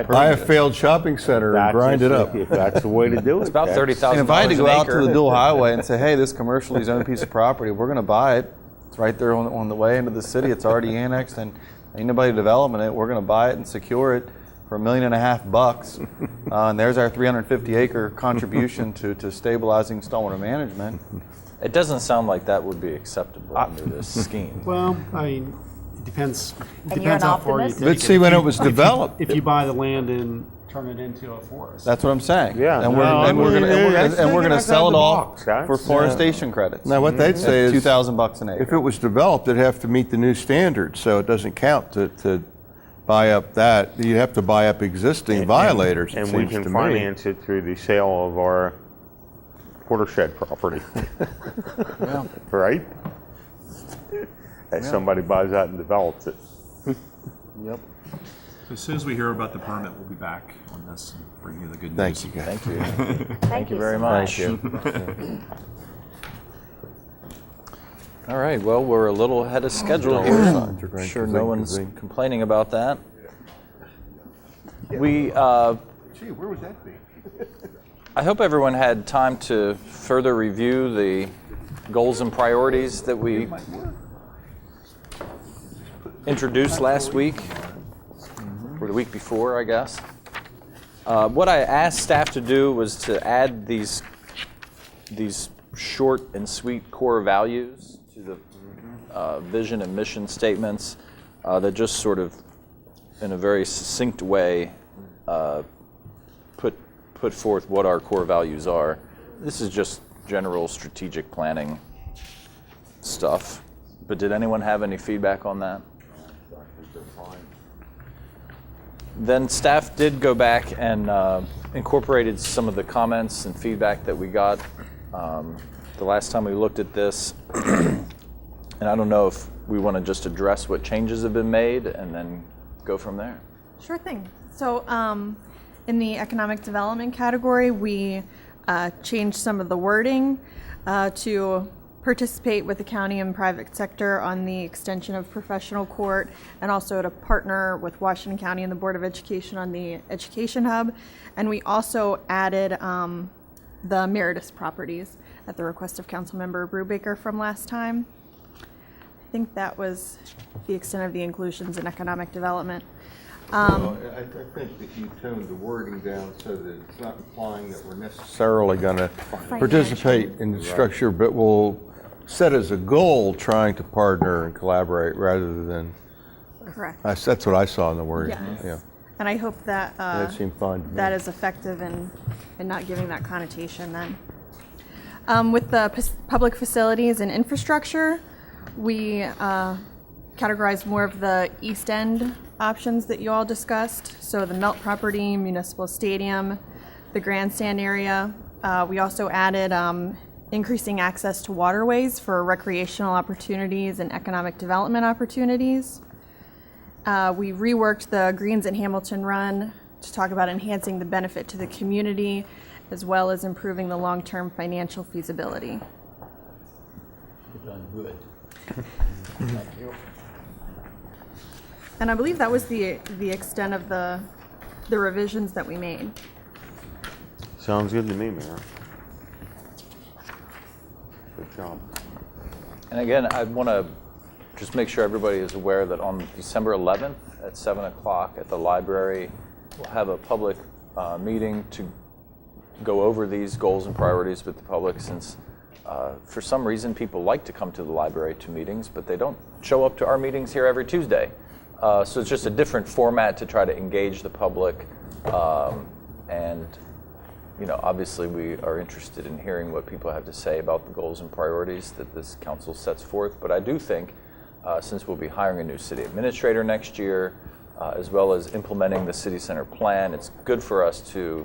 Buy a failed shopping center and grind it up. If that's the way to do it. It's about that's- $30,000 And if I had to go an out to acre. the dual highway and say, hey, this commercially zoned piece of property, we're going to buy it. It's right there on the way into the city. It's already annexed and ain't nobody developing it. We're going to buy it and secure it for $1.5 million. And there's our 350 acre contribution to stabilizing stormwater management. It doesn't sound like that would be acceptable under this scheme. Well, I mean, it depends. And you're Depends an how far you optimist? take Let's it. see If when you- it was developed. If you buy the land and turn it into a forest. That's what I'm saying. Yeah. And No, we're I going mean, that's to thinking sell it outside the off box. for That's- forestation credits. Now, what they'd say is, $2,000 an acre. if it was developed, it'd have to meet the new standards, so it doesn't count to buy up that. You'd have to buy up existing violators, it And we seems can to me. finance it through the sale of our watershed property. Right? As somebody buys that and develops it. Yep. So as soon as we hear about the permit, we'll be back on this and bring you the good news. Thank you, guys. Thank you. Thank you very much. All right, well, we're a little ahead of schedule here. Signs are going Sure to no zing, one's zing. complaining about that. We, Gee, where would that be? I hope everyone had time to further review the goals and priorities that we introduced last week, or the week before, I guess. What I asked staff to do was to add these short and sweet core values to the vision and mission statements that just sort of, in a very succinct way, put forth what our core values are. This is just general strategic planning stuff. But did anyone have any feedback on that? Then staff did go back and incorporated some of the comments and feedback that we got the last time we looked at this. And I don't know if we want to just address what changes have been made and then go from there. Sure thing. So in the economic development category, we changed some of the wording to participate with the county and private sector on the extension of professional court, and also to partner with Washington County and the Board of Education on the Education Hub. And we also added the Meritus properties at the request of Councilmember Brubaker from last time. I think that was the extent of the inclusions in economic development. Well, I think that you toned the wording down so that it's not implying that we're necessarily going to participate in the structure, but we'll set as a goal trying to partner and collaborate rather than. Correct. That's what I saw in the wording. Yes. Yeah. And I hope that That seemed fine to me. that is effective in not giving that connotation then. With the public facilities and infrastructure, we categorized more of the East End options that you all discussed. So the Melt property, Municipal Stadium, the grandstand area. We also added increasing access to waterways for recreational opportunities and economic development opportunities. We reworked the Greens at Hamilton Run to talk about enhancing the benefit to the community as well as improving the long-term financial feasibility. You've done good. Thank you. And I believe that was the extent of the revisions that we made. Sounds good to me, Mayor. Good job. And again, I want to just make sure everybody is aware that on December 11th at 7 o'clock at the library, we'll have a public meeting to go over these goals and priorities with the public, since for some reason people like to come to the library to meetings, but they don't show up to our meetings here every Tuesday. So it's just a different format to try to engage the public. And you know, obviously we are interested in hearing what people have to say about the goals and priorities that this council sets forth. But I do think, since we'll be hiring a new city administrator next year, as well as implementing the city center plan, it's good for us to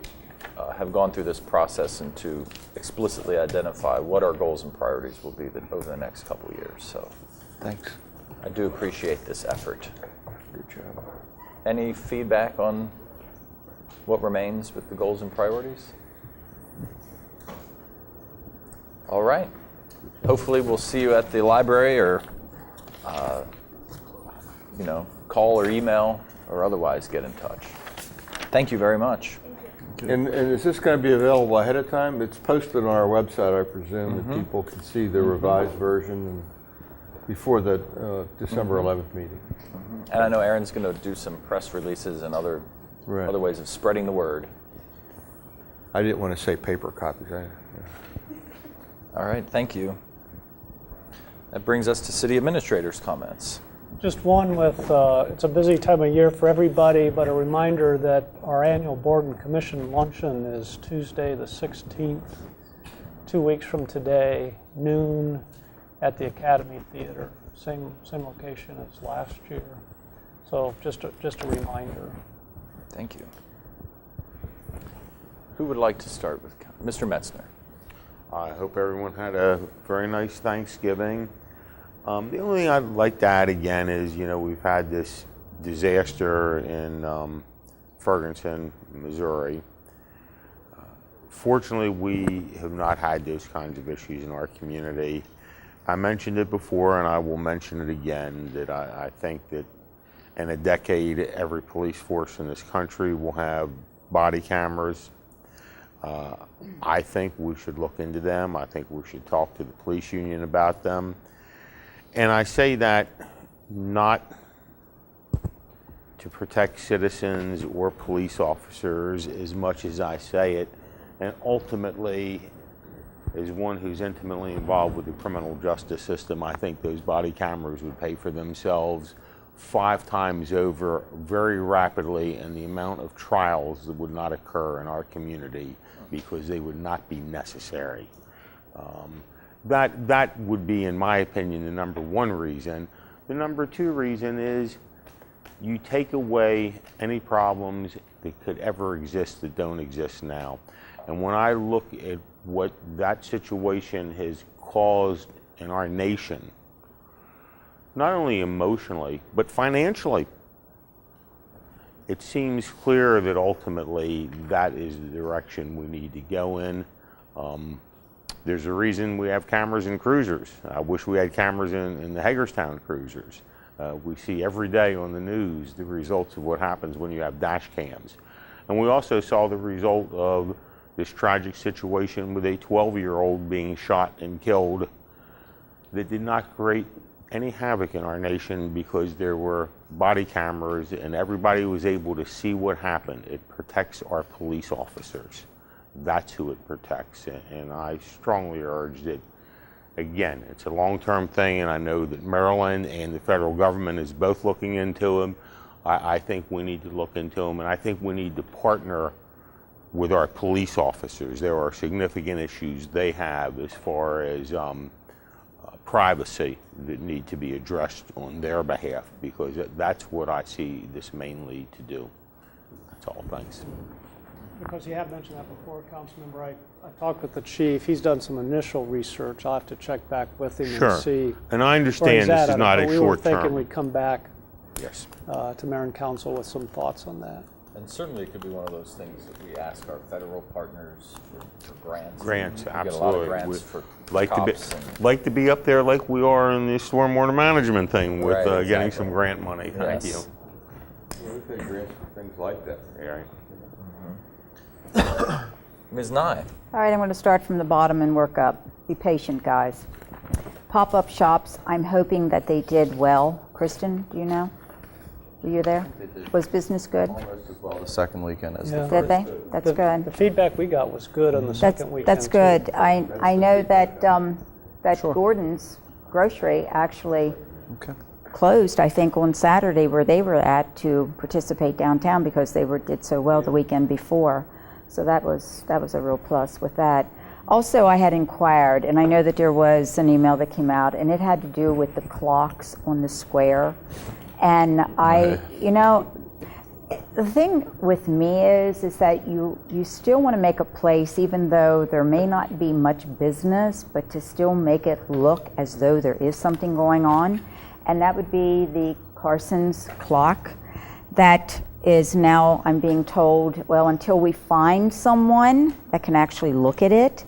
have gone through this process and to explicitly identify what our goals and priorities will be over the next couple of years. So Thanks. I do appreciate this effort. Good job. Any feedback on what remains with the goals and priorities? All right. Hopefully we'll see you at the library, or you know, call or email or otherwise get in touch. Thank you very much. And is this going to be available ahead of time? It's posted on our website, I presume, that people can see the revised version before the December 11th meeting. And I know Aaron's going to do some press releases and other ways of spreading the word. I didn't want to say paper copies. All right, thank you. That brings us to city administrator's comments. Just one with, it's a busy time of year for everybody, but a reminder that our annual board and commission luncheon is Tuesday the 16th, 2 weeks from today, noon, at the Academy Theater. Same location as last year. So just a reminder. Thank you. Who would like to start with? Mr. Metzner. I hope everyone had a very nice Thanksgiving. The only thing I'd like to add again is, you know, we've had this disaster in Ferguson, Missouri. Fortunately, we have not had those kinds of issues in our community. I mentioned it before, and I will mention it again, that I think that in a decade, every police force in this country will have body cameras. I think we should look into them. I think we should talk to the police union about them. And I say that not to protect citizens or police officers as much as I say it, and ultimately, as one who's intimately involved with the criminal justice system, I think those body cameras would pay for themselves 5 times over very rapidly, and the amount of trials that would not occur in our community because they would not be necessary. That would be, in my opinion, the number one reason. The number two reason is you take away any problems that could ever exist that don't exist now. And when I look at what that situation has caused in our nation, not only emotionally, but financially, it seems clear that ultimately that is the direction we need to go in. There's a reason we have cameras in cruisers. I wish we had cameras in the Hagerstown cruisers. We see every day on the news the results of what happens when you have dash cams. And we also saw the result of this tragic situation with a 12-year-old being shot and killed that did not create any havoc in our nation because there were body cameras and everybody was able to see what happened. It protects our police officers. That's who it protects. And I strongly urge that, again, it's a long-term thing, and I know that Maryland and the federal government is both looking into them. I think we need to look into them, and I think we need to partner with our police officers. There are significant issues they have as far as privacy that need to be addressed on their behalf, because that's what I see this mainly to do. That's all. Thanks. Because you have mentioned that before, Councilmember, I talked with the chief. He's done some initial research. I'll have to check back with him Sure. and see. And I understand this is not a We were short term. thinking we'd come back Yes. to Mayor and Council with some thoughts on that. And certainly it could be one of those things that we ask our federal partners for grants. Grants, We get a lot of absolutely. grants for Like cops and- like to be up there like we are in the stormwater management thing with Right, getting exactly. some grant money. Thank you. Yes. We've had grants for things like that. Yeah. Ms. Nye. All right, I'm going to start from the bottom and work up. Be patient, guys. Pop-up shops, I'm hoping that they did well. Kristen, do you know? Were you there? Was business good? Almost as well the second weekend as the Yeah. first. Did they? That's good. The feedback we got was good on the second weekend. That's too. good. I know that Gordon's Grocery actually closed, I think, on Saturday where they were at to participate downtown because they did so well the weekend before. So that was a real plus with that. Also, I had inquired, and I know that there was an email that came out, and it had to do with the clocks on the square. And the thing with me is that you still want to make a place, even though there may not be much business, but to still make it look as though there is something going on. And that would be the Carson's clock that is now, I'm being told, well, until we find someone that can actually look at it.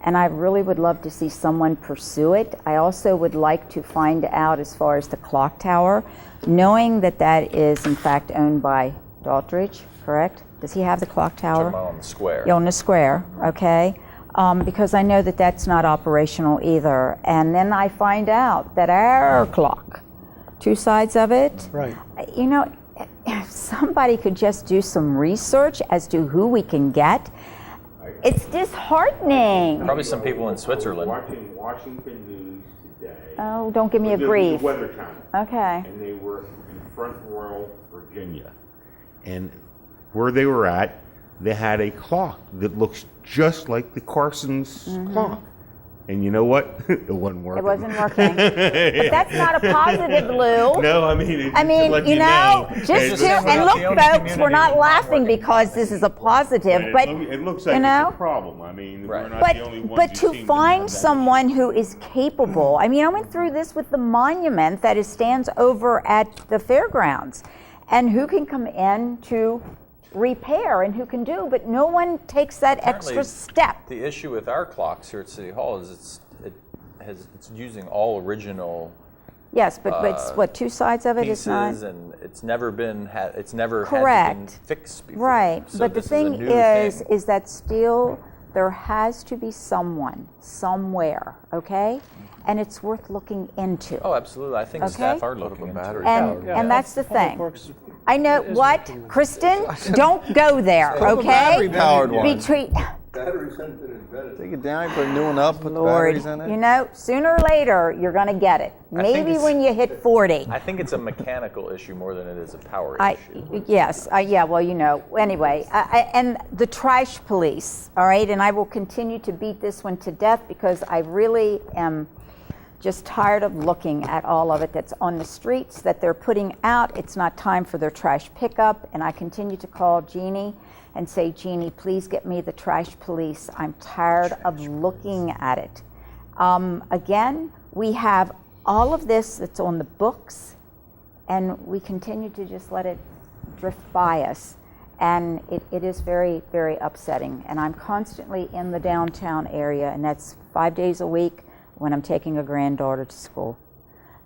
And I really would love to see someone pursue it. I also would like to find out as far as the clock tower, knowing that that is in fact owned by Daltridge, correct? Does he have the clock tower? Talking about on the square. Yeah, on the square, okay. Because I know that that's not operational either. And then I find out that our clock, two sides of it, Right. if somebody could just do some research as to who we can get, it's disheartening. Probably some people in Switzerland. Watching Washington News today. Oh, don't give me a The grief. Weather Channel. Okay. And they were in Front Royal, Virginia. And where they were at, they had a clock that looks just like the Carson's clock. And you know what? It wasn't working. It wasn't working. But that's not a positive, Lou. No, I mean, I mean, just to, and look, only folks, community we're not laughing working. because this is a positive, but, it looks like you know, it's a problem. I mean, we're not but, the only ones but who to seem find have that someone who is capable, I mean, I went through this with the monument that stands over at the fairgrounds, and who can come in to repair and who can do, but no one takes that Apparently, extra step. The issue with our clocks here at City Hall is it's using all original Yes, but it's what, two sides of it? It's not. pieces, and it's never been had to Correct. been fixed before. Right, So but the this thing a new is thing. that still there has to be someone, somewhere, okay? And it's worth looking into. Oh, absolutely. I think Okay. staff are looking into it. And that's the Public thing. Works I know, what, Kristen, don't go there, okay? battery-powered one. Between, Battery sensor is better. Take it down, put a new one up, put the Lord, batteries in it. you know, sooner or later, you're gonna get it. I think Maybe it's- when you hit 40. I think it's a mechanical issue more than it is a power I, issue. yes, yeah, well, you know, anyway, and the trash police, all right, and I will continue to beat this one to death because I really am just tired of looking at all of it that's on the streets that they're putting out. It's not time for their trash pickup, and I continue to call Jeannie and say, Jeannie, please get me the trash police. I'm tired of looking at it. Again, we have all of this that's on the books, and we continue to just let it drift by us. And it is very, very upsetting. And I'm constantly in the downtown area, and that's 5 days a week when I'm taking a granddaughter to school.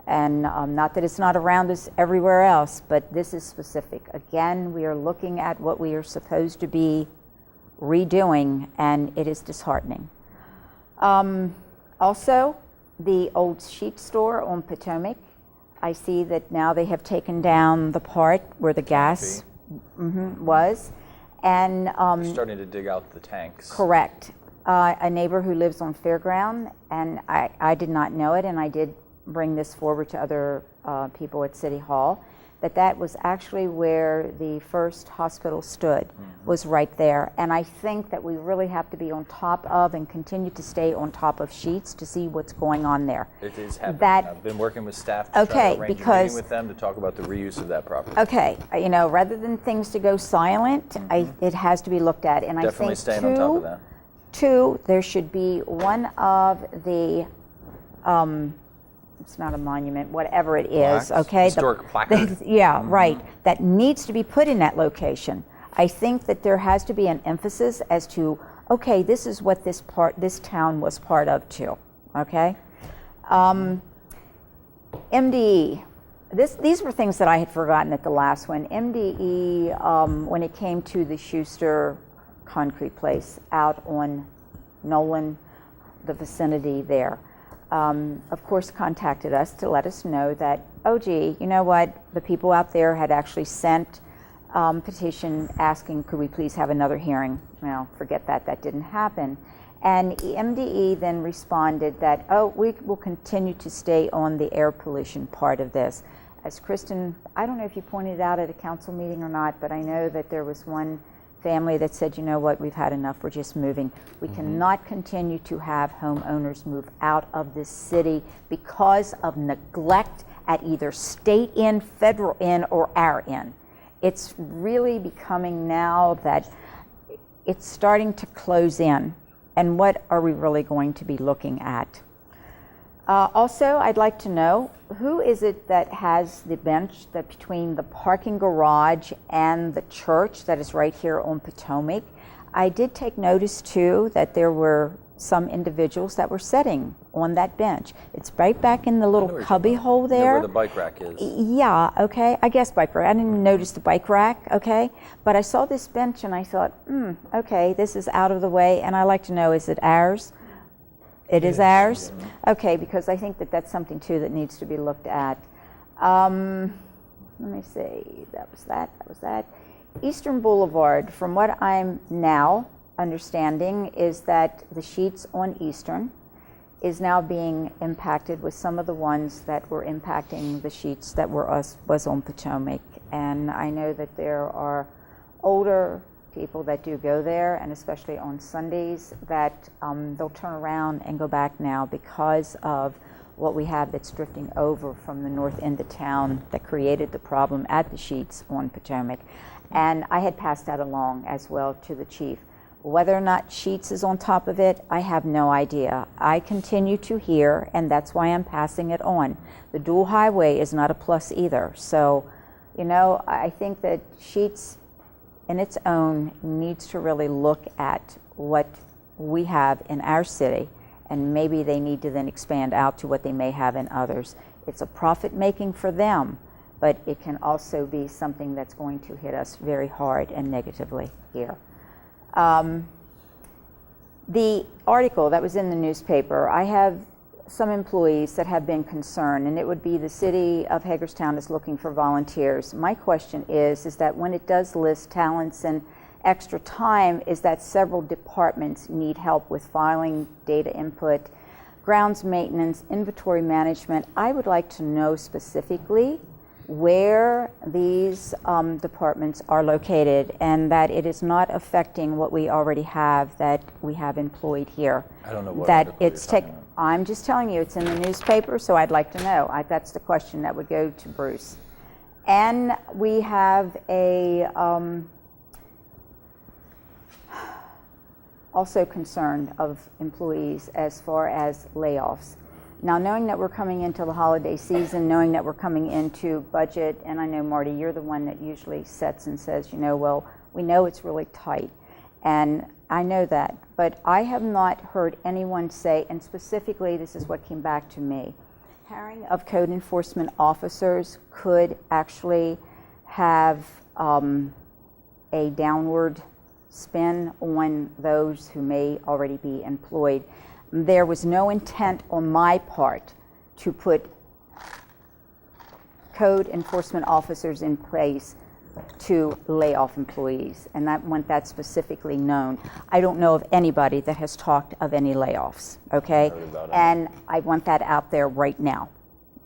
And not that it's not around us everywhere else, but this is specific. Again, we are looking at what we are supposed to be redoing, and it is disheartening. Also, the old sheet store on Potomac, I see that now they have taken down the part where the gas was. And Starting to dig out the tanks. correct. A neighbor who lives on Fairground, and I did not know it, and I did bring this forward to other people at City Hall, that was actually where the first hospital stood, was right there. And I think that we really have to be on top of and continue to stay on top of Sheets to see what's going on there. It is happening. I've been working with staff to try to arrange a meeting with them to talk about the reuse of that property. Okay, you know, rather than things to go silent, it has to be looked at. And Definitely I think staying on top of that. Two, there should be one of the, it's not a monument, whatever it is, Plaques? okay? Historic placard? Yeah, right, that needs to be put in that location. I think that there has to be an emphasis as to, okay, this is what this town was part of too, okay? MDE. These were things that I had forgotten at the last one. MDE, when it came to the Schuster concrete place out on Nolan, the vicinity there, of course contacted us to let us know that, oh gee, you know what, the people out there had actually sent petition asking, could we please have another hearing? Well, forget that, that didn't happen. And MDE then responded that, oh, we will continue to stay on the air pollution part of this. As Kristen, I don't know if you pointed out at a council meeting or not, but I know that there was one family that said, you know what, we've had enough, we're just moving. We cannot continue to have homeowners move out of this city because of neglect at either state end, federal end, or our end. It's really becoming now that it's starting to close in. And what are we really going to be looking at? Also, I'd like to know, who is it that has the bench that between the parking garage and the church that is right here on Potomac? I did take notice too that there were some individuals that were sitting on that bench. It's right back in the little cubby hole there. Where the bike rack is. Yeah, okay, I guess bike rack. I didn't notice the bike rack, okay? But I saw this bench and I thought, okay, this is out of the way, and I'd like to know, is it ours? It is ours? Okay, because I think that that's something too that needs to be looked at. Let me see, that was that. Eastern Boulevard, from what I'm now understanding, is that the Sheets on Eastern is now being impacted with some of the ones that were impacting the Sheets that was on Potomac. And I know that there are older people that do go there, and especially on Sundays, that they'll turn around and go back now because of what we have that's drifting over from the north end of town that created the problem at the Sheets on Potomac. And I had passed that along as well to the chief. Whether or not Sheets is on top of it, I have no idea. I continue to hear, and that's why I'm passing it on. The dual highway is not a plus either. So, you know, I think that Sheets in its own needs to really look at what we have in our city, and maybe they need to then expand out to what they may have in others. It's a profit making for them, but it can also be something that's going to hit us very hard and negatively here. The article that was in the newspaper, I have some employees that have been concerned, and it would be the city of Hagerstown is looking for volunteers. My question is that when it does list talents and extra time, is that several departments need help with filing, data input, grounds maintenance, inventory management. I would like to know specifically where these departments are located, and that it is not affecting what we already have that we have employed here. I don't know what that article it's you're talking about. I'm just telling you, it's in the newspaper, so I'd like to know. That's the question that would go to Bruce. And we have a also concerned of employees as far as layoffs. Now, knowing that we're coming into the holiday season, knowing that we're coming into budget, and I know, Marty, you're the one that usually sets and says, you know, well, we know it's really tight, and I know that, but I have not heard anyone say, and specifically this is what came back to me, hiring of code enforcement officers could actually have a downward spin on those who may already be employed. There was no intent on my part to put code enforcement officers in place to lay off employees, and I want that specifically known. I don't know of anybody that has talked of any layoffs, okay? And I want that out there right now,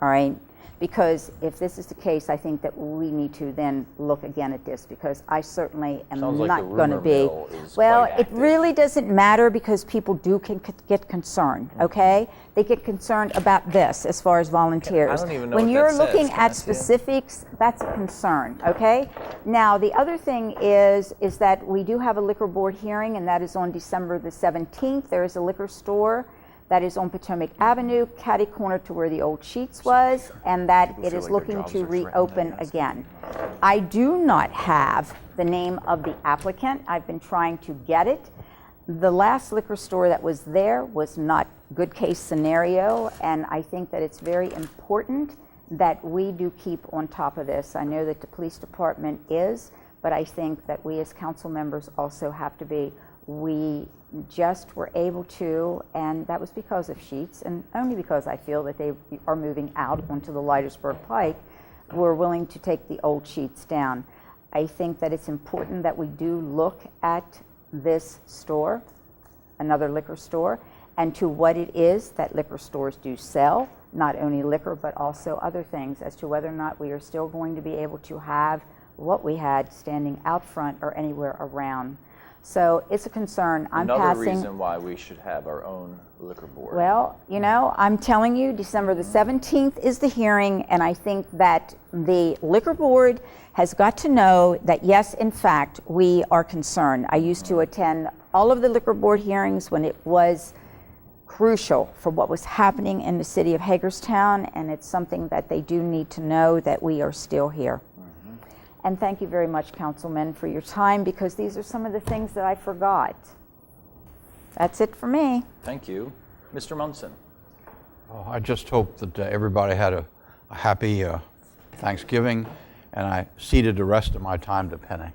all right? Because if this is the case, I think that we need to then look again at this, because I certainly am Sounds like not the going to rumor be. mill is Well, quite it active. really doesn't matter, because people do get concerned, okay? They get concerned about this as far as volunteers. I don't even know when what you're that looking says. Can I at see it? specifics, that's a concern, okay? Now, the other thing is that we do have a liquor board hearing, and that is on December the 17th. There is a liquor store that is on Potomac Avenue, catty corner to where the old Sheets was, and that it is looking to reopen again. I do not have the name of the applicant. I've been trying to get it. The last liquor store that was there was not good case scenario, and I think that it's very important that we do keep on top of this. I know that the police department is, but I think that we as council members also have to be. We just were able to, and that was because of Sheets, and only because I feel that they are moving out onto the Leitersburg Pike, we're willing to take the old Sheets down. I think that it's important that we do look at this store, another liquor store, and to what it is that liquor stores do sell, not only liquor but also other things, as to whether or not we are still going to be able to have what we had standing out front or anywhere around. So it's a concern. I'm Another passing. reason why we should have our own liquor board. Well, you know, I'm telling you, December the 17th is the hearing, and I think that the liquor board has got to know that, yes, in fact, we are concerned. I used to attend all of the liquor board hearings when it was crucial for what was happening in the city of Hagerstown, and it's something that they do need to know that we are still here. And thank you very much, councilmen, for your time, because these are some of the things that I forgot. That's it for me. Thank you. Mr. Munson. Oh, I just hope that everybody had a happy Thanksgiving, and I ceded the rest of my time to Penny.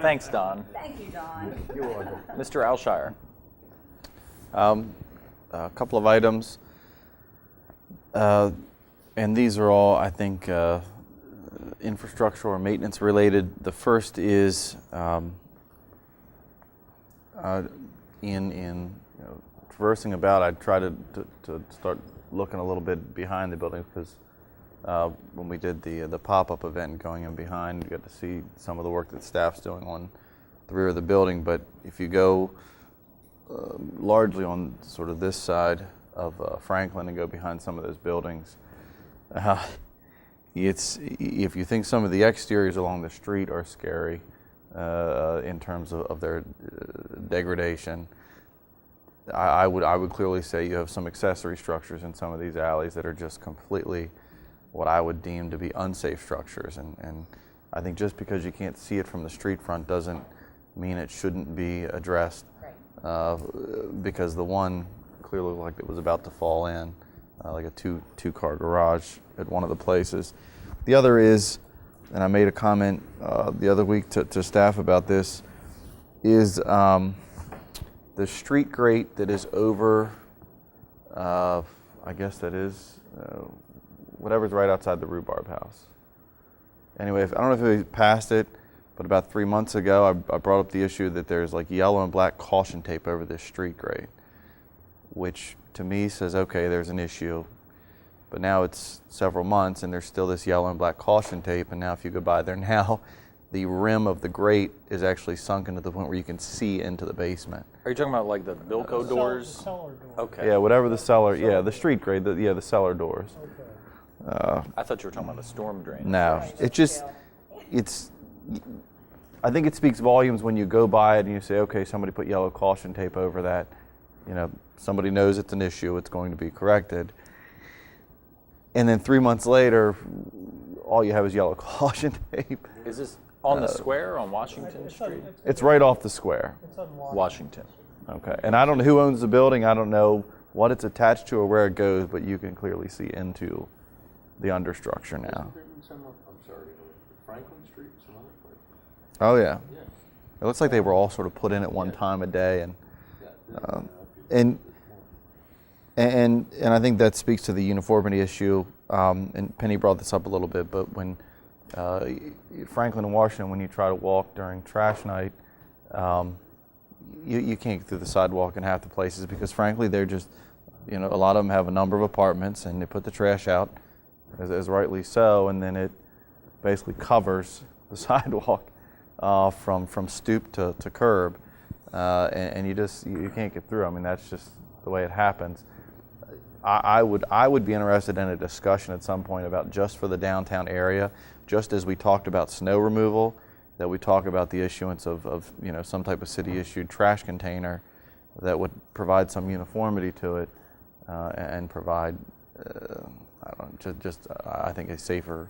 Thanks, Don. Thank you, Don. You're welcome. Mr. Alshire. A couple of items, and these are all, I think, infrastructure or maintenance related. The first is in traversing about, I try to start looking a little bit behind the buildings, because when we did the pop-up event, going in behind, you got to see some of the work that staff's doing on the rear of the building. But if you go largely on sort of this side of Franklin and go behind some of those buildings, if you think some of the exteriors along the street are scary in terms of their degradation, I would clearly say you have some accessory structures in some of these alleys that are just completely what I would deem to be unsafe structures. And I think just because you can't see it from the street front doesn't mean it shouldn't be addressed. Because the one clearly looked like it was about to fall in, like a two-car garage at one of the places. The other is, and I made a comment the other week to staff about this, is the street grate that is over, I guess that is, whatever's right outside the rhubarb house. Anyway, I don't know if we passed it, but about 3 months ago, I brought up the issue that there's like yellow and black caution tape over this street grate, which to me says, okay, there's an issue. But now it's several months and there's still this yellow and black caution tape, and now if you go by there now, the rim of the grate is actually sunken to the point where you can see into the basement. Are you talking about like the Bilco doors? Cellar door. Okay. Yeah, whatever the cellar, yeah, the street grade, the cellar doors. I thought you were talking about the storm drain. No, I think it speaks volumes when you go by it and you say, okay, somebody put yellow caution tape over that. You know, somebody knows it's an issue, it's going to be corrected. And then 3 months later, all you have is yellow caution tape. Is this on the square on Washington Street? It's right off the square. It's on Washington. Okay, and I don't know who owns the building, I don't know what it's attached to or where it goes, but you can clearly see into the understructure now. I'm sorry, Franklin Street, some other place. Oh yeah. It looks like they were all sort of put in at one time a day, and I think that speaks to the uniformity issue. And Penny brought this up a little bit, but when Franklin and Washington, when you try to walk during trash night, you can't get through the sidewalk in half the places because, frankly, they're just you know, a lot of them have a number of apartments, and they put the trash out, as rightly so, and then it basically covers the sidewalk from stoop to curb, and you can't get through. I mean, that's just the way it happens. I would be interested in a discussion at some point about just for the downtown area, just as we talked about snow removal, that we talk about the issuance of you know, some type of city issued trash container that would provide some uniformity to it and provide I don't know, just I think a safer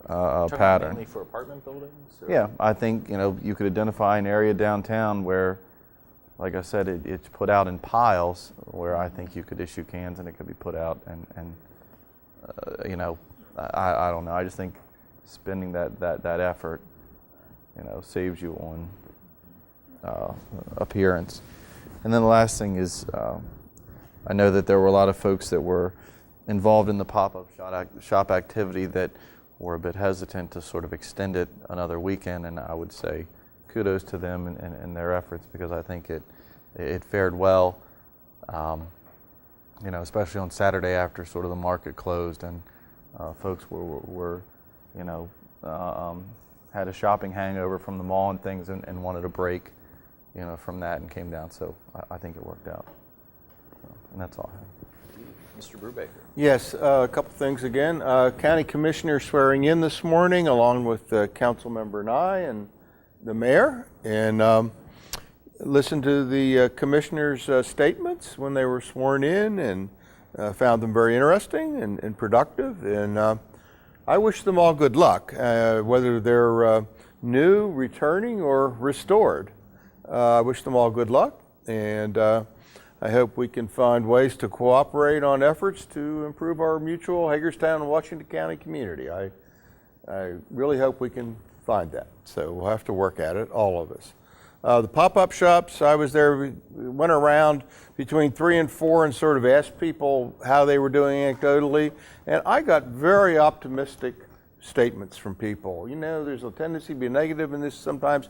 pattern. Mainly for apartment buildings? Or? Yeah, I think, you know, you could identify an area downtown where, like I said, it's put out in piles, where I think you could issue cans and it could be put out, and you know, I don't know. I just think spending that effort, you know, saves you on appearance. And then the last thing is, I know that there were a lot of folks that were involved in the pop-up shop activity that were a bit hesitant to sort of extend it another weekend, and I would say kudos to them and their efforts, because I think it fared well, you know, especially on Saturday after sort of the market closed, and folks were you know, had a shopping hangover from the mall and things, and wanted a break, you know, from that, and came down. So I think it worked out. And that's all I have. Mr. Brubaker. Yes, a couple things again. County Commissioner swearing in this morning, along with Council Member Nye and the Mayor, and listened to the Commissioner's statements when they were sworn in, and found them very interesting and productive. And I wish them all good luck, whether they're new, returning, or restored. I wish them all good luck, and I hope we can find ways to cooperate on efforts to improve our mutual Hagerstown and Washington County community. I really hope we can find that. So we'll have to work at it, all of us. The pop-up shops, I was there, we went around between 3 and 4 and sort of asked people how they were doing anecdotally, and I got very optimistic statements from people. You know, there's a tendency to be negative in this sometimes,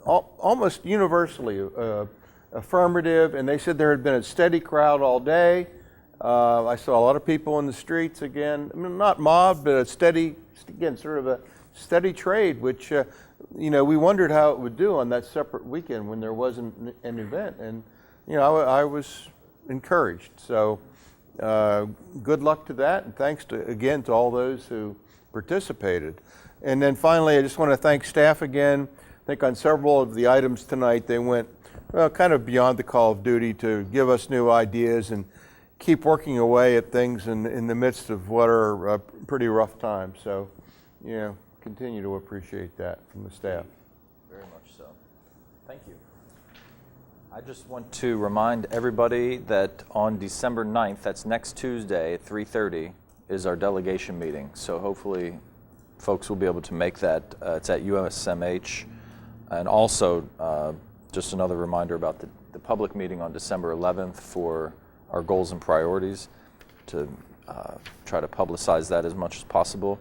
almost universally affirmative, and they said there had been a steady crowd all day. I saw a lot of people in the streets again. I mean, not mobbed, but a steady, again, sort of a steady trade, which, you know, we wondered how it would do on that separate weekend when there wasn't an event. And, you know, I was encouraged. So good luck to that, and thanks again to all those who participated. And then finally, I just want to thank staff again. I think on several of the items tonight, they went kind of beyond the call of duty to give us new ideas and keep working away at things in the midst of what are pretty rough times. So, you know, continue to appreciate that from the staff. Very much so. Thank you. I just want to remind everybody that on December 9th, that's next Tuesday at 3:30, is our delegation meeting. So hopefully folks will be able to make that. It's at USMH. And also, just another reminder about the public meeting on December 11th for our goals and priorities, to try to publicize that as much as possible.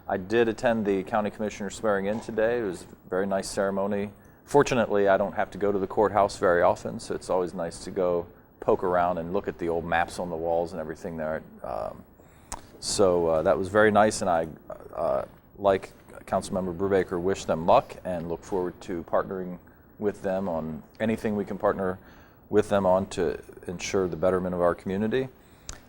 I did attend the county commissioner swearing in today. It was a very nice ceremony. Fortunately, I don't have to go to the courthouse very often, so it's always nice to go poke around and look at the old maps on the walls and everything there. So that was very nice, and I, like Councilmember Brubaker, wish them luck and look forward to partnering with them on anything we can partner with them on to ensure the betterment of our community.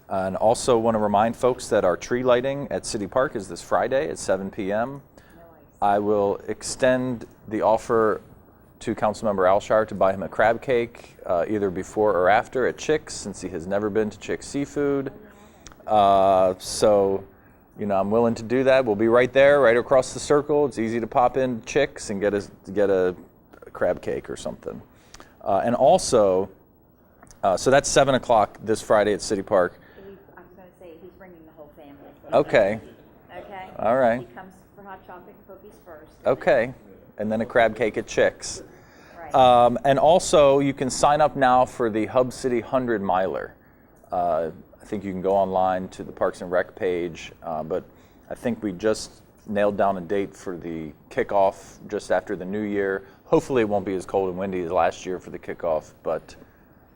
And also want to remind folks that our tree lighting at City Park is this Friday at 7 p.m. I will extend the offer to Councilmember Alshire to buy him a crab cake either before or after at Chick's, since he has never been to Chick's Seafood. So, you know, I'm willing to do that. We'll be right there, right across the circle. It's easy to pop in Chick's and get a crab cake or something. And also, so that's 7 o'clock this Friday at City Park. I was going to say, he's bringing the whole family. Okay. Okay? All right. He comes for hot chocolate and cookies first. Okay. And then a crab cake at Chick's. Right. And also, you can sign up now for the Hub City 100 Miler. I think you can go online to the Parks and Rec page, but I think we just nailed down a date for the kickoff just after the new year. Hopefully it won't be as cold and windy as last year for the kickoff, but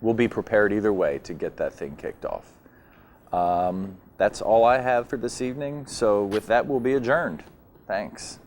we'll be prepared either way to get that thing kicked off. That's all I have for this evening. So with that, we'll be adjourned. Thanks.